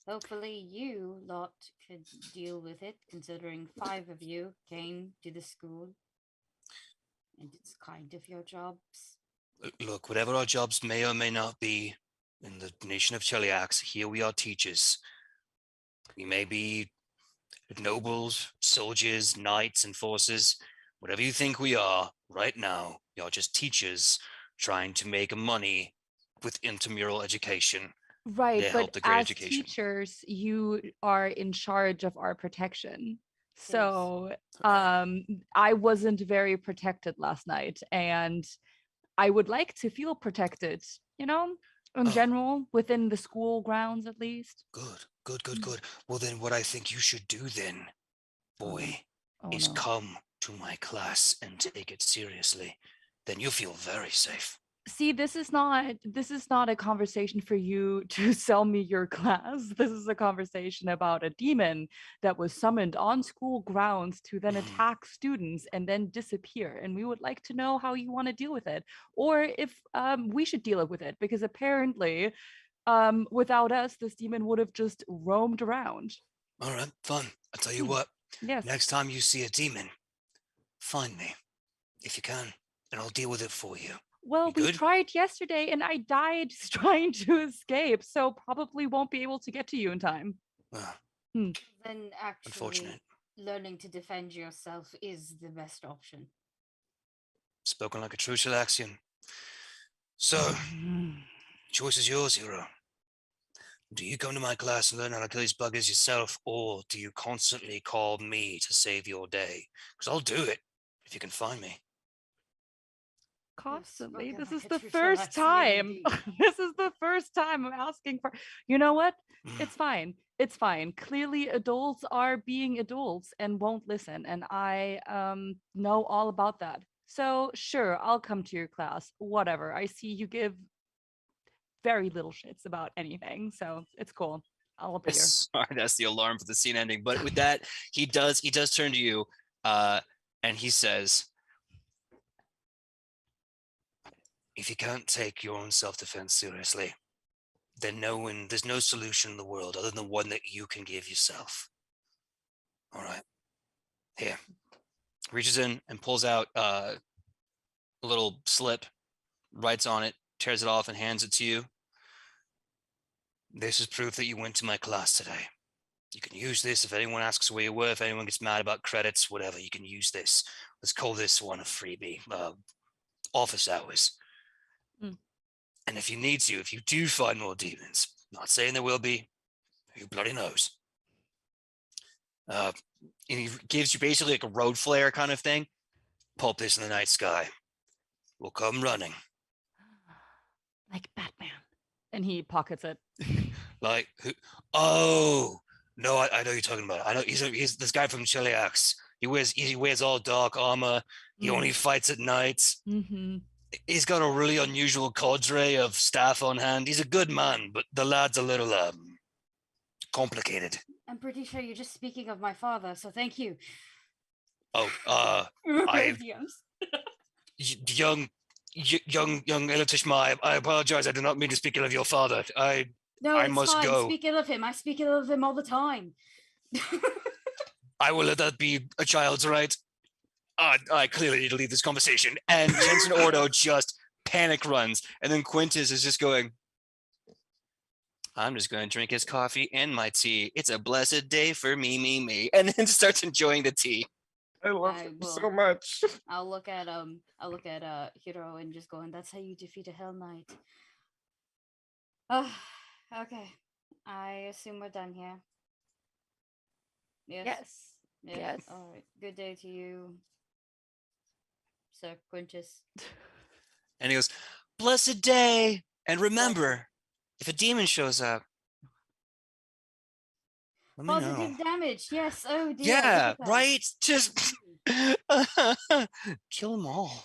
hopefully you lot could deal with it, considering 5 of you came to the school. And it's kind of your jobs. Look, whatever our jobs may or may not be in the nation of Cheliax, here we are teachers. We may be nobles, soldiers, knights, and forces. Whatever you think we are, right now, you're just teachers trying to make money with intramural education. Right, Yeah, help but the great as education. teachers, you are in charge of our protection. So Okay. I wasn't very protected last night, and I would like to feel protected, in Oh. general, within the school grounds at least. Good. Well, then what I think you should do then, boy, Oh, is no. come to my class and take it seriously. Then you'll feel very safe. See, this is not a conversation for you to sell me your class. This is a conversation about a demon that was summoned on school grounds to then attack students and then disappear. And we would like to know how you want to deal with it, or if we should deal with it, because apparently without us, this demon would have just roamed around. All right, fun. I'll tell you what. Yes. Next time you see a demon, find me, if you can, and I'll deal with it for you. Well, we tried yesterday and I died trying to escape, so probably won't be able to get to you in time. Then actually, unfortunate. Learning to defend yourself is the best option. Spoken like a true Chelaxian. So, choice is yours, hero. Do you come to my class and learn how to kill these buggers yourself, or do you constantly call me to save your day? Because I'll do it if you can find me. Constantly. This is the first time. This is the first time I'm asking for. You know what? It's fine. It's fine. Clearly, adults are being adults and won't listen, and I know all about that. So sure, I'll come to your class. Whatever. I see you give very little shits about anything, so it's cool. I'll appear. Sorry, that's the alarm for the scene ending. But with that, he does turn to you, and he says, if you can't take your own self-defense seriously, then there's no solution in the world other than the one that you can give yourself. All right. Here. Reaches in and pulls out a little slip, writes on it, tears it off, and hands it to you. This is proof that you went to my class today. You can use this if anyone asks where you were, if anyone gets mad about credits, whatever, you can use this. Let's call this one a freebie. Office hours. And if you need to, if you do find more demons, not saying there will be, who bloody knows. And he gives you basically like a road flare kind of thing. Pulp this in the night sky. We'll come running. Like Batman. And he pockets it. Like who? Oh no, I know you're talking about. I know he's this guy from Cheliax. He wears all dark armor. He only fights at night. He's got a really unusual cadre of staff on hand. He's a good man, but the lad's a little complicated. I'm pretty sure you're just speaking of my father, so thank you. Oh, young Elotishma, I apologize. I do not mean to speak ill of your father. I must fine. go. Speak ill of him. I speak ill of him all the time. I will let that be a child's right. I clearly need to leave this conversation. And Jensen Ordo just panic runs. And then Quintus is just going, I'm just going to drink his coffee and my tea. It's a blessed day for me. And then starts enjoying the tea. I love him so much. I'll look at Hiro and just going, that's how you defeat a Hell Knight. Okay. I assume we're done here. Yes. Yes. All right. Good day to you. Sir Quintus. And he goes, "Blessed day, and remember, if a demon shows up, let me know." Positive damage. Yes. Oh dear. look Yeah, at that. right. Just kill them all.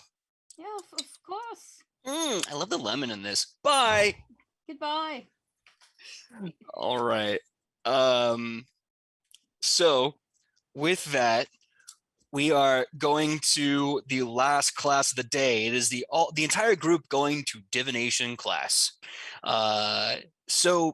Yeah, of course. I love the lemon in this. Bye. Goodbye. All right. So with that, we are going to the last class of the day. It is the entire group going to divination class. So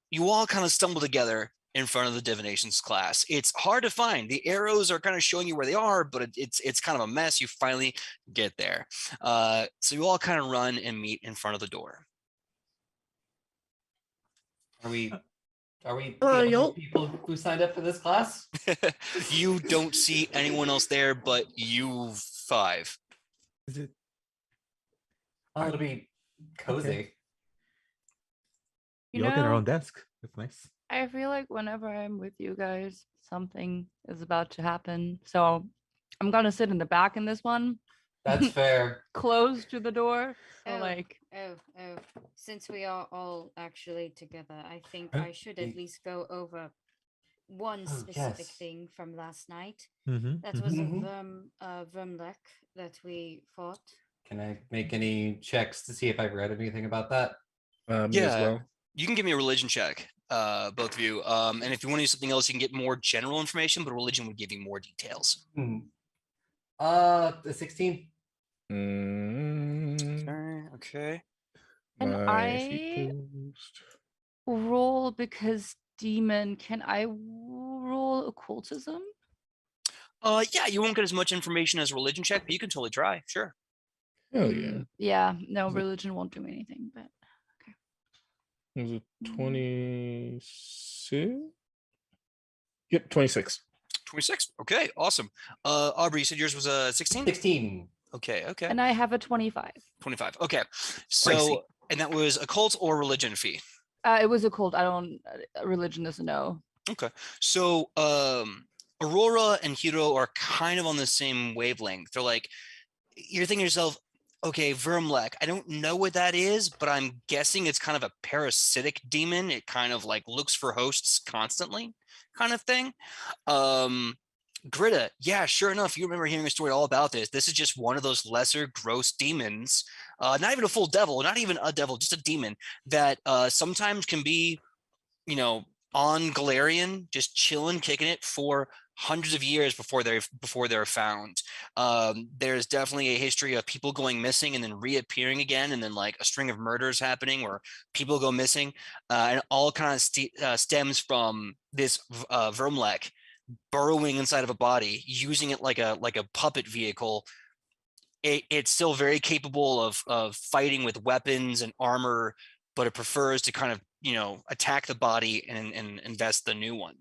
you all kind of stumble together in front of the divinations class. It's hard to find. The arrows are kind of showing you where they are, but it's kind of a mess. You finally get there. So you all kind of run and meet in front of the door. Are we the Yo. only people who signed up for this class? You don't see anyone else there but you five. Is it? Oh, it'll be cozy. Okay. You You all get our know, own desk. That's nice. I feel like whenever I'm with you guys, something is about to happen. So I'm gonna sit in the back in this one, That's fair. close to the door. So Oh. like, Oh. Since we are all actually together, I think Uh, I should at least go over one Oh, specific yes. thing from last night. Mm-hmm, That was Mhm. a Vermlek that we fought. Can I make any checks to see if I've read anything about that? Me as Yeah. well. You can give me a religion check, both of you. And if you want to do something else, you can get more general information, but religion would give you more details. The 16. Okay. Can My I sheet post. roll because demon? Can I roll occultism? Yeah, you won't get as much information as a religion check, but you can totally try. Sure. Hell yeah. Yeah, no, Is it- religion won't do me anything, but Was it 26? Yep, 26. 26. Okay, awesome. Aubrey, you said yours was a 16? 16. Okay. and I have a 25. 25. Okay. So, and that was occult or religion fee? It was occult. I don't religion is a no. Okay. So, Aurora and Hiro are kind of on the same wavelength. They're like, you're thinking to yourself, okay, Vermlek, I don't know what that is, but I'm guessing it's kind of a parasitic demon. It kind of like looks for hosts constantly, kind of thing. Gritta, yeah, sure enough, you remember hearing a story all about this. This is just one of those lesser gross demons, not even a full devil, not even a devil, just a demon that sometimes can be, on Galarian, just chilling, kicking it for hundreds of years before they're found. There's definitely a history of people going missing and then reappearing again, and then like a string of murders happening where people go missing, and it all kind of stems from this Vermlek burrowing inside of a body, using it like a puppet vehicle. It's still very capable of fighting with weapons and armor, but it prefers to kind of attack the body and invest the new one.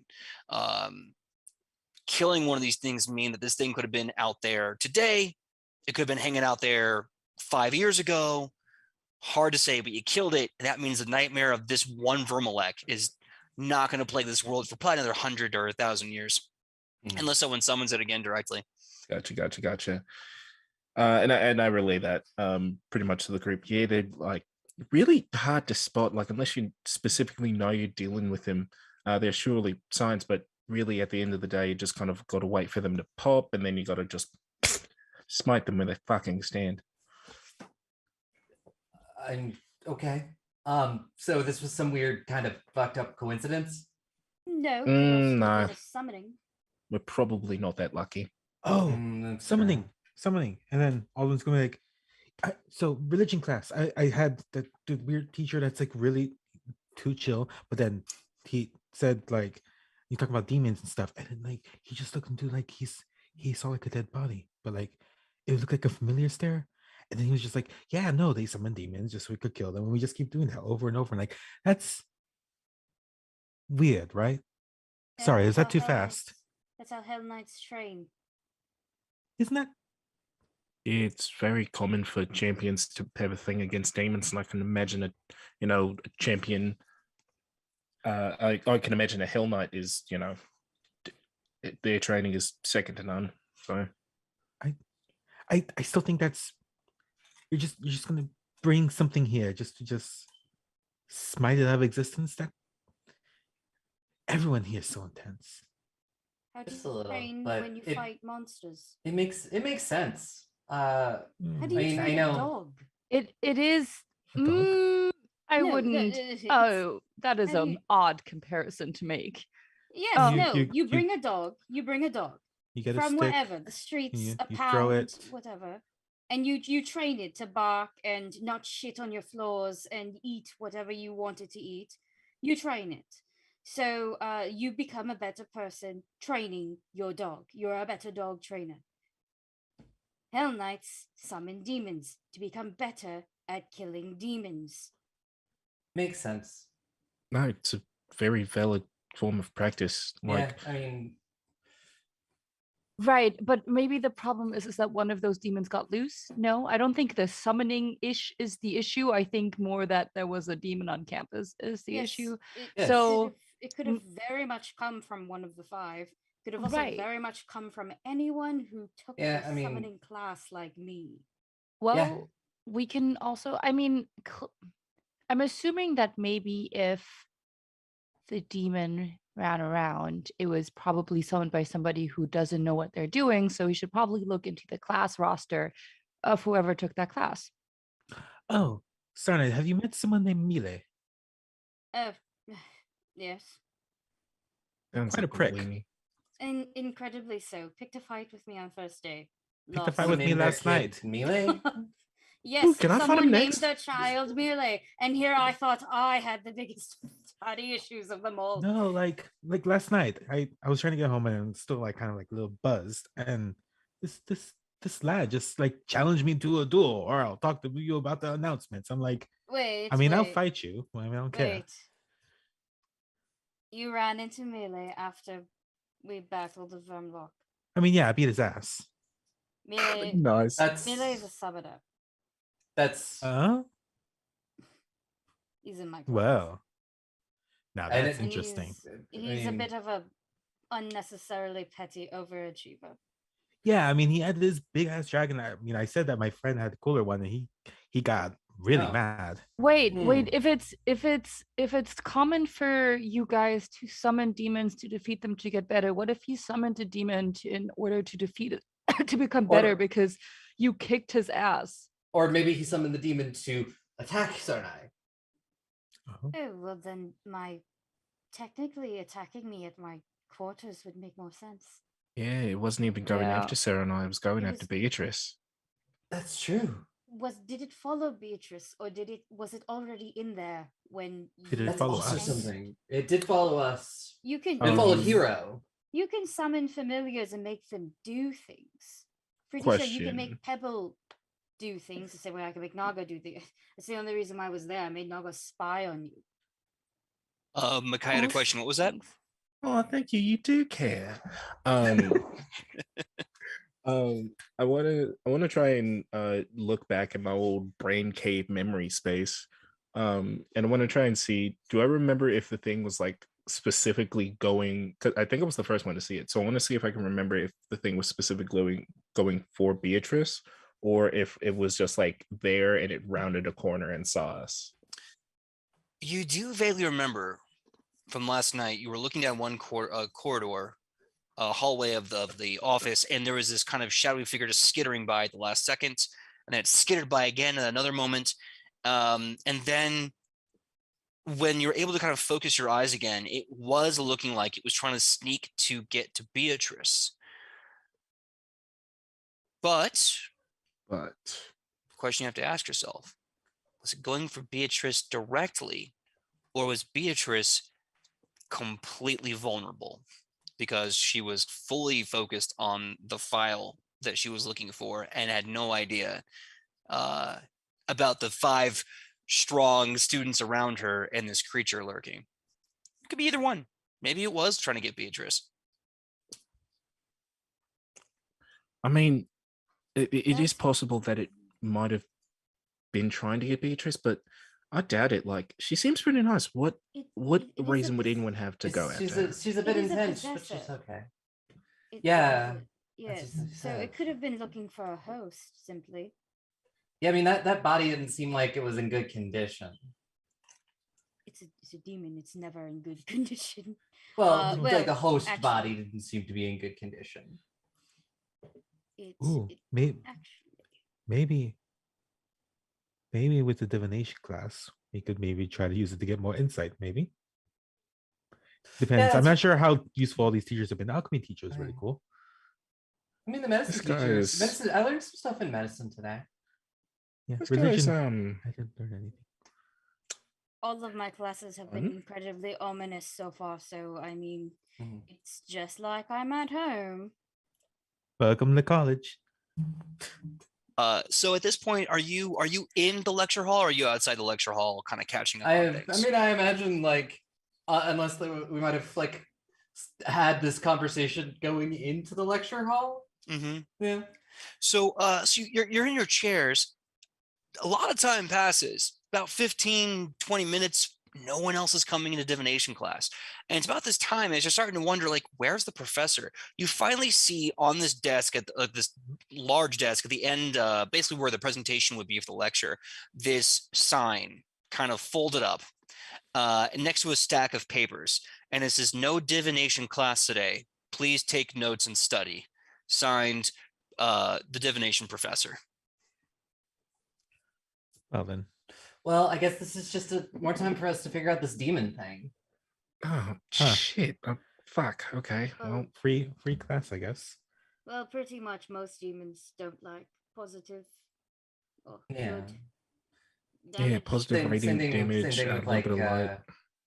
Killing one of these things mean that this thing could have been out there today. It could have been hanging out there 5 years ago. Hard to say, but you killed it. And that means the nightmare of this one Vermlek is not going to plague this world for probably another 100 or 1,000 years, unless someone summons it again directly. Gotcha. And I relay that pretty much to the group. Yeah, they're like really hard to spot. Like unless you specifically know you're dealing with them, there's surely signs, but really at the end of the day, you just kind of got to wait for them to pop, and then you got to just smite them where they fucking stand. Okay. So this was some weird kind of fucked up coincidence. No, no. a summoning. We're probably not that lucky. Oh, That's summoning, fair. summoning, and then all of them's gonna be like, so religion class. I had the weird teacher that's like really too chill, but then he said like, you talk about demons and stuff, and then like he just looked into like he saw like a dead body, but like it looked like a familiar stare, and then he was just like, yeah, no, they summon demons just so we could kill them, and we just keep doing that over and over, and like that's weird, right? Yeah, Sorry, is that's that how too Hell fast? Knights- That's how Hell Knights train. Isn't that? It's very common for champions to have a thing against demons, and I can imagine a champion. I can imagine a Hell Knight is, their training is second to none. So I still think that's you're just gonna bring something here just to just smite it out of existence. That everyone here is so intense. How do Just a you little, train but when you it- fight monsters? It makes sense. How do you I mean, train I a know- dog? It is. A dog? I No, wouldn't. it's- Oh, that is how do an you- odd comparison to make. Yes, Um, no. you- You you- bring a dog. You bring a dog You get a from stick. wherever, the streets, you- a you pound, throw it. whatever, and you train it to bark and not shit on your floors and eat whatever you want it to eat. You train it, so you become a better person training your dog. You're a better dog trainer. Hell Knights summon demons to become better at killing demons. Makes sense. No, it's a very valid form of practice. Like, Yeah, I mean, Right, but maybe the problem is that one of those demons got loose. No, I don't think the summoning is the issue. I think more that there was a demon on campus is the issue. Yes. So It could have very much come from one of the five. Could have also Right. very much come from anyone who took Yeah, the I mean- summoning class like me. well, we can also. I mean, I'm assuming that maybe if the demon ran around, it was probably summoned by somebody who doesn't know what they're doing. So we should probably look into the class roster of whoever took that class. Oh, Sarna, have you met someone named Mile? Uh, yes, sounds Quite a like prick. weenie. and incredibly so. Picked a fight with me on first day. Picked a Lost. fight with me named their last kid night. Melee. Yes, Ooh, can I fight someone him named next? their child Melee, and here I thought I had the biggest daddy issues of them all. No, like last night, I was trying to get home and I'm still like kind of like a little buzzed, and this lad just like challenged me to a duel, or I'll talk to you about the announcements. I'm like, Wait, I mean, I'll wait, fight you. I mean, I don't care. Wait. You ran into Melee after we battled the Vermlock. I mean, yeah, I beat his ass. Melee, Nice. That's Melee is a saboteur. that's He's in my class. Well, now And that's it- interesting. He's a bit of a unnecessarily petty overachiever. Yeah, I mean, he had this big ass dragon. I mean, I said that my friend had a cooler one, and he got really Oh. mad. Wait, wait. Hmm. If it's common for you guys to summon demons to defeat them to get better, what if he summoned a demon in order to defeat it to become better Or- because you kicked his ass? Or maybe he summoned the demon to attack Sarnai. Oh. Oh, well then technically attacking me at my quarters would make more sense. Yeah, it wasn't even going Yeah. after Sarah and I. It was going It after was- Beatrice. That's true. Did it follow Beatrice or was it already in there when Did it That's follow also us? something. It did follow us. You can It followed Um, Hero. you can summon familiars and make them do things. Pretty sure you can Question. make Pebble do things the same way I can make Naga do things. That's the only reason why I was there. I made Naga spy on you. Makai had a Oh, question. What was that? thanks. Oh, thank you. You do care. I wanna try and look back at my old brain cave memory space. And I want to try and see, do I remember if the thing was like specifically going, 'cause I think I was the first one to see it. So I want to see if I can remember if the thing was specifically going for Beatrice, or if it was just like there and it rounded a corner and saw us. You do vaguely remember from last night. You were looking down one corridor, hallway of the office, and there was this kind of shadowy figure just skittering by at the last second, and then it skittered by again at another moment. And then when you're able to kind of focus your eyes again, it was looking like it was trying to sneak to get to Beatrice. But But the question you have to ask yourself, was it going for Beatrice directly, or was Beatrice completely vulnerable because she was fully focused on the file that she was looking for and had no idea about the 5 strong students around her and this creature lurking? It could be either one. Maybe it was trying to get Beatrice. I mean, it is That's- possible that it might have been trying to get Beatrice, but I doubt it. Like, she seems pretty nice. What It what is a reason would pos- anyone have to go after She's her? a bit It is a intense, but she's possessor. okay. it Yeah. is Yes. what they So said. it could have been looking for a host, simply. Yeah, I mean that body didn't seem like it was in good condition. It's a demon. It's never in good condition. Well, like the host actually- body didn't seem to be in good condition. Ooh, Actually, maybe with the divination class, we could maybe try to use it to get more insight. Maybe depends. I'm that's- not sure how useful all these teachers have been. The alchemy teacher is really Right. cool. I mean, the medicine This guy teachers. is- Medicine. I learned some stuff in medicine today. Yeah, This religion. guy's I didn't learn anything. all of my classes have been incredibly ominous so far. So I mean, Mhm. it's just like I'm at home. Welcome to college. So at this point, are you in the lecture hall or are you outside the lecture hall kind of catching up on I things? mean, I imagine like unless we might have like had this conversation going into the lecture hall. Mm-hmm. Yeah. So you're in your chairs. A lot of time passes, about 15, 20 minutes. No one else is coming into divination class. And it's about this time as you're starting to wonder, like, where's the professor? You finally see on this desk, at this large desk at the end, basically where the presentation would be for the lecture, this sign kind of folded up next to a stack of papers. And it says, "No divination class today. Please take notes and study." Signed, the divination professor. Well then, Well, I guess this is just more time for us to figure out this demon thing. Oh Huh. shit! Fuck. Okay. Well, free class, I guess. Well, pretty much most demons don't like positive or Yeah. good yeah. damage. Positive Same radiant thing, damage. same thing A with little like bit of light.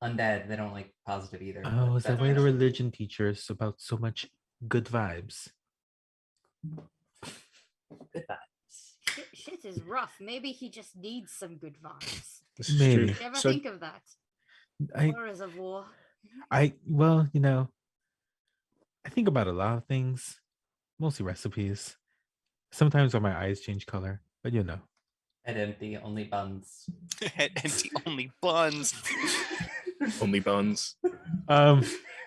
undead. They don't like positive either. Oh, is that That's why the actually- religion teachers about so much good vibes? Good vibes. Shit is rough. Maybe he just needs some good vibes. This is Maybe. true. Did you ever So think of that? I Horrors of war. well, I think about a lot of things, mostly recipes. Sometimes when my eyes change color, but Head empty, only buns. Empty only buns. only buns.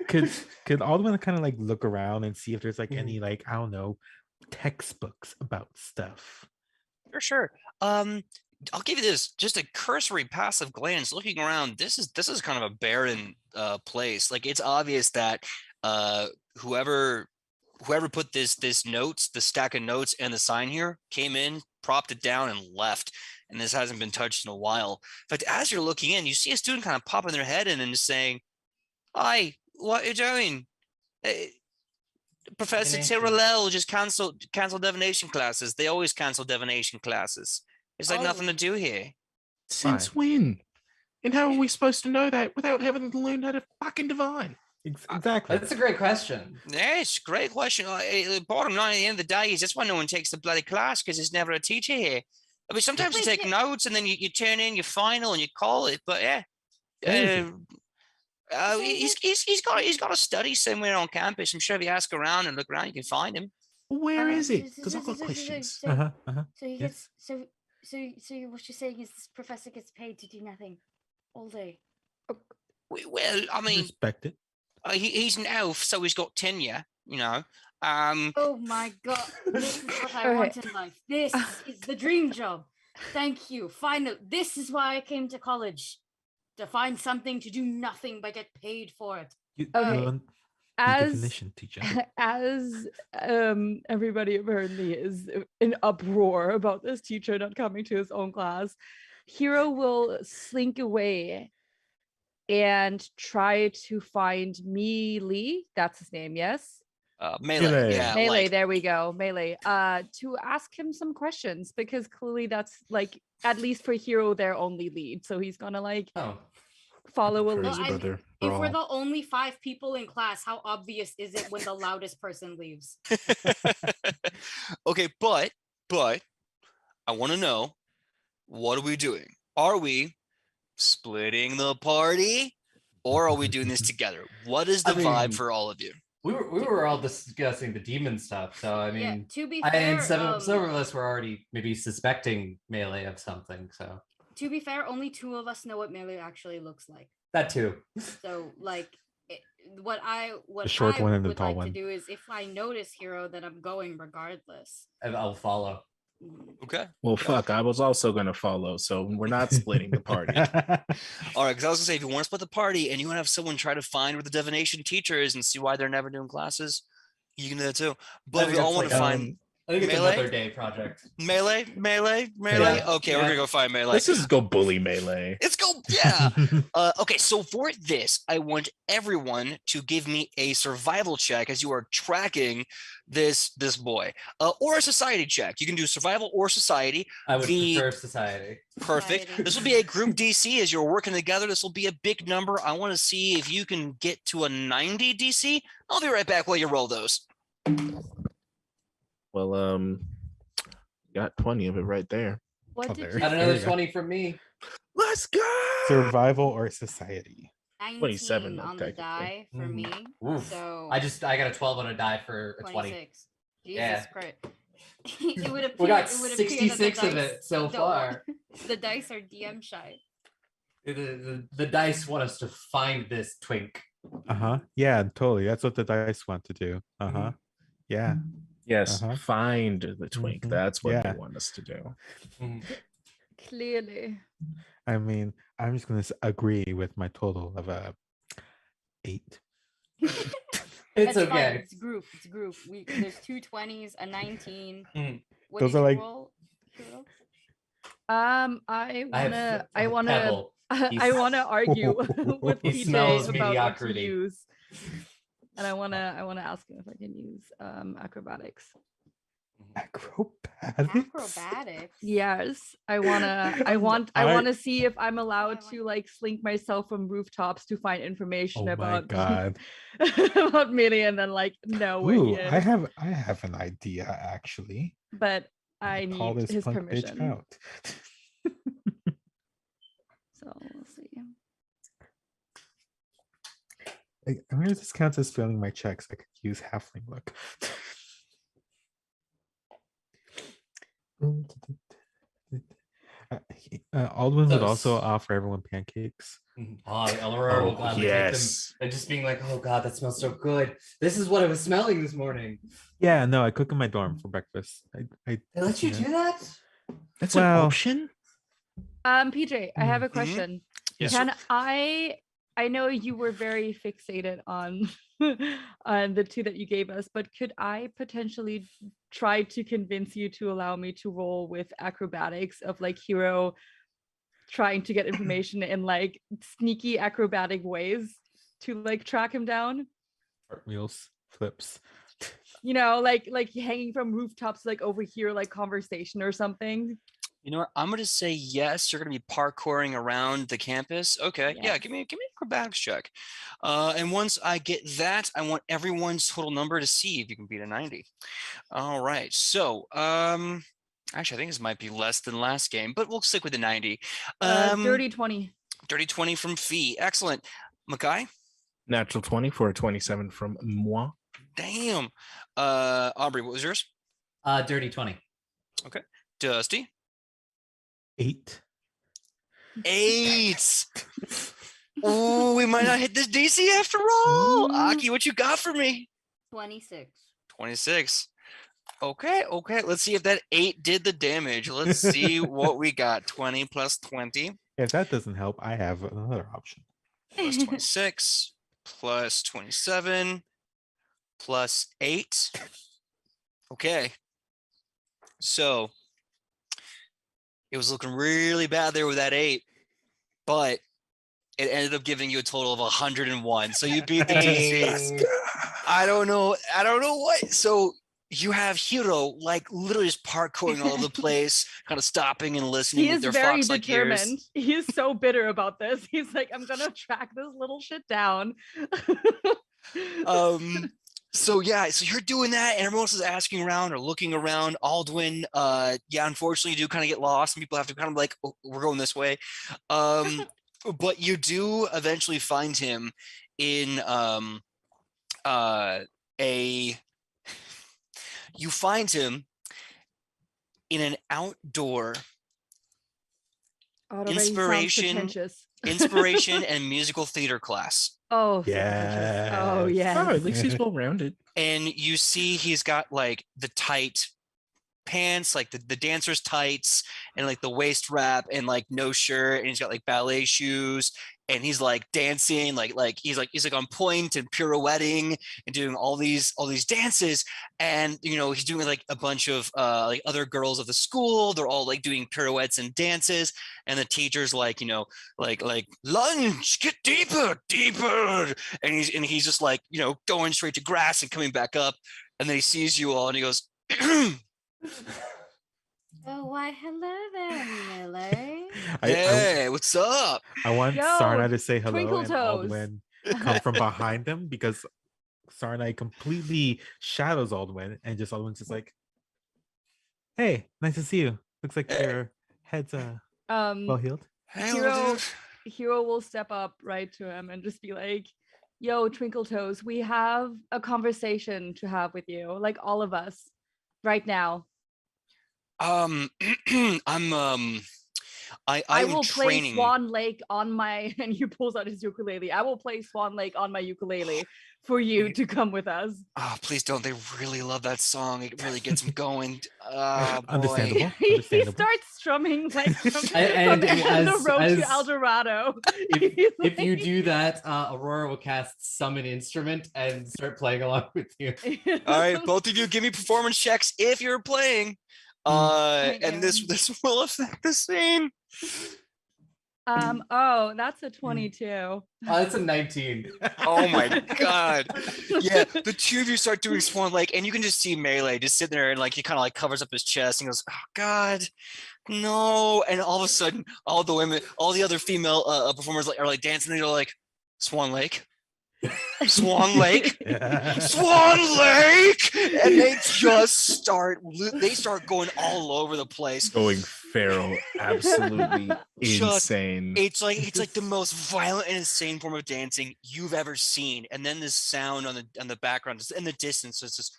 could Alderman kind of like look around and see if there's like any Mhm. like, I don't know, textbooks about stuff? For sure. I'll give you this, just a cursory passive glance looking around. This is kind of a barren place. Like, it's obvious that whoever put this notes, the stack of notes and the sign here, came in, propped it down and left. And this hasn't been touched in a while. In fact, as you're looking in, you see a student kind of popping their head in and just saying, "Hi, what are you doing? Professor Divination. Tyrrell just cancelled divination classes. They always cancel divination classes. It's like nothing to do here." Since when? And how are we supposed to know that without having to learn how to fucking divine? Exactly. That's a great question. Yeah, it's a great question. Bottom line, at the end of the day, is that's why no one takes the bloody class, because there's never a teacher here. I mean, sometimes you Wait, take yeah. notes and then you turn in your final and you call it. But yeah, Crazy. he's got a study somewhere on campus. I'm sure if you ask around and look around, you can find him. Where is it? so- Because so- I've got so- so- questions. so- Uh-huh. So he Yes. gets so what you're saying is this professor gets paid to do nothing all day. Well, I mean, Respect it. he's an elf, so he's got tenure. Oh my god, this is what I Okay. want in life. This is the dream job. Thank you. Finally, this is why I came to college. To find something to do nothing but get paid for it. You Okay. want the As definition teacher. as everybody apparently is in uproar about this teacher not coming to his own class, Hero will slink away and try to find Melee. That's his name, yes? Melee. Melee. Yeah, Melee, like, there we go. Melee. To ask him some questions because clearly that's like, at least for Hero, their only lead. So he's gonna like Oh, follow a First Well, lead. I- brother, If we're brawl. the only 5 people in class, how obvious is it when the loudest person leaves? okay, but I want to know, what are we doing? Are we splitting the party, or are we doing this together? What is the I vibe mean, for all of you? we were all discussing the demon stuff, so I Yeah, mean, to be and fair, some of us were already maybe suspecting Melee of something, so to be fair, only 2 of us know what Melee actually looks like. that too. So like what short I one and the would tall like one. to do is if I notice Hero, then I'm going regardless. I'll follow. Okay. Well, fuck, I was also gonna follow, so we're not splitting the party. All right, because I was gonna say, if you want to split the party and you want to have someone try to find where the divination teacher is and see why they're never doing classes, you can do that too. But we all want to find I think it's Melee? another day project. melee. Yeah, Okay, we're gonna go find melee. Let's just go bully melee. Let's go. Yeah. Okay, so for this, I want everyone to give me a survival check as you are tracking this boy, or a society check. You can do survival or society. I would prefer society. Perfect. Society. This will be a group DC as you're working together. This will be a big number. I want to see if you can get to a 90 DC. I'll be right back while you roll those. Well, got 20 of it right there. What Oh, did there. you Got There another you go. 20 from me. Let's go. Survival or society? 27 on though, the die for me. Oof. So I got a 12 on a die for a 20. 26. Jesus Yeah. Christ. it would appear, We got it would appear that the 66 of dice it so don't- far. The dice are DM shy. The dice want us to find this twink. Yeah, totally. That's what the dice want to do. Yeah. Yes, Uh-huh. find the twink. Mhm. That's what they Yeah. want us to do. clearly? I mean, I'm just gonna agree with my total of 8. It's That's fine. okay. It's group. There's 2 20s, a 19. Mm. What Those did are you like- roll, Hero? I wanna Pebble. I wanna argue with He PJ smells about what to mediocrity. use. And I wanna ask him if I can use acrobatics. Acrobatics? Acrobatics. Yes, I wanna I wanna see if I'm allowed to like slink myself from rooftops to find information Oh my about god. about Millie and then like know where he Ooh, is. I have an idea actually. But I Call need this his punk permission. bitch out. So we'll see. I wonder if this counts as failing my checks. I could use halfling look. Aldwin would also Those- offer everyone pancakes. Oh, Aurora will Oh, gladly take yes. them. And just being like, oh god, that smells so good. This is what I was smelling this morning. Yeah, no, I cook in my dorm for breakfast. They let you yeah. do that? That's Well- an option. PJ, I have a Mhm. question. Yes, Can I know you were very fixated on on the 2 that you gave us, but could I potentially try to convince you to allow me to roll with acrobatics of like Hero trying to get information in like sneaky acrobatic ways to like track him down? Cartwheels, flips. You know, like hanging from rooftops, like overhear like conversation or something. You know what? I'm gonna say yes. You're gonna be parkouring around the campus. Okay. Yeah. Yes. Give me an acrobatics check. And once I get that, I want everyone's total number to see if you can beat a 90. All right. So, actually, I think this might be less than last game, but we'll stick with the 90. Dirty 20. Dirty 20 from Fee. Excellent. Mackay. Natural 20 for a 27 from moi. Damn. Aubrey, what was yours? Dirty 20. Dusty. 8. 8. Ooh, we might not hit this DC after all. Mm. Aki, what you got for me? 26. 26. Okay. Let's see if that 8 did the damage. Let's see what we got. 20 plus 20 If that doesn't help, I have another option. plus 26 plus 27 plus 8. Okay. So it was looking really bad there with that 8, but it ended up giving you a total of 101. So you beat the DC. I don't know what. So you have Hiro like literally just parkouring all over the place, kind of stopping and listening He with is their very fox-like ears. determined. He is so bitter about this. He's like, I'm gonna track this little shit down. So yeah, so you're doing that, and everyone else is asking around or looking around. Aldwin, unfortunately, you do kind of get lost, and people have to kind of like, oh, we're going this way. But you do eventually find him in you find him in an outdoor Oh, it already sounds Inspiration. pretentious. inspiration and musical theater class. Oh, so delicious. Oh, Yes. yes. Oh, at least he's well rounded. And you see he's got like the tight pants, like the dancer's tights, and like the waist wrap, and like no shirt, and he's got like ballet shoes, and he's like dancing, like he's on point and pirouetting and doing all these dances. And he's doing like a bunch of like other girls of the school. They're all like doing pirouettes and dances, and the teacher's like like lunge, get deeper, and he's just like going straight to grass and coming back up, and then he sees you all and he goes Oh, why, hello there, Miller. hey, what's up? I want Yo, Sarna to say hello Twinkle and Toes. Aldwin come from behind them because Sarna completely shadows Aldwin and Aldwin's just like, hey, nice to see you. Looks like your head's well healed. Hey, Hero will step up right to him and just be like, yo, Twinkle Toes, we have a conversation to have with you, like all of us right now. I'm I will play training. Swan Lake on my, and he pulls out his ukulele. I will play Swan Lake on my ukulele for you to come with us. Oh, please don't. They really love that song. It really gets them going. Oh, boy. Understandable. He Understandable. starts strumming like from And the road as- to El Dorado. If you do that, Aurora will cast summon instrument and start playing along with you. All right, both of you give me performance checks if you're playing. And this will affect the scene. Oh, that's a 22. That's a 19. Oh my god. Yeah, the two of you start doing Swan Lake, and you can just see Melee just sitting there, and like he kind of like covers up his chest and goes, oh god, no. And all of a sudden, all the women, all the other female performers are like dancing, and they're like, Swan Lake, Swan Lake, Swan Lake, and they start going all over the place, Going feral, absolutely Just- insane. it's like the most violent and insane form of dancing you've ever seen. And then this sound on the background, just in the distance, it's just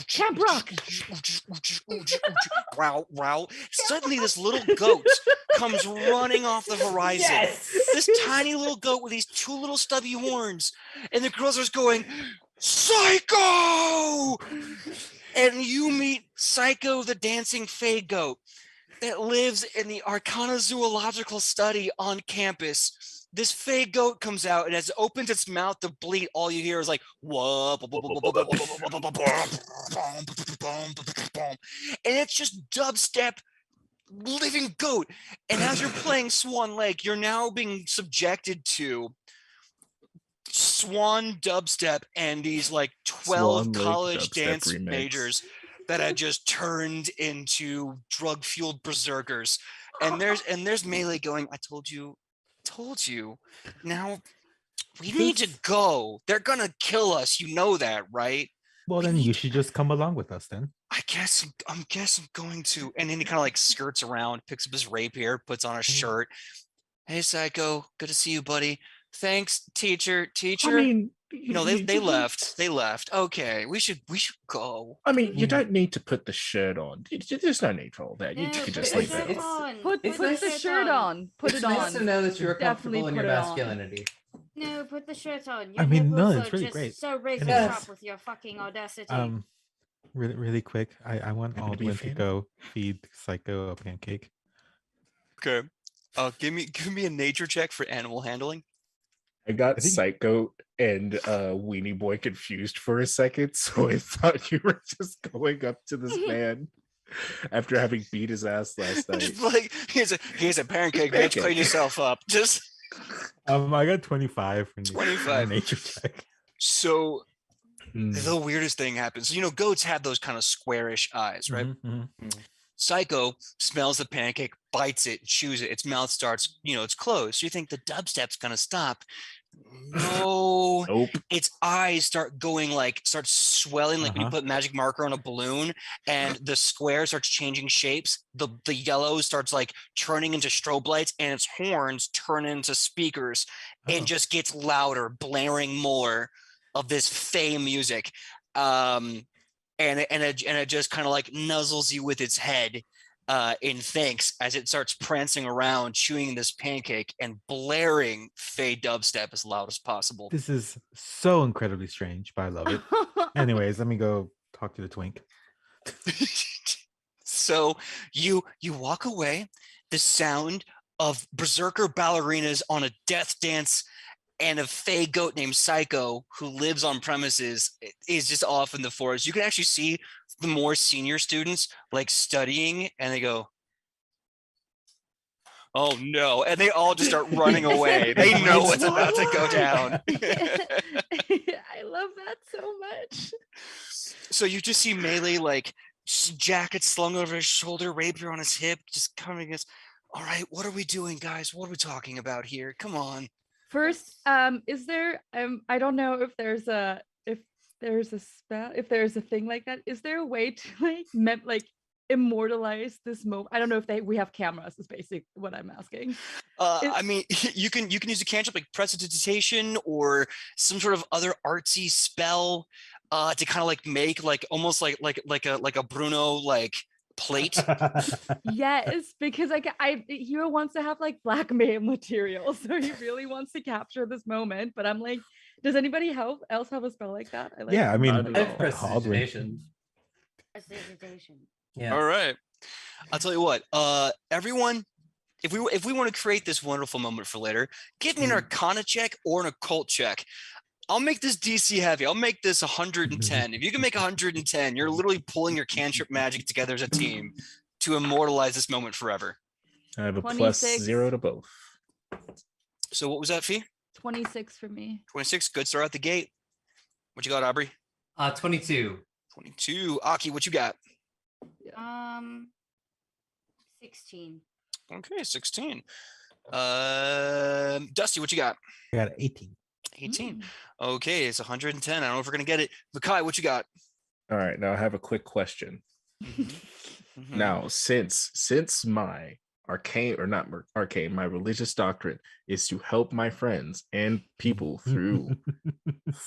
Camp Rock. Wow. Suddenly this little goat comes running off the horizon. This tiny little goat with these two little stubby horns, and the girls are just going, Psycho! And you meet Psycho, the dancing fey goat that lives in the Arcana Zoological Study on campus. This fey goat comes out, and as it opens its mouth to bleat, all you hear is like, whoa, and it's just dubstep living goat. And as you're playing Swan Lake, you're now being subjected to Swan dubstep and these like 12 Swan Lake college dubstep dance remix. majors that had just turned into drug-fueled berserkers. And there's Melee going, I told you. Now we need to go. They're gonna kill us. You know that, right? Well, then you should just come along with us then. I guess I'm going to. And then he kind of like skirts around, picks up his rapier, puts on a shirt. Hey, Psycho, good to see you, buddy. Thanks, teacher. I mean, No, they left. They left. Okay, we should go. I mean, you don't need to put the shirt on. There's no need for all that. You No, can put just the leave shirt it. on. Put It's the nice- shirt on. Put It's it nice to on. know that you're Definitely comfortable in your put it on. masculinity. No, put the shirt on. I Your mean, no, nipples it's are really just great. so razor Yes. sharp with your fucking audacity. Really quick. I want Happy to be a Aldwin to fan. go feed Psycho a pancake. Okay. Give me a nature check for animal handling. I got I think- Psycho and Weenie Boy confused for a second, so I thought you were just going up to this man after having beat his ass last night. Just like here's a pancake, bitch. Clean Pancake. yourself up. Just I got 25 for 25. nature check. so Mm. the weirdest thing happens. Goats have those kind of squarish eyes, right? Mhm, mhm. Psycho smells the pancake, bites it, chews it. Its mouth starts, it's closed. So you think the dubstep's gonna stop. No, Nope. its eyes start swelling like when you Uh-huh. put magic marker on a balloon, and the square starts changing shapes. The yellow starts like turning into strobe lights, and its horns turn into speakers, and Oh. just gets louder, blaring more of this fey music. And it just kind of like nuzzles you with its head, in thanks as it starts prancing around, chewing this pancake and blaring Fey dubstep as loud as possible. This is so incredibly strange, but I love it. Anyways, let me go talk to the twink. So you walk away. The sound of berserker ballerinas on a death dance and a fey goat named Psycho who lives on premises is just off in the forest. You can actually see the more senior students like studying, and they go, "Oh no!" and they all just start running away. They know what's about to go down. I love that so much. So you just see Melee, like jacket slung over his shoulder, rapier on his hip, just coming against. All right, what are we doing, guys? What are we talking about here? Come on. First, is there? I don't know if there's a spell, if there's a thing like that. Is there a way to like immortalize this moment? I don't know if we have cameras. Is basically what I'm asking. I mean, you can use a cantrip like prestidigitation or some sort of other artsy spell to kind of like make like almost like a Bruno like plate. Yes, because Hero wants to have like blackmail material, so he really wants to capture this moment. But I'm like, does anybody else have a spell like that? Yeah, I mean, I have prestidigitation. Prestidigitation. Yeah. All right, I'll tell you what. Everyone, if we want to create this wonderful moment for later, give me an Arcana check or an Occult check. I'll make this DC heavy. I'll make this 110. If you can make 110, you're literally pulling your cantrip magic together as a team to immortalize this moment forever. I have a 26. +0 to both. So what was that, Fee? 26 for me. 26. Good start out the gate. What you got, Aubrey? 22. 22. Aki, what you got? 16. Okay, 16. Dusty, what you got? I got 18. 18. Okay, it's 110. I don't know if we're gonna get it. Makai, what you got? All right, now I have a quick question. Mhm. Now, since my arcane, or not arcane, my religious doctrine is to help my friends and people through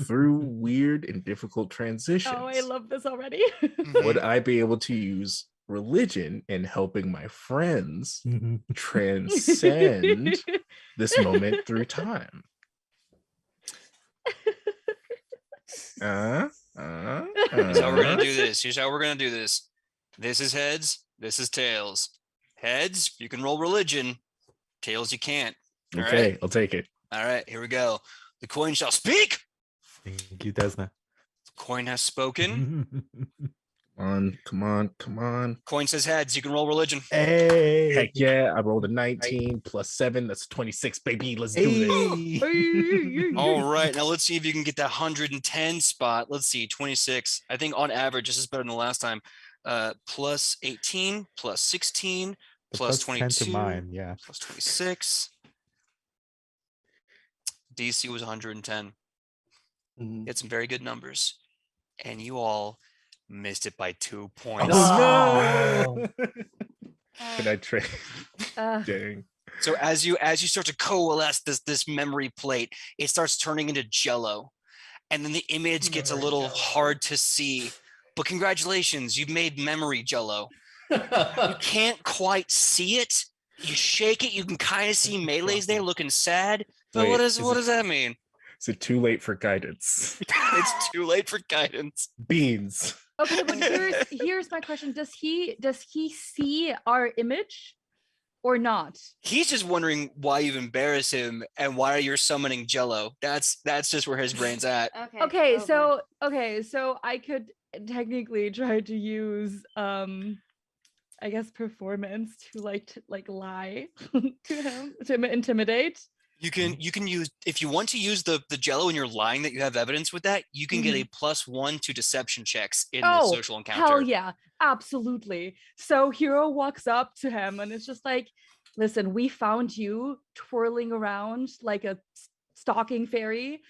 weird and difficult transitions. Oh, I love this already. Would I be able to use religion in helping my friends transcend this moment through time? Here's how we're gonna do this. Here's how we're gonna do this. This is heads. This is tails. Heads, you can roll religion. Tails, you can't. All Okay, right? I'll take it. All right, here we go. The coin shall speak. Thank you, Desna. The coin has spoken. Come on. Coin says heads. You can roll religion. Hey. Heck yeah, I rolled a 19 +7. That's 26, baby. Let's do this. Hey. All right, now let's see if you can get that 110 spot. Let's see, 26. I think on average, this is better than the last time. +18, +16, Plus 10 +22, to mine, yeah. +26. DC was 110. Mhm. Had some very good numbers, and you all missed it by 2 points. Oh, no. Can I trade? Uh, Dang. So as you start to coalesce this memory plate, it starts turning into jello, and then the image gets a Memory little jello. hard to see. But congratulations, you've made memory jello. You can't quite see it. You shake it, you can kind of see Melee's there looking sad. But Wait, what is does that mean? Is it too late for guidance? It's too late for guidance. Beans. okay, but here's my question. Does he see our image or not? He's just wondering why you've embarrassed him and why you're summoning jello. That's just where his brain's at. Okay. So I could technically try to use I guess performance to lie to him, to intimidate. You can use, if you want to use the jello and you're lying that you have evidence with that, you can get a +1 to deception checks in this social encounter. Hell yeah, absolutely. So Hero walks up to him and it's just like, listen, we found you twirling around like a stalking fairy,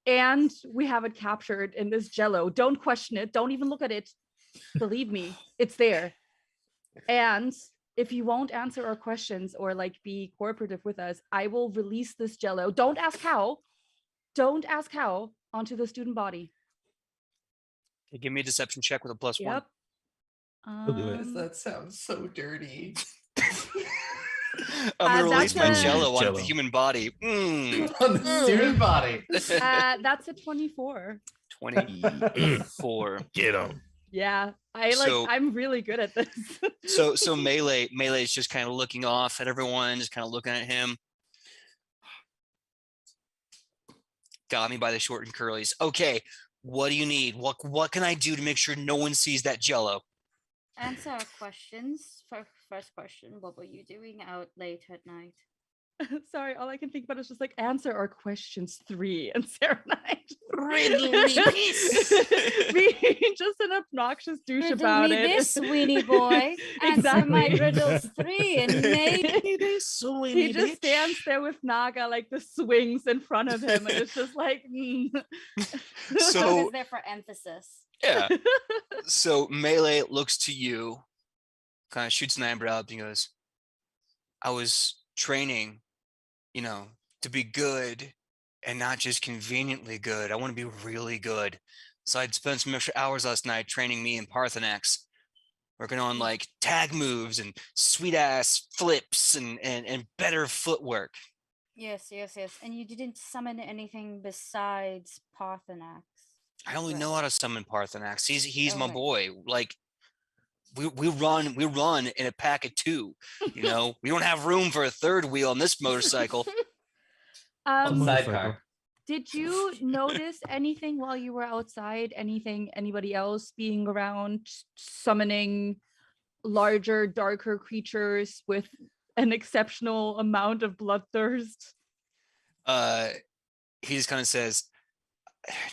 and we have it captured in this jello. Don't question it. Don't even look at it. Believe me, it's there. And if you won't answer our questions or like be cooperative with us, I will release this jello. Don't ask how. Don't ask how onto the student body. Okay, give me a deception check with a +1. Yep. We'll do it. That sounds so dirty. I'm gonna release my that's a- jello on the Jello. human body. On the human body. That's a 24. 24. Get him. Yeah, So- I'm really good at this. So melee is just kind of looking off at everyone, just kind of looking at him. Got me by the short and curlies. Okay, what do you need? What can I do to make sure no one sees that jello? Answer our questions. First question, what were you doing out late at night? Sorry, all I can think about is just like answer our questions 3 and Serenite. Riddle me this. Being just an obnoxious douche Riddle about me it. this, Weenie boy. Answer my Exactly. riddles 3 and maybe He just stands there with Naga like the swings in front of him, and it's just like. So is there for emphasis. yeah. So melee looks to you, kind of shoots an eyebrow up and goes, I was training, to be good and not just conveniently good. I want to be really good. So I'd spent some extra hours last night training me and Parthenax, working on like tag moves and sweet ass flips and better footwork. Yes. And you didn't summon anything besides Parthenax. I only know Right. how to summon Parthenax. He's my Okay. boy. Like we run in a pack of 2. We don't have room for a third wheel on this motorcycle. Sidecar. Did you notice anything while you were outside? Anybody else being around, summoning larger, darker creatures with an exceptional amount of bloodthirst? He just kind of says,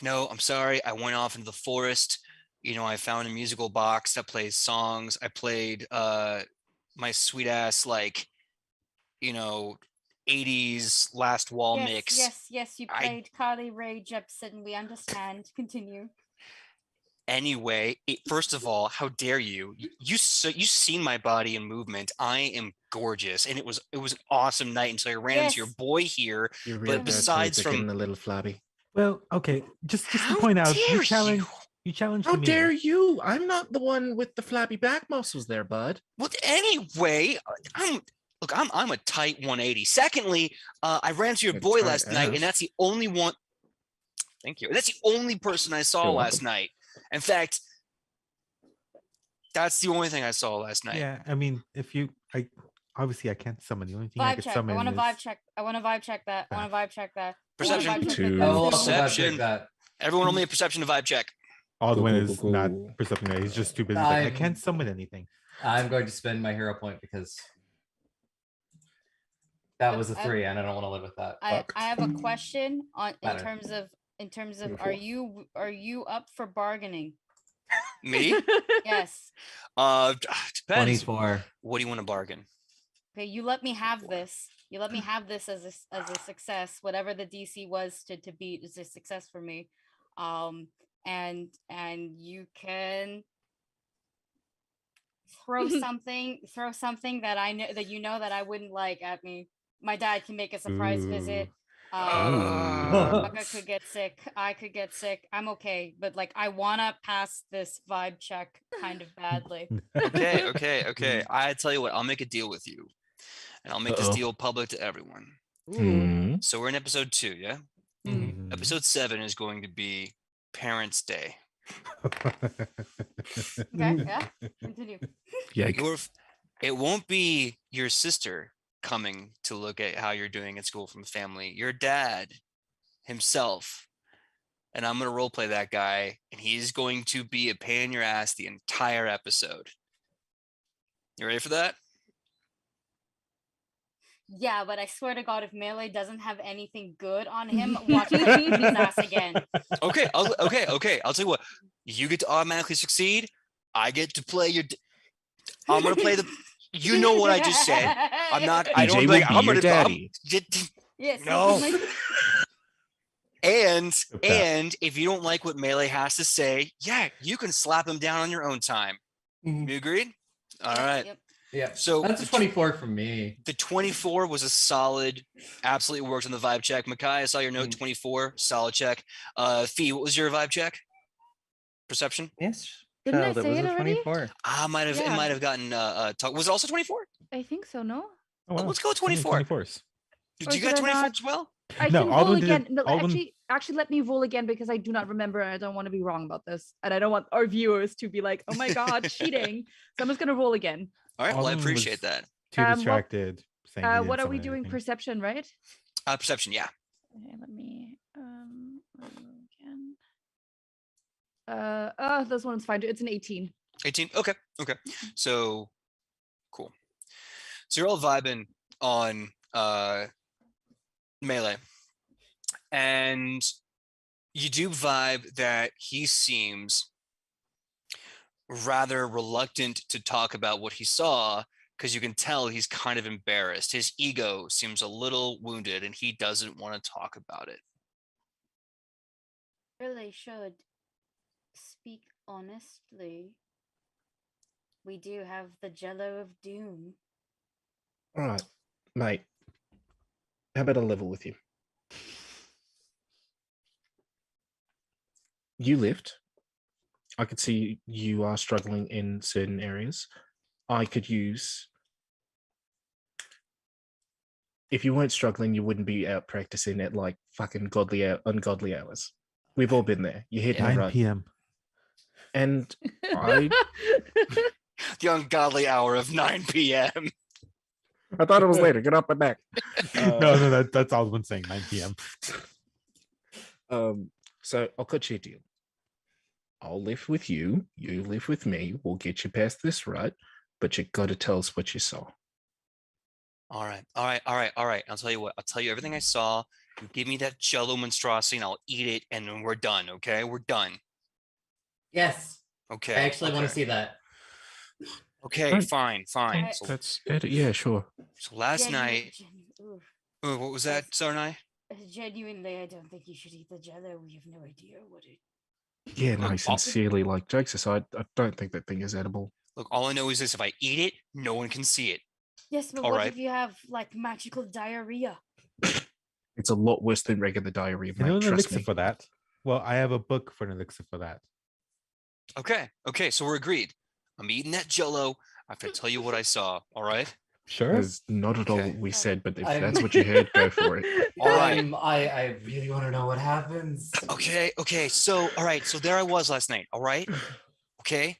no, I'm sorry. I went off into the forest. I found a musical box that plays songs. I played my sweet ass, 80s last wall mix. Yes, you played Carly Rae Jepsen. We understand. Continue. Anyway, first of all, how dare you? You seen my body in movement. I am gorgeous, and it was an awesome night until I ran into your Yes. boy here. You're But besides from- a little flabby. Well, okay. Just to How point out, dare you challenged. You challenged How me. dare you? I'm not the one with the flabby back muscles there, bud. Well, anyway, I'm a tight 180. Secondly, I ran into your A boy tight last night, ass. and that's the only one. Thank you. That's the only person I saw You're last welcome. night. In fact, that's the only thing I saw last night. Yeah, I mean, obviously I can't summon. The only thing I Vibe could check. summon I want to is vibe check. I want to vibe check that. I want to vibe check that. I wanna Perception. vibe check Two. that. I will also vibe check Perception. that. Everyone, only a perception to vibe check. Aldwin Cool, is cool, not cool. perception. He's just too busy. He's like, I I'm- can't summon anything. I'm going to spend my hero point because that was a I- 3, and I don't want to live with that. I Fuck. have a question in Matter. terms of Beautiful. are you up for bargaining? Me? Yes. Depends. 24. What do you want to bargain? Okay, you let me have this. You let me have this as a success. Whatever the DC was to beat is a success for me. And you can throw something that I know that I wouldn't like at me. My dad can make a surprise visit. Maka could get sick. I could get sick. I'm okay, but I wanna pass this vibe check kind of badly. Okay. I tell you what, I'll make a deal with you. And I'll make this Uh-oh. deal public to everyone. Hmm. So we're in episode 2, yeah? Mhm. Episode 7 is going to be Parents' Day. Okay, yeah. Continue. Yikes. It won't be your sister coming to look at how you're doing at school from the family. Your dad himself. And I'm going to roleplay that guy, and he's going to be a pain in your ass the entire episode. You ready for that? Yeah, but I swear to God, if Melee doesn't have anything good on him, watch him beat his ass again. Okay. I'll tell you what. You get to automatically succeed. I get to play I'm going to play you know what I just said. I'm not. I DJ don't will like. be I'm your gonna. daddy. Yes. No. he's like- And Okay. if you don't like what Melee has to say, yeah, you can slap him down on your own time. Mhm. You agreed? All Yep, right. yep. Yeah, So that's a 24 from me. the 24 was a solid, absolutely worked on the vibe check. Makai, I saw your Mm. note 24, solid check. Fee, what was your vibe check? Perception? Yes. Didn't I Child, it say was it a already? 24. Might have it Yeah. might have gotten talk. Was it also 24? I think so. No. Oh, wow. Let's go with So many 24. 24s. Did Or you did get I 24 not? as well? I No, can roll Aldwin did- again. No, Aldwin- actually, let me roll again because I do not remember and I don't want to be wrong about this, and I don't want our viewers to be like, "Oh my god, cheating!" So I'm just gonna roll again. All right. Well, I Aldwin appreciate was that. Too What- distracted. saying he didn't What are we summon doing? anything. Perception, right? Perception. Yeah. Okay, let me roll again. This one's fine. It's an 18. 18. Okay. Okay. So cool. So you're all vibing on melee, and you do vibe that he seems rather reluctant to talk about what he saw, because you can tell he's kind of embarrassed. His ego seems a little wounded and he doesn't want to talk about it. Really should speak honestly. We do have the Jello of Doom. All right, mate. How about I level with you? You lift. I could see you are struggling in certain areas. I could use. If you weren't struggling, you wouldn't be out practicing at like fucking ungodly hours. We've all been there. You hit Yeah. and 9 run. p.m. And I The ungodly hour of 9 p.m. I thought it was later. Get up and back. No, that's Aldwin saying 9 p.m. So I'll cut you a deal. I'll live with you. You live with me. We'll get you past this rut, but you got to tell us what you saw. All right. I'll tell you what. I'll tell you everything I saw. You give me that Jello monstrosity and I'll eat it and then we're done. Okay. We're done. Yes. Okay. I actually want to okay. see that. Okay. Right. Fine. I- So, That's it. Yeah, sure. so last night. Oof. Oh, what was that, Sarnai? Genuinely, I don't think you should eat the Jello. We have no idea what it. Yeah, no, Look, sincerely, like jokes aside, I don't think that thing is edible. Look, all I know is this: if I eat it, no one can see it. Yes, but All what right. if you have like magical diarrhea? It's a lot worse than regular diarrhea, You know mate. an Trust elixir me. for that? Well, I have a book for an elixir for that. Okay. So we're agreed. I'm eating that Jello. I have to tell you what I saw. All right. Sure. That's not at all Okay. what we said, but if I'm- that's what you heard, go for it. All right. I really want to know what happens. Okay. So, all right. So there I was last night. All right. Okay.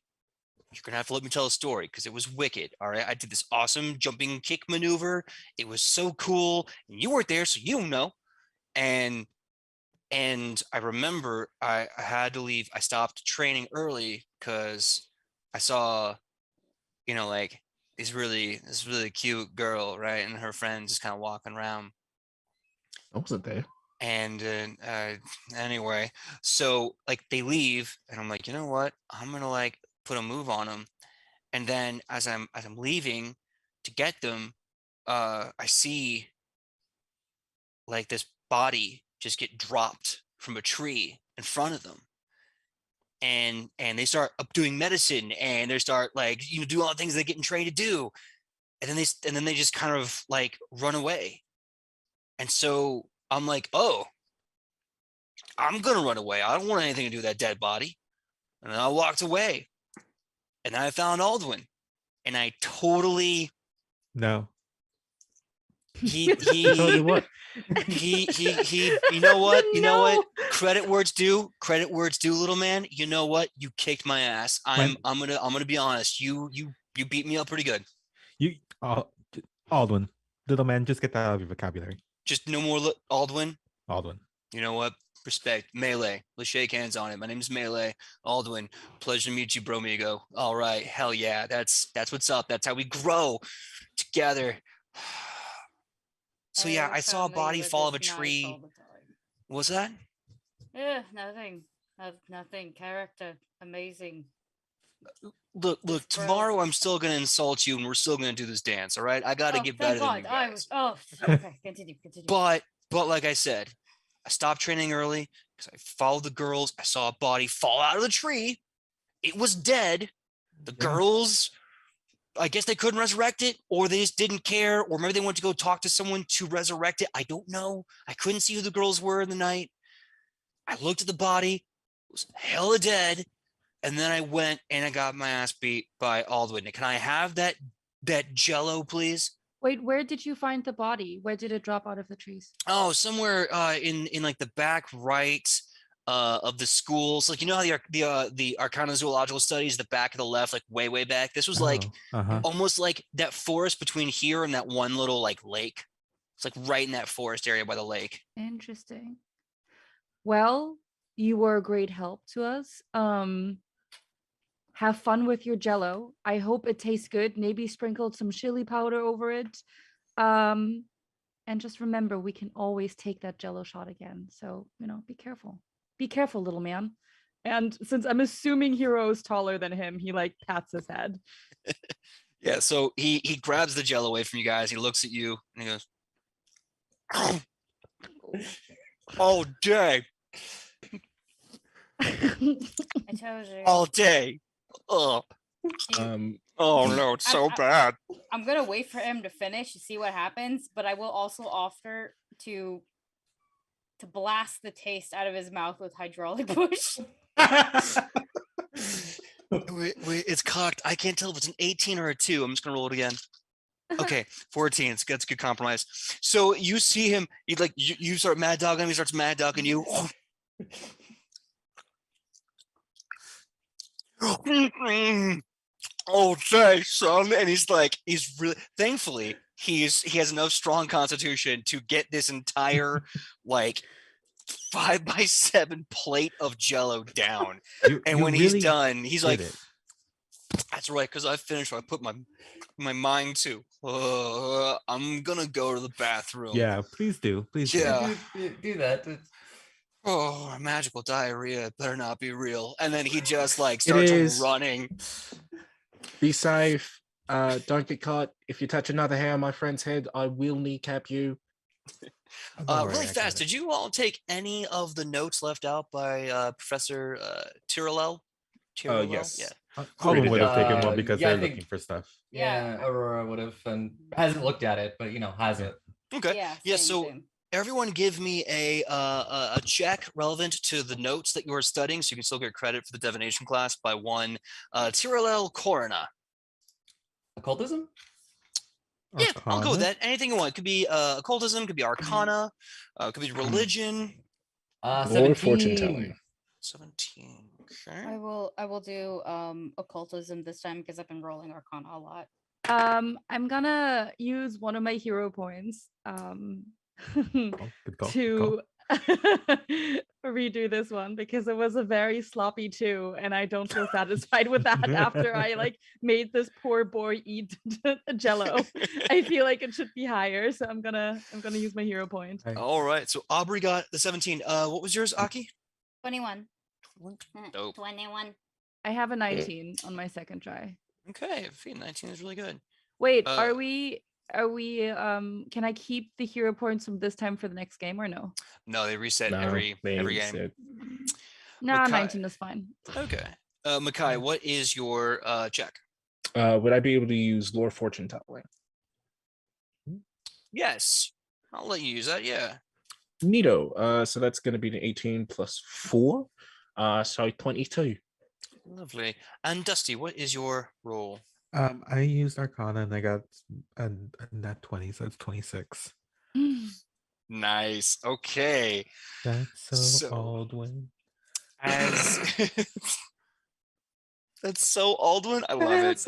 You're gonna have to let me tell a story because it was wicked. All right. I did this awesome jumping kick maneuver. It was so cool. And you weren't there, so you don't know. And I remember I had to leave. I stopped training early because I saw, like this really cute girl, right, and her friends just kind of walking around. I wasn't there. And anyway, so like they leave, and I'm like, you know what? I'm gonna like put a move on them. And then as I'm leaving to get them, I see like this body just get dropped from a tree in front of them. And they start up doing medicine, and they start like doing all the things they're getting trained to do, and then they just kind of like run away. And so I'm like, oh, I'm gonna run away. I don't want anything to do with that dead body. And then I walked away, and then I found Aldwin, and I totally No. he Tell you what, he you know what credit where it's due, little man. You know what, you kicked my ass. I'm gonna be honest, you beat me up pretty good. Aldwin, little man, just get that out of your vocabulary. Just no more Aldwin. Aldwin. You know what, respect. Melee, let's shake hands on it. My name's Melee. Aldwin, pleasure to meet you, bromigo. All right, hell yeah, that's what's up. That's how we grow together. So yeah, I saw a body fall of a tree. What's that? Yeah, nothing. Nothing. Character. Amazing. Look, Bro. tomorrow I'm still gonna insult you and we're still gonna do this dance, all right? I gotta get better than you guys. Okay, continue. But like I said, I stopped training early because I followed the girls. I saw a body fall out of the tree. It was dead. The girls, I guess they couldn't resurrect it, or they just didn't care, or maybe they went to go talk to someone to resurrect it. I don't know. I couldn't see who the girls were in the night. I looked at the body. It was hella dead. and then I went and I got my ass beat by Aldwin. Can I have that Jello, please? Wait, where did you find the body? Where did it drop out of the trees? Oh, somewhere in like the back right of the schools. Like, you know how the Arcana Zoological Studies, the back of the left, like way back. This was like almost like that forest between here and that one little like lake. It's like right in that forest area by the lake. Interesting. Well, you were a great help to us. Have fun with your Jello. I hope it tastes good. Maybe sprinkled some chili powder over it. And just remember, we can always take that Jello shot again. So, be careful. Be careful, little man. And since I'm assuming Hero is taller than him, he like pats his head. Yeah, so he grabs the Jello away from you guys. He looks at you and he goes, all day. I told you. All day. Oh. Oh no, it's so bad. I'm gonna wait for him to finish to see what happens, but I will also offer to blast the taste out of his mouth with hydraulic push. Wait, it's cocked. I can't tell if it's an 18 or a 2. I'm just gonna roll it again. Okay, 14. That's a good compromise. So you see him, you start mad dogging him, he starts mad dogging you. Oh, thanks, son. And he's really, thankfully, he has enough strong constitution to get this entire 5x7 plate of Jello down. And when he's done, he's like, that's right, because I finished what I put my mind to. I'm gonna go to the bathroom. Yeah, please do. Please do that. Oh, magical diarrhea. It better not be real. And then he just starts running. Be safe. Don't get caught. If you touch another hair on my friend's head, I will kneecap you. Really fast, did you all take any of the notes left out by Professor Tyrrell? Yes. Yeah. Colin would have taken one because they're looking for stuff. Yeah, Aurora would have, and hasn't looked at it, but has it. Okay. Yeah. So everyone, give me a check relevant to the notes that you are studying, so you can still get credit for the divination class by one. Tyrrell Corona. Occultism. Yeah, I'll go with that. Anything you want. It could be occultism, could be arcana, could be religion. 17. Fortune telling. 17. Okay. I will do occultism this time because I've been rolling arcana a lot. I'm gonna use one of my hero points to redo this one because it was a very sloppy 2 and I don't feel satisfied with that after I made this poor boy eat Jello. I feel like it should be higher, so I'm gonna use my hero point. All right, so Aubrey got the 17. What was yours, Aki? 21. Dope. 21. I have a 19 on my second try. Okay, 19 is really good. Wait, are we can I keep the hero points from this time for the next game or no? No, they reset every game. No, Makai. 19 is fine. Okay. Makai, what is your check? Would I be able to use Lore Fortune telling? Yes. I'll let you use that, yeah. Neato. So that's going to be an 18 plus 4. So 22. Lovely. And Dusty, what is your roll? I used Arcana and I got a net 20, so it's 26. Nice. Okay. That's so Aldwin. That's so Aldwin. I love it.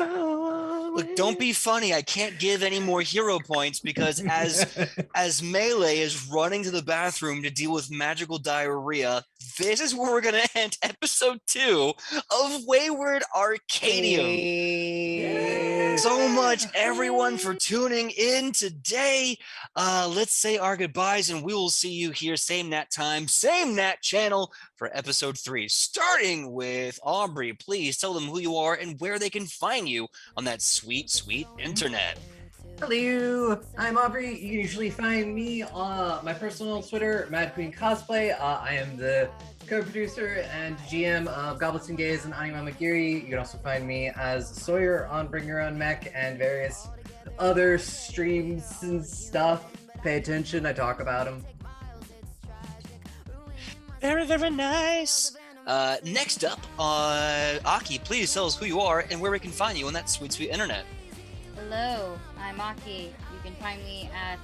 Look, don't be funny. I can't give any more hero points because as Melee is running to the bathroom to deal with magical diarrhea, this is where we're gonna end episode 2 of Wayward Arcadium. So much, everyone, for tuning in today. Let's say our goodbyes, and we will see you here, same nat time, same nat channel, for episode 3. Starting with Aubrey, please tell them who you are and where they can find you on that sweet, sweet internet. Hello, I'm Aubrey. You can usually find me on my personal Twitter, Mad Queen Cosplay. I am the co-producer and GM of Goblets and Gays and Anima Magiri. You can also find me as Sawyer on Bring Your Own Mech and various other streams and stuff. Pay attention, I talk about them. Very, very nice. Next up, Aki, please tell us who you are and where we can find you on that sweet, sweet internet. Hello, I'm Aki. You can find me at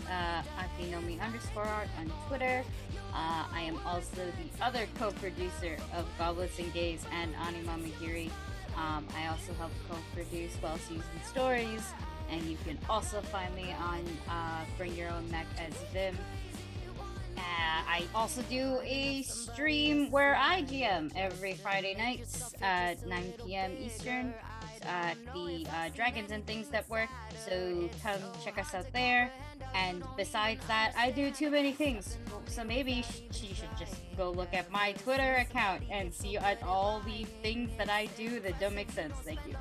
Akinomi_art on Twitter. I am also the other co-producer of Goblets and Gays and Anima Magiri. I also help co-produce Well-Seasoned Stories, and you can also find me on Bring Your Own Mech as Vim. I also do a stream where I GM every Friday nights at 9 p.m. Eastern at the Dragons and Things Network, so come check us out there. And besides that, I do too many things, so maybe she should just go look at my Twitter account and see at all the things that I do that don't make sense. Thank you.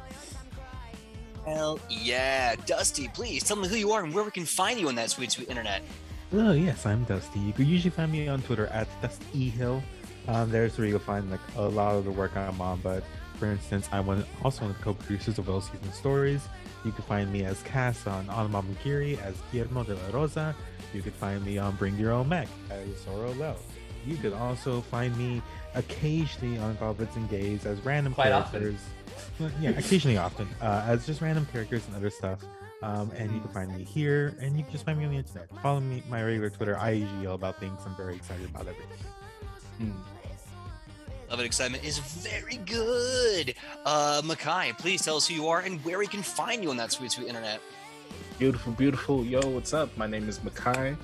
Hell yeah. Dusty, please tell me who you are and where we can find you on that sweet, sweet internet. Oh yes, I'm Dusty. You can usually find me on Twitter at DustyHill. There's where you'll find like a lot of the work I'm on. But for instance, I'm also one of the co-producers of Well-Seasoned Stories. You can find me as Cass on Anima Magiri as Guillermo de la Rosa. You can find me on Bring Your Own Mech as Zoro Low. You could also find me occasionally on Goblets and Gays as random characters. Well, yeah, occasionally, often as just random characters and other stuff. And you can find me here, and you can just find me on the internet. Follow me, my regular Twitter. I usually yell about things. I'm very excited about everything. Love and excitement is very good. Makai, please tell us who you are and where we can find you on that sweet, sweet internet. Beautiful, beautiful. Yo, what's up? My name is Makai.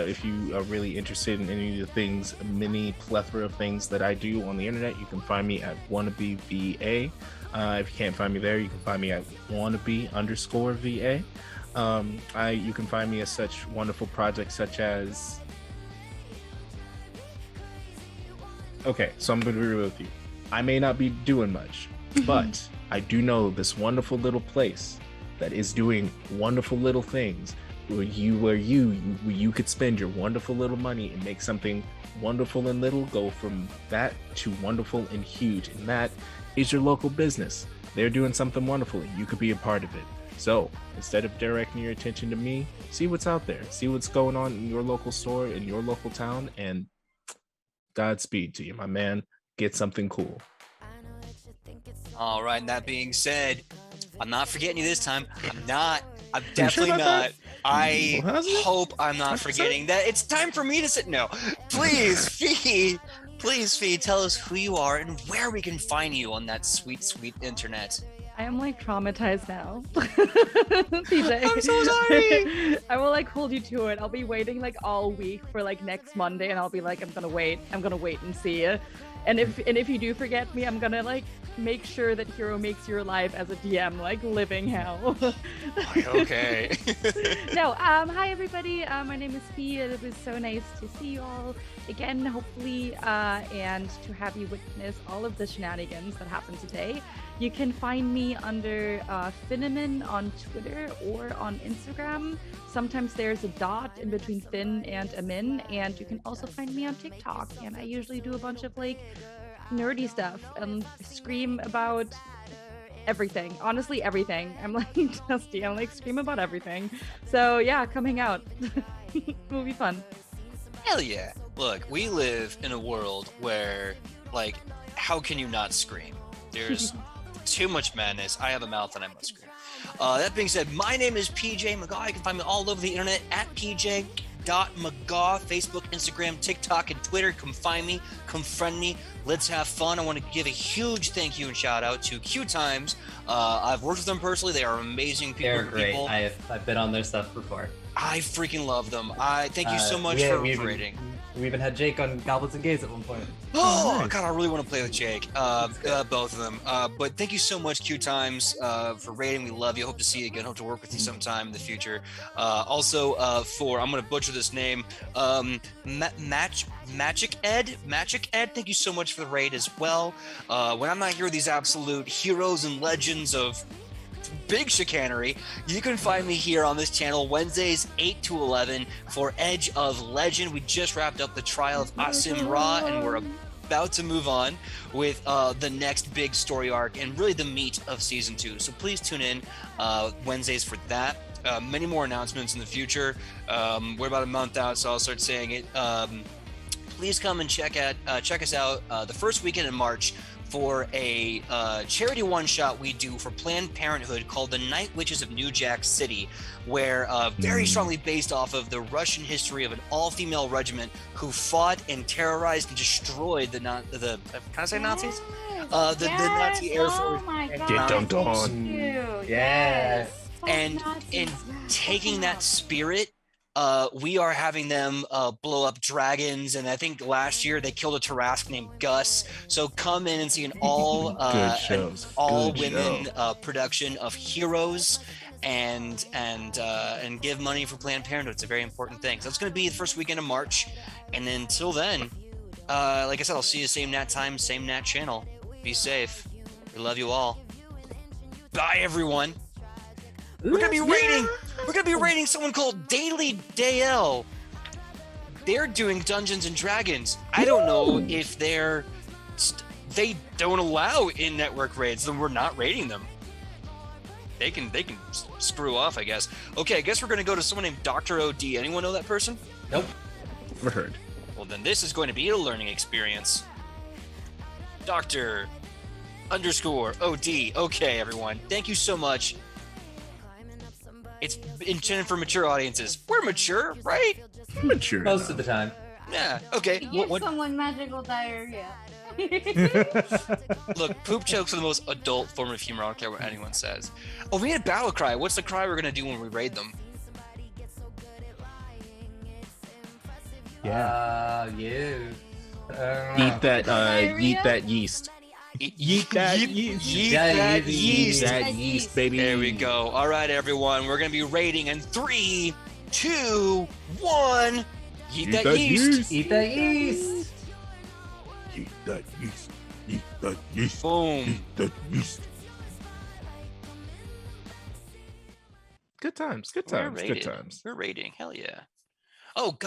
If you are really interested in any of the things, many plethora of things that I do on the internet, you can find me at wannabeVA. If you can't find me there, you can find me at wannabe_VA. You can find me as such wonderful projects such as... Okay, so I'm going to be real with you. I may not be doing much, but I do know this wonderful little place that is doing wonderful little things where you could spend your wonderful little money and make something wonderful and little go from that to wonderful and huge. And that is your local business. They're doing something wonderful and you could be a part of it. So instead of directing your attention to me, see what's out there, see what's going on in your local store, in your local town, and Godspeed to you, my man. Get something cool. All right, and that being said, I'm not forgetting you this time. I'm definitely not. I hope I'm not forgetting that it's time for me to sit. No, please, Fee, tell us who you are and where we can find you on that sweet, sweet internet. I am like traumatized now. PJ. I'm so sorry. I will like hold you to it. I'll be waiting like all week for like next Monday, and I'll be like, I'm gonna wait and see. And if you do forget me, I'm gonna like make sure that Hero makes your life as a DM like living hell. Okay. No, hi everybody. My name is Fee. It was so nice to see you all again, hopefully, and to have you witness all of the shenanigans that happened today. You can find me under Finneman on Twitter or on Instagram. Sometimes there's a dot in between Finn and Amin, and you can also find me on TikTok. And I usually do a bunch of like nerdy stuff and scream about everything. Honestly, everything. I'm like Dusty. I'm like scream about everything. So yeah, coming out. It'll be fun. Hell yeah. Look, we live in a world where, like, how can you not scream? There's too much madness. I have a mouth and I must scream. That being said, my name is PJ McGaw. You can find me all over the internet at PJ.McGaw, Facebook, Instagram, TikTok, and Twitter. Come find me, come friend me. Let's have fun. I want to give a huge thank you and shout out to Q Times. I've worked with them personally. They are amazing people. They're great. I've been on their stuff before. I freaking love them. I thank you so much for rating. We even had Jake on Goblets and Gays at one point. Oh, nice. God, I really want to play with Jake. Both of them. But thank you so much, Q Times, for rating. We love you. Hope to see you again. Hope to work with you sometime in the future. Also, I'm going to butcher this name, Magic Ed. Thank you so much for the raid as well. When I'm not here with these absolute heroes and legends of big chicanery, you can find me here on this channel Wednesdays 8 to 11 for Edge of Legend. We just wrapped up the trial of Asim Ra, and we're about to move on with the next big story arc and really the meat of season 2. So please tune in Wednesdays for that. Many more announcements in the future. We're about a month out, so I'll start saying it. please come and check us out the first weekend in March for a charity one-shot we do for Planned Parenthood called The Night Witches of New Jack City, where very strongly based off of the Russian history of an all-female regiment who fought and terrorized and destroyed the can I say Nazis? The Nazi Air Force. Oh my and god. Get dunked on. thank you. Yeah. Fuck And Nazis. in Yes, taking fuck that Nazis. spirit, we are having them blow up dragons, and I think last year they killed a Tarrasque named Gus. So come in and see an all Good shows. all Good women show. production of heroes, and give money for Planned Parenthood. It's a very important thing. So it's going to be the first weekend of March, and then until then, like I said, I'll see you same nat time, same nat channel. Be safe. We love you all. Bye, everyone. We're gonna be rating someone called Daily Dale. They're doing Dungeons and Dragons. I don't know if they don't allow in-network raids, then we're not rating them. They can screw off, I guess. Okay, I guess we're gonna go to someone named Dr. OD. Anyone know that person? Nope. Never heard. Well, then this is going to be a learning experience. Dr. _OD. Okay, everyone. Thank you so much. It's intended for mature audiences. We're mature, right? Mature. Most of the time. Yeah. Okay. Give someone magical diarrhea. Look, poop jokes are the most adult form of humor. I don't care what anyone says. Oh, we had battle cry. What's the cry we're gonna do when we raid them? You. Eat that. Diarrhea? Yeet that yeast. Yeet that yeet, yeast. yeet Yeah, that yeet, yeast. That That yeast, yeast. baby. There we go. All right, everyone. We're gonna be raiding in 3, 2, 1. Yeet that yeast. Eat that yeast. Eat that yeast. Eat that yeast. Boom. Eat that yeast. Good times. Good We're times. Good raided. times. We're raiding. Hell yeah. Oh God.